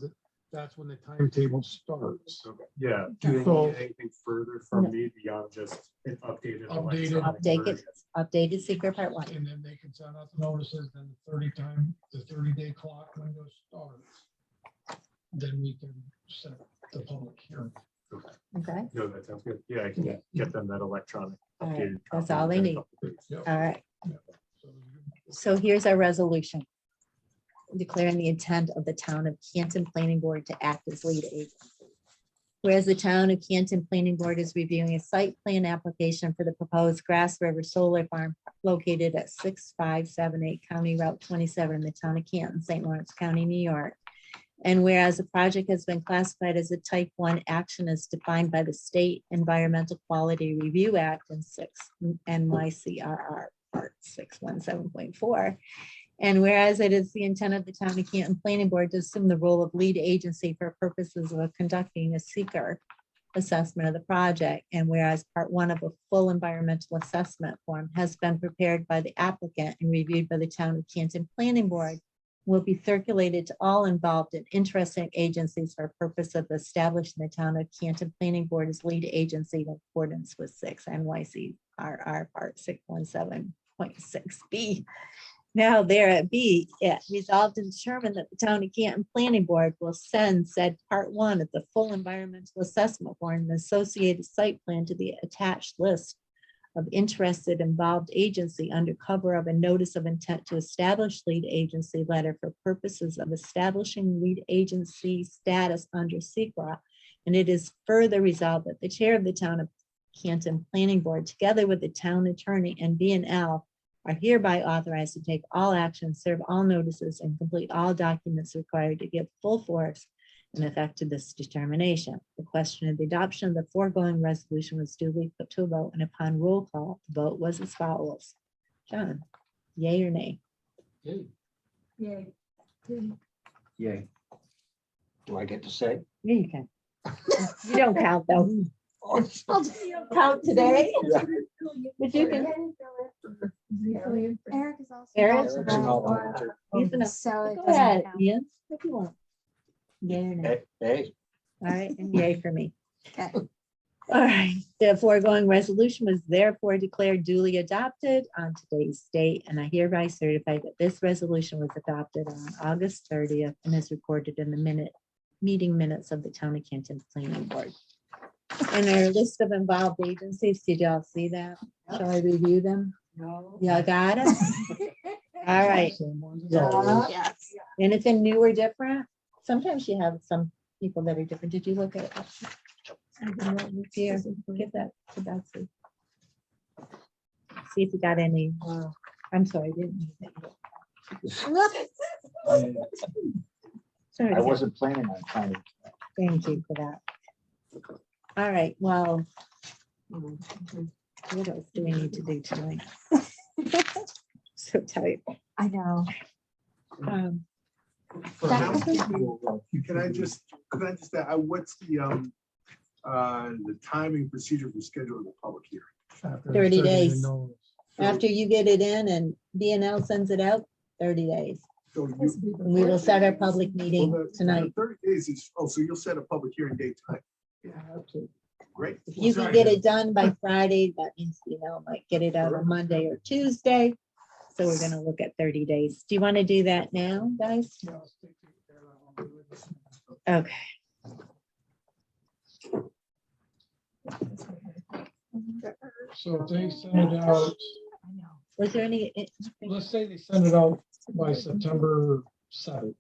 [SPEAKER 3] that's when the timetable starts.
[SPEAKER 7] Okay, yeah, do they
[SPEAKER 3] So-
[SPEAKER 7] need anything further from me beyond just an updated?
[SPEAKER 3] Updated.
[SPEAKER 7] electronic
[SPEAKER 5] Update it,
[SPEAKER 7] version?
[SPEAKER 5] updated SEQR Part I.
[SPEAKER 3] And then they can send out the notices, then the 30-day clock window starts. Then we can set the public hearing.
[SPEAKER 5] Okay,
[SPEAKER 7] No, that sounds good. Yeah, I can get them that electronic.
[SPEAKER 5] All right,
[SPEAKER 7] updated
[SPEAKER 5] that's
[SPEAKER 7] copy
[SPEAKER 5] all they
[SPEAKER 7] within a
[SPEAKER 5] need.
[SPEAKER 7] couple days.
[SPEAKER 3] Yep.
[SPEAKER 5] all right.
[SPEAKER 3] So
[SPEAKER 5] So here's our resolution. Declaring the intent of the town of Canton Planning Board to act as lead agency. Whereas the town of Canton Planning Board is reviewing a site plan application for the proposed Grass River Solar Farm located at 6578 County Route 27 in the town of Canton, St. Lawrence County, New York. And whereas the project has been classified as a type 1 action as defined by the State Environmental Quality Review Act and 6 NYCRR Part 617.4. And whereas it is the intent of the town of Canton Planning Board to assume the role of lead agency for purposes of conducting a SEQR assessment of the project. And whereas Part 1 of a full environmental assessment form has been prepared by the applicant and reviewed by the town of Canton Planning Board, will be circulated to all involved and interested agencies for purpose of establishing the town of Canton Planning Board as lead agency in accordance with 6 NYCRR Part 617.6B. Now there at B, it resolved to determine that the town of Canton Planning Board will send said Part 1 of the full environmental assessment form and associated site plan to the attached list of interested involved agency under cover of a notice of intent to establish lead agency letter for purposes of establishing lead agency status under SEQR. And it is further resolved that the chair of the town of Canton Planning Board, together with the town attorney and B&L, are hereby authorized to take all actions, serve all notices, and complete all documents required to give full force and effect to this determination. The question of the adoption of the foregoing resolution was duly put to a vote, and upon roll call, the vote was as follows. John, yay or nay?
[SPEAKER 8] Yay.
[SPEAKER 4] Yay. Do I get to say?
[SPEAKER 5] Yeah, you can. You don't count though. You don't count today, but you can.
[SPEAKER 2] Eric is also.
[SPEAKER 5] Eric?
[SPEAKER 2] eligible
[SPEAKER 4] Eric's an
[SPEAKER 2] for-
[SPEAKER 4] alternate.
[SPEAKER 5] He's an-
[SPEAKER 2] So it
[SPEAKER 5] Go
[SPEAKER 2] doesn't
[SPEAKER 5] ahead,
[SPEAKER 2] count.
[SPEAKER 5] Ian, if you want. Yay or nay?
[SPEAKER 4] Hey,
[SPEAKER 5] All right, and yay for me.
[SPEAKER 2] Okay.
[SPEAKER 5] All right, the foregoing resolution was therefore declared duly adopted on today's date, and I hereby certify that this resolution was adopted on August 30th and is recorded in the meeting minutes of the Town of Canton Planning Board. And our list of involved agencies, did y'all see that? Shall I review them?
[SPEAKER 12] No.
[SPEAKER 5] Y'all got it? All right,
[SPEAKER 3] same ones as always.
[SPEAKER 2] Yes.
[SPEAKER 5] anything new or different? Sometimes you have some people that are different. Did you look at it? Here, give that to Betsy. See if you got any, I'm sorry, I didn't. mean that. Sorry,
[SPEAKER 4] I wasn't planning on trying to.
[SPEAKER 5] thank you for that. All right, well, what else do we need to do tonight? So tight.
[SPEAKER 2] I know.
[SPEAKER 9] For
[SPEAKER 2] That-
[SPEAKER 9] housekeeping, could I just add, what's the timing procedure for scheduling the public hearing?
[SPEAKER 3] After
[SPEAKER 5] 30
[SPEAKER 3] day
[SPEAKER 5] days.
[SPEAKER 3] notice.
[SPEAKER 5] After you get it in and B&L sends it out, 30 days.
[SPEAKER 9] So you-
[SPEAKER 5] And we will set our public
[SPEAKER 9] well,
[SPEAKER 5] meeting
[SPEAKER 9] the
[SPEAKER 5] tonight.
[SPEAKER 9] 30 days is, so you'll set a public hearing date tonight. Great.
[SPEAKER 5] If you can get it done by Friday, that means, might get it out on Monday or Tuesday. So we're gonna look at 30 days. Do you want to do that now, guys?
[SPEAKER 3] Yeah, I'll stick to it there, I'll do it.
[SPEAKER 5] Okay,
[SPEAKER 3] So if they send it out,
[SPEAKER 5] Was there any?
[SPEAKER 3] let's say they send it out by September 7th,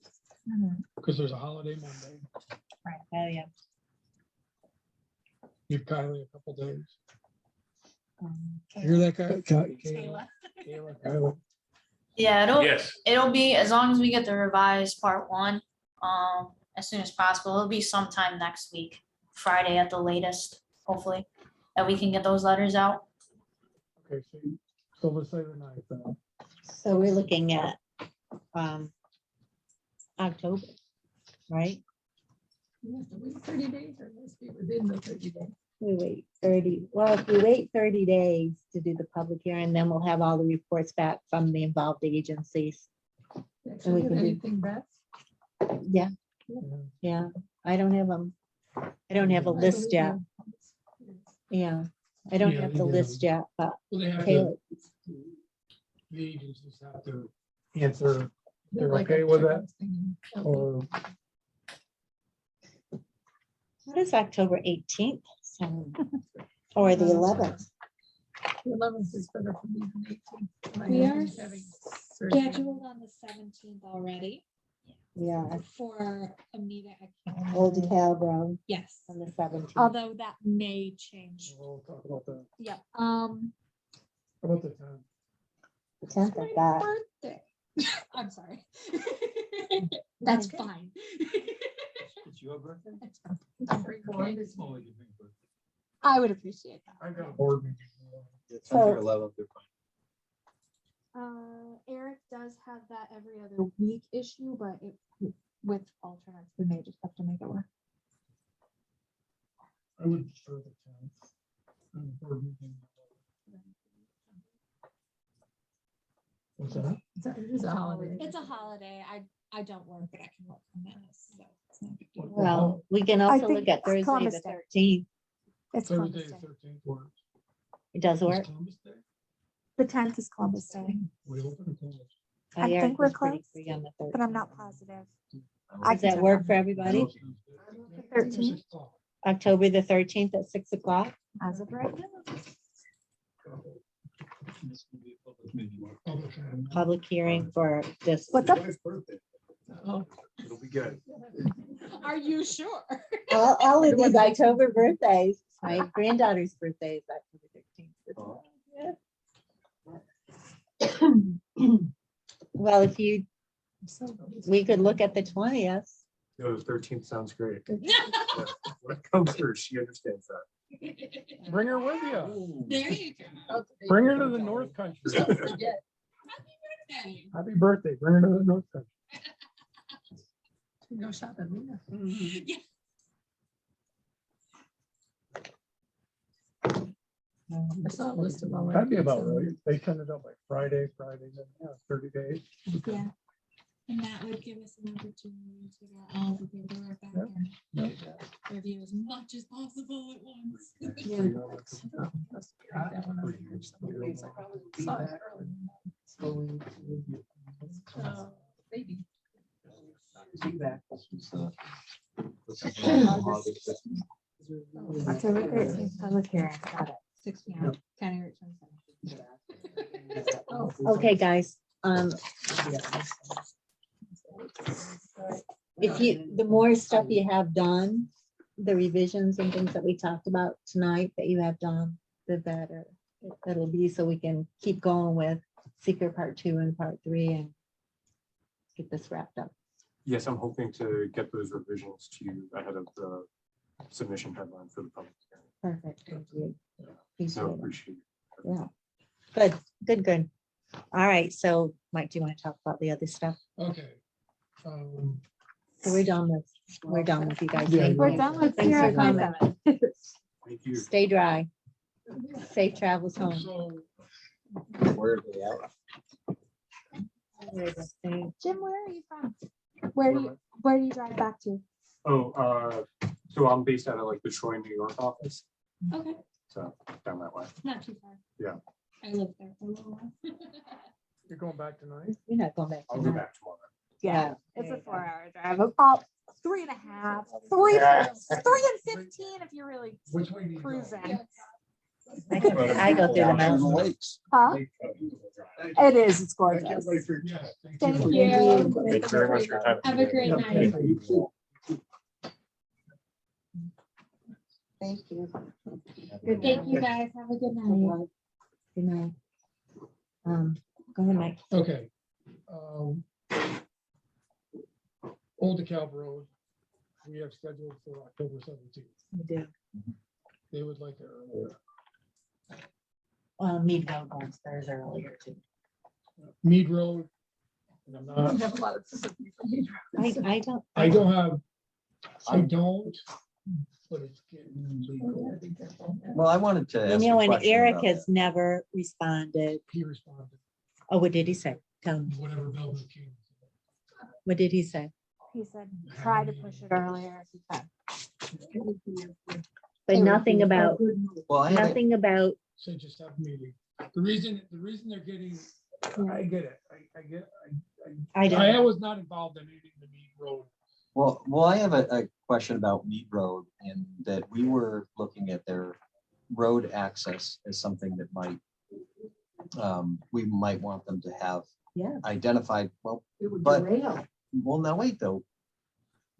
[SPEAKER 2] Mhm.
[SPEAKER 3] because there's a holiday Monday.
[SPEAKER 5] Right, oh, yeah.
[SPEAKER 3] Give Kylie a couple days.
[SPEAKER 5] Okay.
[SPEAKER 3] Hear that, Kayla?
[SPEAKER 2] Kayla.
[SPEAKER 3] Kayla, Kyla.
[SPEAKER 11] Yeah,
[SPEAKER 7] Yes.
[SPEAKER 11] it'll be, as long as we get the revised part one, as soon as possible, it'll be sometime next week, Friday at the latest, hopefully, that we can get those letters out.
[SPEAKER 3] Okay, so let's say the 9th. then.
[SPEAKER 5] So we're looking at October, right?
[SPEAKER 8] You have to wait 30 days or must be within the 30 days.
[SPEAKER 5] We wait 30, well, if we wait 30 days to do the public hearing, then we'll have all the reports back from the involved agencies.
[SPEAKER 8] Actually,
[SPEAKER 5] can
[SPEAKER 8] get
[SPEAKER 5] do-
[SPEAKER 8] anything back.
[SPEAKER 5] Yeah, yeah, I don't have them. I don't have a
[SPEAKER 8] I
[SPEAKER 5] list
[SPEAKER 8] believe
[SPEAKER 5] yet.
[SPEAKER 8] you.
[SPEAKER 5] Yeah, I don't
[SPEAKER 3] Yeah,
[SPEAKER 5] have
[SPEAKER 3] they
[SPEAKER 5] the
[SPEAKER 3] do.
[SPEAKER 5] list yet, but
[SPEAKER 3] Well, they have
[SPEAKER 5] Kayla,
[SPEAKER 3] to, the agencies have to answer, they're
[SPEAKER 8] Like
[SPEAKER 3] okay
[SPEAKER 8] a
[SPEAKER 3] with
[SPEAKER 8] checkout
[SPEAKER 3] that,
[SPEAKER 8] thing.
[SPEAKER 3] or
[SPEAKER 5] what is October 18th? Or the 11th?
[SPEAKER 8] The 11th is better for me than the 18th.
[SPEAKER 2] We
[SPEAKER 8] I
[SPEAKER 2] are
[SPEAKER 8] am having surgery.
[SPEAKER 2] scheduled on the 17th already
[SPEAKER 5] Yeah,
[SPEAKER 2] for a meeting. I can't remember.
[SPEAKER 5] Old Calbro
[SPEAKER 2] Yes,
[SPEAKER 5] on the 17th.
[SPEAKER 2] although that may change.
[SPEAKER 3] we'll talk about that.
[SPEAKER 2] Yep.
[SPEAKER 3] How about the 10th?
[SPEAKER 5] The 10th, I
[SPEAKER 2] My
[SPEAKER 5] got.
[SPEAKER 2] birthday. I'm sorry. That's fine.
[SPEAKER 1] It's your birthday?
[SPEAKER 8] You can bring candies.
[SPEAKER 1] Oh, you bring birthday.
[SPEAKER 2] I would appreciate that.
[SPEAKER 3] I got a board meeting.
[SPEAKER 5] So-
[SPEAKER 10] 11th.
[SPEAKER 2] Eric does have that every other week issue, but with alternates, we may just have to make it work.
[SPEAKER 3] I would prefer the 10th. and the board meeting. What's that?
[SPEAKER 8] It is a holiday.
[SPEAKER 2] It's a holiday. I don't work, but I can work on that. So it's no big deal.
[SPEAKER 5] Well, we can also
[SPEAKER 2] think
[SPEAKER 5] look at
[SPEAKER 2] it's
[SPEAKER 5] Thursday,
[SPEAKER 2] Columbus
[SPEAKER 5] the
[SPEAKER 2] Day.
[SPEAKER 5] 13th.
[SPEAKER 2] It's
[SPEAKER 3] Thursday,
[SPEAKER 2] Columbus
[SPEAKER 3] the
[SPEAKER 2] Day.
[SPEAKER 3] 13th works.
[SPEAKER 5] It does
[SPEAKER 3] Is
[SPEAKER 5] work.
[SPEAKER 3] Columbus Day?
[SPEAKER 2] The 10th is Columbus Day,
[SPEAKER 3] We open or close?
[SPEAKER 2] I
[SPEAKER 5] Yeah,
[SPEAKER 2] think we're
[SPEAKER 5] it's pretty
[SPEAKER 2] close,
[SPEAKER 5] free on the
[SPEAKER 2] but I'm
[SPEAKER 5] 13th.
[SPEAKER 2] not positive. I
[SPEAKER 5] Does
[SPEAKER 2] can
[SPEAKER 5] that
[SPEAKER 2] check
[SPEAKER 5] work
[SPEAKER 2] on
[SPEAKER 5] for
[SPEAKER 2] that.
[SPEAKER 5] everybody?
[SPEAKER 2] 13th?
[SPEAKER 5] October the 13th at 6 o'clock,
[SPEAKER 2] As of right now.
[SPEAKER 1] This will be a public meeting.
[SPEAKER 5] public hearing for this.
[SPEAKER 2] What's up?
[SPEAKER 9] Wife's birthday.
[SPEAKER 8] Oh,
[SPEAKER 7] It'll be good.
[SPEAKER 2] Are you sure?
[SPEAKER 5] All of these October birthdays, my granddaughter's birthday is October 13th. Well, if you, we could look at the 20th.
[SPEAKER 7] No, the 13th sounds great. Yeah. What comes first, she understands that.
[SPEAKER 3] Bring her with you.
[SPEAKER 2] There you go.
[SPEAKER 3] Bring her to the North Country.
[SPEAKER 2] Happy birthday.
[SPEAKER 3] Happy birthday. Bring her to the North Country.
[SPEAKER 8] Go shopping. Yeah. I saw a list of all.
[SPEAKER 3] That'd be about right. They send it out like Friday, then, yeah, 30 days.
[SPEAKER 2] Yeah. And that would give us an opportunity to get all the paperwork back and review as much as possible at once.
[SPEAKER 8] Maybe.
[SPEAKER 2] October 13th, public hearing, got it, 6 P.M. County Route 27.
[SPEAKER 5] Okay, guys, if you, the more stuff you have done, the revisions and things that we talked about tonight that you have done, the better it'll be, so we can keep going with SEQR Part 2 and Part 3 and get this wrapped up.
[SPEAKER 7] Yes, I'm hoping to get those revisions to you ahead of the submission deadline for the public hearing.
[SPEAKER 5] Perfect, thank you.
[SPEAKER 7] So
[SPEAKER 5] Appreciate it.
[SPEAKER 7] appreciate it.
[SPEAKER 5] Yeah, good. All right, so Mike, do you want to talk about the other stuff?
[SPEAKER 3] Okay.
[SPEAKER 5] So we're done with you guys.
[SPEAKER 3] Yeah,
[SPEAKER 5] Thank
[SPEAKER 2] We're
[SPEAKER 5] you.
[SPEAKER 2] done with
[SPEAKER 5] Thanks for
[SPEAKER 2] CR
[SPEAKER 5] coming.
[SPEAKER 2] 27.
[SPEAKER 7] Thank you.
[SPEAKER 5] Stay dry. Safe travels home.
[SPEAKER 3] So
[SPEAKER 10] Where are they at?
[SPEAKER 2] Jim, where are you from? Where do you drive back to?
[SPEAKER 7] Oh, so I'm based out of like the Troy, New York office,
[SPEAKER 2] Okay,
[SPEAKER 7] so down that way.
[SPEAKER 2] not too far.
[SPEAKER 7] Yeah.
[SPEAKER 2] I lived there for a little while.
[SPEAKER 3] you're going back tonight?
[SPEAKER 5] You're not going back.
[SPEAKER 7] I'll be
[SPEAKER 5] tonight.
[SPEAKER 7] back tomorrow.
[SPEAKER 2] Yeah,
[SPEAKER 5] There
[SPEAKER 2] it's a
[SPEAKER 5] you go.
[SPEAKER 2] 4-hour drive. About 3.5,
[SPEAKER 3] Yeah.
[SPEAKER 2] 3 and 15 if you're really
[SPEAKER 3] Which way do you go?
[SPEAKER 2] cruising.
[SPEAKER 5] I go through the
[SPEAKER 4] Down through the
[SPEAKER 5] mountains.
[SPEAKER 4] lakes.
[SPEAKER 2] Huh? It is, it's
[SPEAKER 9] Thank
[SPEAKER 2] gorgeous.
[SPEAKER 9] everybody for your time.
[SPEAKER 3] Yes, thank
[SPEAKER 2] Thank
[SPEAKER 3] you.
[SPEAKER 2] you.
[SPEAKER 7] Thank you very much for your time.
[SPEAKER 2] Have a great night.
[SPEAKER 12] Thank you.
[SPEAKER 2] Thank you guys. Have a good night.
[SPEAKER 5] Good night. Go ahead, Mike.
[SPEAKER 3] Okay. Old DeKalb Road, we have scheduled for October 17th.
[SPEAKER 5] We do.
[SPEAKER 3] They would like it earlier.
[SPEAKER 5] Mead Road goes theirs earlier too.
[SPEAKER 3] Mead Road. And I'm
[SPEAKER 8] We
[SPEAKER 3] not,
[SPEAKER 8] have a lot of sympathy for you.
[SPEAKER 5] I don't.
[SPEAKER 3] I don't, but it's getting legal.
[SPEAKER 10] Well, I wanted to ask a
[SPEAKER 5] And
[SPEAKER 10] question
[SPEAKER 5] Eric
[SPEAKER 10] about
[SPEAKER 5] has
[SPEAKER 10] that.
[SPEAKER 5] never responded.
[SPEAKER 3] He responded,
[SPEAKER 5] Oh, what did he say? Tell me.
[SPEAKER 3] whatever Melvin King.
[SPEAKER 5] What did he say?
[SPEAKER 2] He said, try to push it earlier if you can.
[SPEAKER 5] But nothing about,
[SPEAKER 10] Well, I had a-
[SPEAKER 5] nothing about,
[SPEAKER 3] Said just have a meeting. The reason they're getting, I get it.
[SPEAKER 5] I don't
[SPEAKER 3] I
[SPEAKER 5] know.
[SPEAKER 3] was not involved in anything the Mead Road.
[SPEAKER 10] Well, I have a question about Mead Road and that we were looking at their road access as something that might, we might want them to have
[SPEAKER 5] Yeah.
[SPEAKER 10] identified, well,
[SPEAKER 12] It would
[SPEAKER 10] But-
[SPEAKER 12] derail.
[SPEAKER 10] well, now wait though.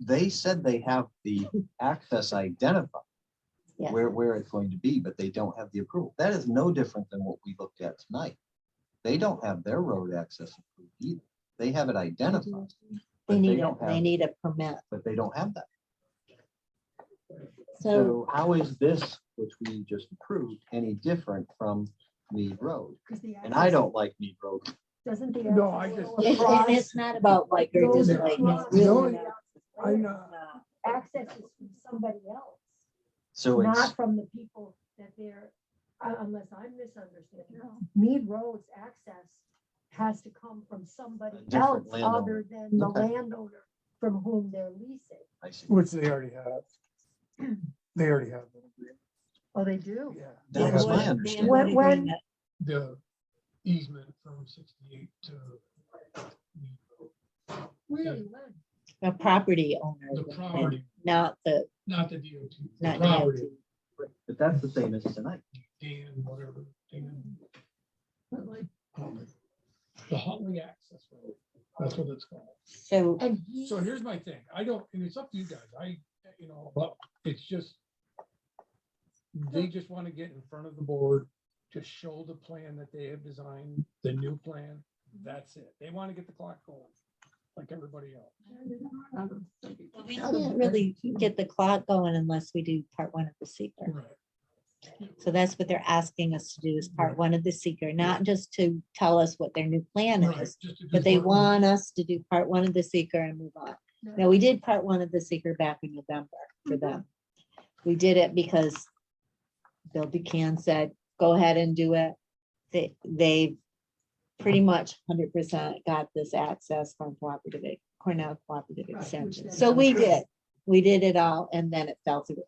[SPEAKER 10] They said they have the access identified.
[SPEAKER 5] Yeah.
[SPEAKER 10] Where it's going to be, but they don't have the approval. That is no different than what we looked at tonight. They don't have their road access approved either. They have it identified,
[SPEAKER 5] They
[SPEAKER 10] but
[SPEAKER 5] need
[SPEAKER 10] don't
[SPEAKER 5] they
[SPEAKER 10] have,
[SPEAKER 5] need a permit.
[SPEAKER 10] but they don't have that.
[SPEAKER 5] So
[SPEAKER 10] So how is this, which we just approved, any different from Mead Road? And I don't like Mead Road.
[SPEAKER 12] Doesn't the.
[SPEAKER 3] No, I just-
[SPEAKER 5] and it's not about like or dislike. It's really not.
[SPEAKER 3] I know.
[SPEAKER 12] Access is from somebody else,
[SPEAKER 10] So it's,
[SPEAKER 12] not from the people that they're, unless I'm misunderstanding. Mead Road's access has to come from somebody
[SPEAKER 10] A different
[SPEAKER 12] else
[SPEAKER 10] landowner.
[SPEAKER 12] other than the
[SPEAKER 10] Okay.
[SPEAKER 12] landowner from whom they're leasing.
[SPEAKER 10] I see.
[SPEAKER 3] Which they already have. They already have. that agreement.
[SPEAKER 12] Oh, they do?
[SPEAKER 3] Yeah.
[SPEAKER 10] That
[SPEAKER 3] They
[SPEAKER 10] was
[SPEAKER 3] have
[SPEAKER 10] my
[SPEAKER 3] the-
[SPEAKER 10] understanding.
[SPEAKER 12] When- when-
[SPEAKER 3] The easement from 68 to.
[SPEAKER 12] Really, when?
[SPEAKER 5] The property owner,
[SPEAKER 3] The property,
[SPEAKER 5] not the,
[SPEAKER 3] not the DOT, the
[SPEAKER 5] not
[SPEAKER 3] property.
[SPEAKER 5] DOT.
[SPEAKER 10] But that's the same as tonight.
[SPEAKER 3] Dan, whatever, Dan,
[SPEAKER 12] But like,
[SPEAKER 3] the Huntley Access Road, that's what it's called.
[SPEAKER 5] So
[SPEAKER 12] and he.
[SPEAKER 3] So here's my thing, I don't, and it's up to you guys, but it's just. They just want to get in front of the board to show the plan that they have designed, the new plan, that's it. They want to get the clock going, like everybody else.
[SPEAKER 5] we can't really get the clock going unless we do part one of the seeker.
[SPEAKER 3] Right.
[SPEAKER 5] So that's what they're asking us to do is part one of the seeker, not just to tell us what their new plan
[SPEAKER 3] Right,
[SPEAKER 5] is,
[SPEAKER 3] just to do
[SPEAKER 5] but they
[SPEAKER 3] part one.
[SPEAKER 5] want us to do part one of the seeker and move on. Now, we did part one of the seeker back in November for them. We did it because Bill Buchanan said, go ahead and do it. They pretty much 100% got this access from Cornell Cooperative
[SPEAKER 12] Right, which
[SPEAKER 5] Extension.
[SPEAKER 12] they
[SPEAKER 5] So
[SPEAKER 12] have.
[SPEAKER 5] we did it all and then it fell through.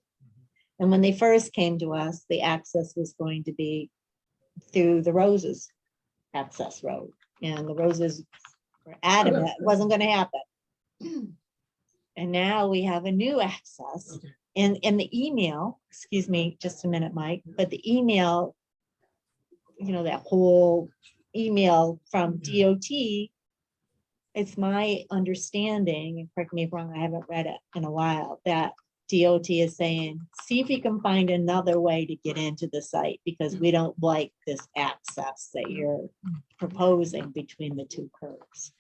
[SPEAKER 5] And when they first came to us, the access was going to be through the Roses access road. And the Roses were adamant it wasn't gonna happen. And now we have a new access.
[SPEAKER 3] Okay.
[SPEAKER 5] In the email, excuse me, just a minute, Mike, but the email, that whole email from DOT, it's my understanding, and correct me if I'm wrong, I haven't read it in a while, that DOT is saying, see if you can find another way to get into the site because we don't like this access that you're proposing between the two curves.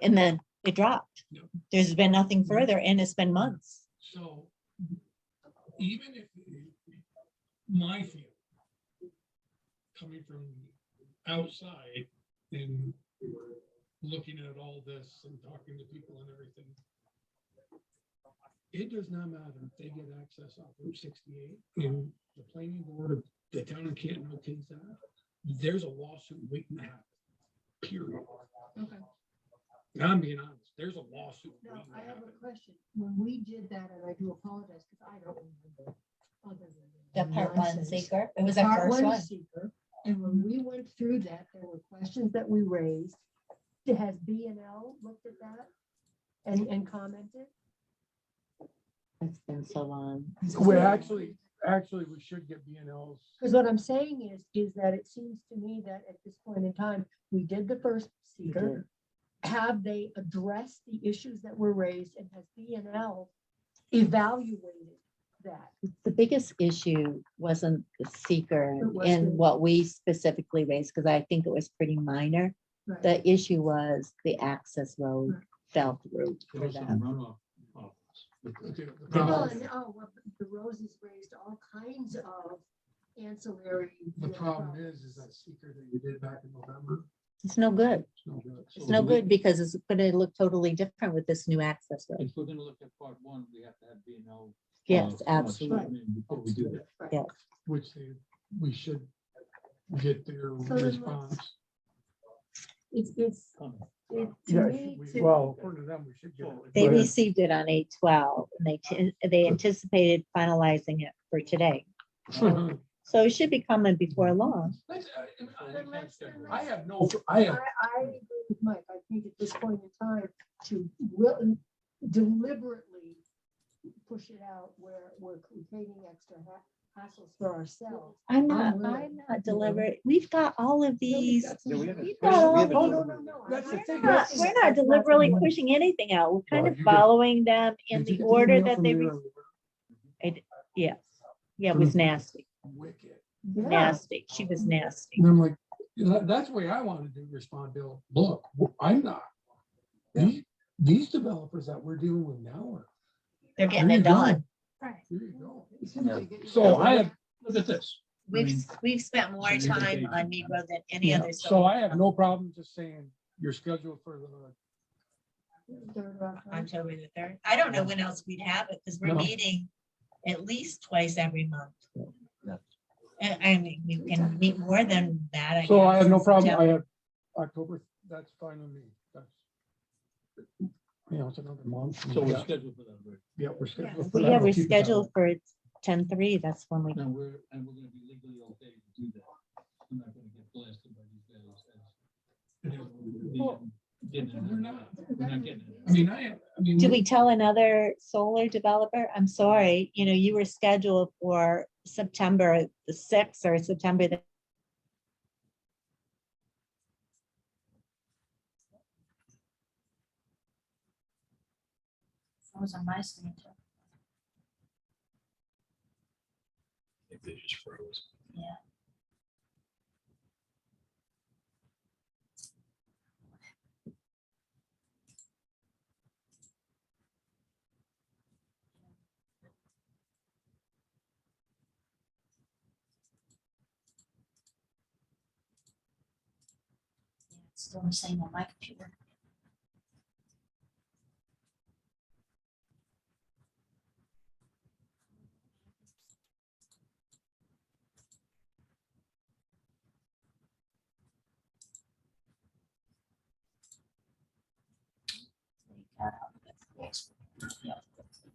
[SPEAKER 5] And then it dropped.
[SPEAKER 3] Yep.
[SPEAKER 5] There's been nothing further and it's been months.
[SPEAKER 3] So even if my feeling coming from outside and looking at all this and talking to people and everything, it does not matter if they get access off Route 68 and the planning board of the town of Canton okays that, there's a lawsuit waiting to happen, period.
[SPEAKER 8] Okay.
[SPEAKER 3] Now I'm being honest, there's a lawsuit
[SPEAKER 12] Now,
[SPEAKER 3] waiting to
[SPEAKER 12] I have
[SPEAKER 3] happen.
[SPEAKER 12] a question. When we did that, and I do apologize because I don't remember. other
[SPEAKER 5] The
[SPEAKER 12] than
[SPEAKER 5] part one
[SPEAKER 12] nonsense.
[SPEAKER 5] seeker, it was our
[SPEAKER 12] Part
[SPEAKER 5] first
[SPEAKER 12] one
[SPEAKER 5] one.
[SPEAKER 12] seeker, and when we went through that, there were questions that we raised. Has B and L looked at that and commented?
[SPEAKER 5] It's been so long.
[SPEAKER 3] We actually, we should get B and Ls.
[SPEAKER 12] Because what I'm saying is that it seems to me that at this point in time, we did the first
[SPEAKER 5] We
[SPEAKER 12] seeker. Have they addressed the issues that were raised, and has B&L evaluated that?
[SPEAKER 5] The biggest issue wasn't the seeker
[SPEAKER 12] It was
[SPEAKER 5] and
[SPEAKER 12] the-
[SPEAKER 5] what we specifically raised, because I think it was pretty minor.
[SPEAKER 12] Right.
[SPEAKER 5] The issue was the access road
[SPEAKER 12] Right.
[SPEAKER 5] fell through
[SPEAKER 1] There
[SPEAKER 5] for
[SPEAKER 1] was some
[SPEAKER 5] them.
[SPEAKER 1] runoff. off us.
[SPEAKER 3] Okay, the
[SPEAKER 12] Well,
[SPEAKER 3] problem-
[SPEAKER 12] and, well, the Roses raised all kinds of ancillary.
[SPEAKER 3] The problem is that seeker that you did back in November,
[SPEAKER 5] It's no good.
[SPEAKER 3] it's no good.
[SPEAKER 5] It's no good because it's gonna look totally different with this new access road.
[SPEAKER 1] If we're gonna look at part one, we have to have B&O.
[SPEAKER 5] Yes, absolutely.
[SPEAKER 1] Before we do that.
[SPEAKER 5] Yeah.
[SPEAKER 3] Which we should get their
[SPEAKER 12] So then
[SPEAKER 3] response.
[SPEAKER 12] It's,
[SPEAKER 1] Coming.
[SPEAKER 12] to
[SPEAKER 3] Yeah,
[SPEAKER 12] me,
[SPEAKER 3] well, according to them, we should get it.
[SPEAKER 5] They
[SPEAKER 3] But-
[SPEAKER 5] received it on 8/12 and they anticipated finalizing it for today. So it should be coming before long.
[SPEAKER 3] I have no, I have,
[SPEAKER 12] I agree with Mike. I think at this point in time, to deliberately push it out where we're creating extra hassles for ourselves.
[SPEAKER 5] I'm
[SPEAKER 12] I'm
[SPEAKER 5] not deliberate. We've got all of these.
[SPEAKER 10] Yeah, we haven't
[SPEAKER 5] We've
[SPEAKER 10] pushed-
[SPEAKER 5] got all
[SPEAKER 10] we
[SPEAKER 5] of
[SPEAKER 10] haven't
[SPEAKER 5] these.
[SPEAKER 10] done-
[SPEAKER 12] No.
[SPEAKER 3] That's the thing,
[SPEAKER 5] We're not deliberately pushing anything out. We're kind
[SPEAKER 3] Well,
[SPEAKER 5] of
[SPEAKER 3] you get-
[SPEAKER 5] following them in
[SPEAKER 3] Did you
[SPEAKER 5] the
[SPEAKER 3] get
[SPEAKER 5] order
[SPEAKER 3] email
[SPEAKER 5] that
[SPEAKER 3] from
[SPEAKER 5] they,
[SPEAKER 3] me
[SPEAKER 5] re-
[SPEAKER 3] earlier?
[SPEAKER 5] yes. Yeah, it was nasty,
[SPEAKER 3] Wicked.
[SPEAKER 12] Yeah.
[SPEAKER 5] nasty. She was nasty.
[SPEAKER 3] And I'm like, that's the way I wanted to respond, Bill. Look, I'm not. These developers that we're dealing with now are.
[SPEAKER 5] They're getting
[SPEAKER 3] There
[SPEAKER 5] it
[SPEAKER 3] you go.
[SPEAKER 5] done.
[SPEAKER 12] Right.
[SPEAKER 3] There you go.
[SPEAKER 9] Yeah.
[SPEAKER 3] So I have, look at this.
[SPEAKER 5] We've spent more
[SPEAKER 1] so
[SPEAKER 5] time
[SPEAKER 1] maybe they-
[SPEAKER 5] on Mead Road than any
[SPEAKER 3] Yeah,
[SPEAKER 5] other.
[SPEAKER 3] so I have no problem just saying you're scheduled for the,
[SPEAKER 5] October the 3rd. I don't know when else we'd have it because we're
[SPEAKER 3] No.
[SPEAKER 5] meeting at least twice every month.
[SPEAKER 10] Yeah.
[SPEAKER 5] And I mean, you can meet more than that.
[SPEAKER 3] so I have no
[SPEAKER 5] guess.
[SPEAKER 3] problem.
[SPEAKER 5] Yeah.
[SPEAKER 3] I have October, that's fine with me. That's. You know, it's another month.
[SPEAKER 1] So we're
[SPEAKER 3] Yeah,
[SPEAKER 1] scheduled for that, right?
[SPEAKER 3] yeah, we're scheduled. for
[SPEAKER 5] Well,
[SPEAKER 3] that.
[SPEAKER 5] yeah,
[SPEAKER 3] We'll
[SPEAKER 5] we're
[SPEAKER 3] keep it that way.
[SPEAKER 5] scheduled for 10/3. That's when we,
[SPEAKER 1] No, we're gonna be legally okay to do that. I'm not gonna get blasted by these guys.
[SPEAKER 3] We're not.
[SPEAKER 1] We're not getting it.
[SPEAKER 3] I mean.
[SPEAKER 5] do we tell another solar developer? I'm sorry, you were scheduled for September the 6th or September the.
[SPEAKER 11] That was on my screen too.
[SPEAKER 1] If they just froze.
[SPEAKER 11] Yeah. Yeah, it's still the same on my computer. Got out.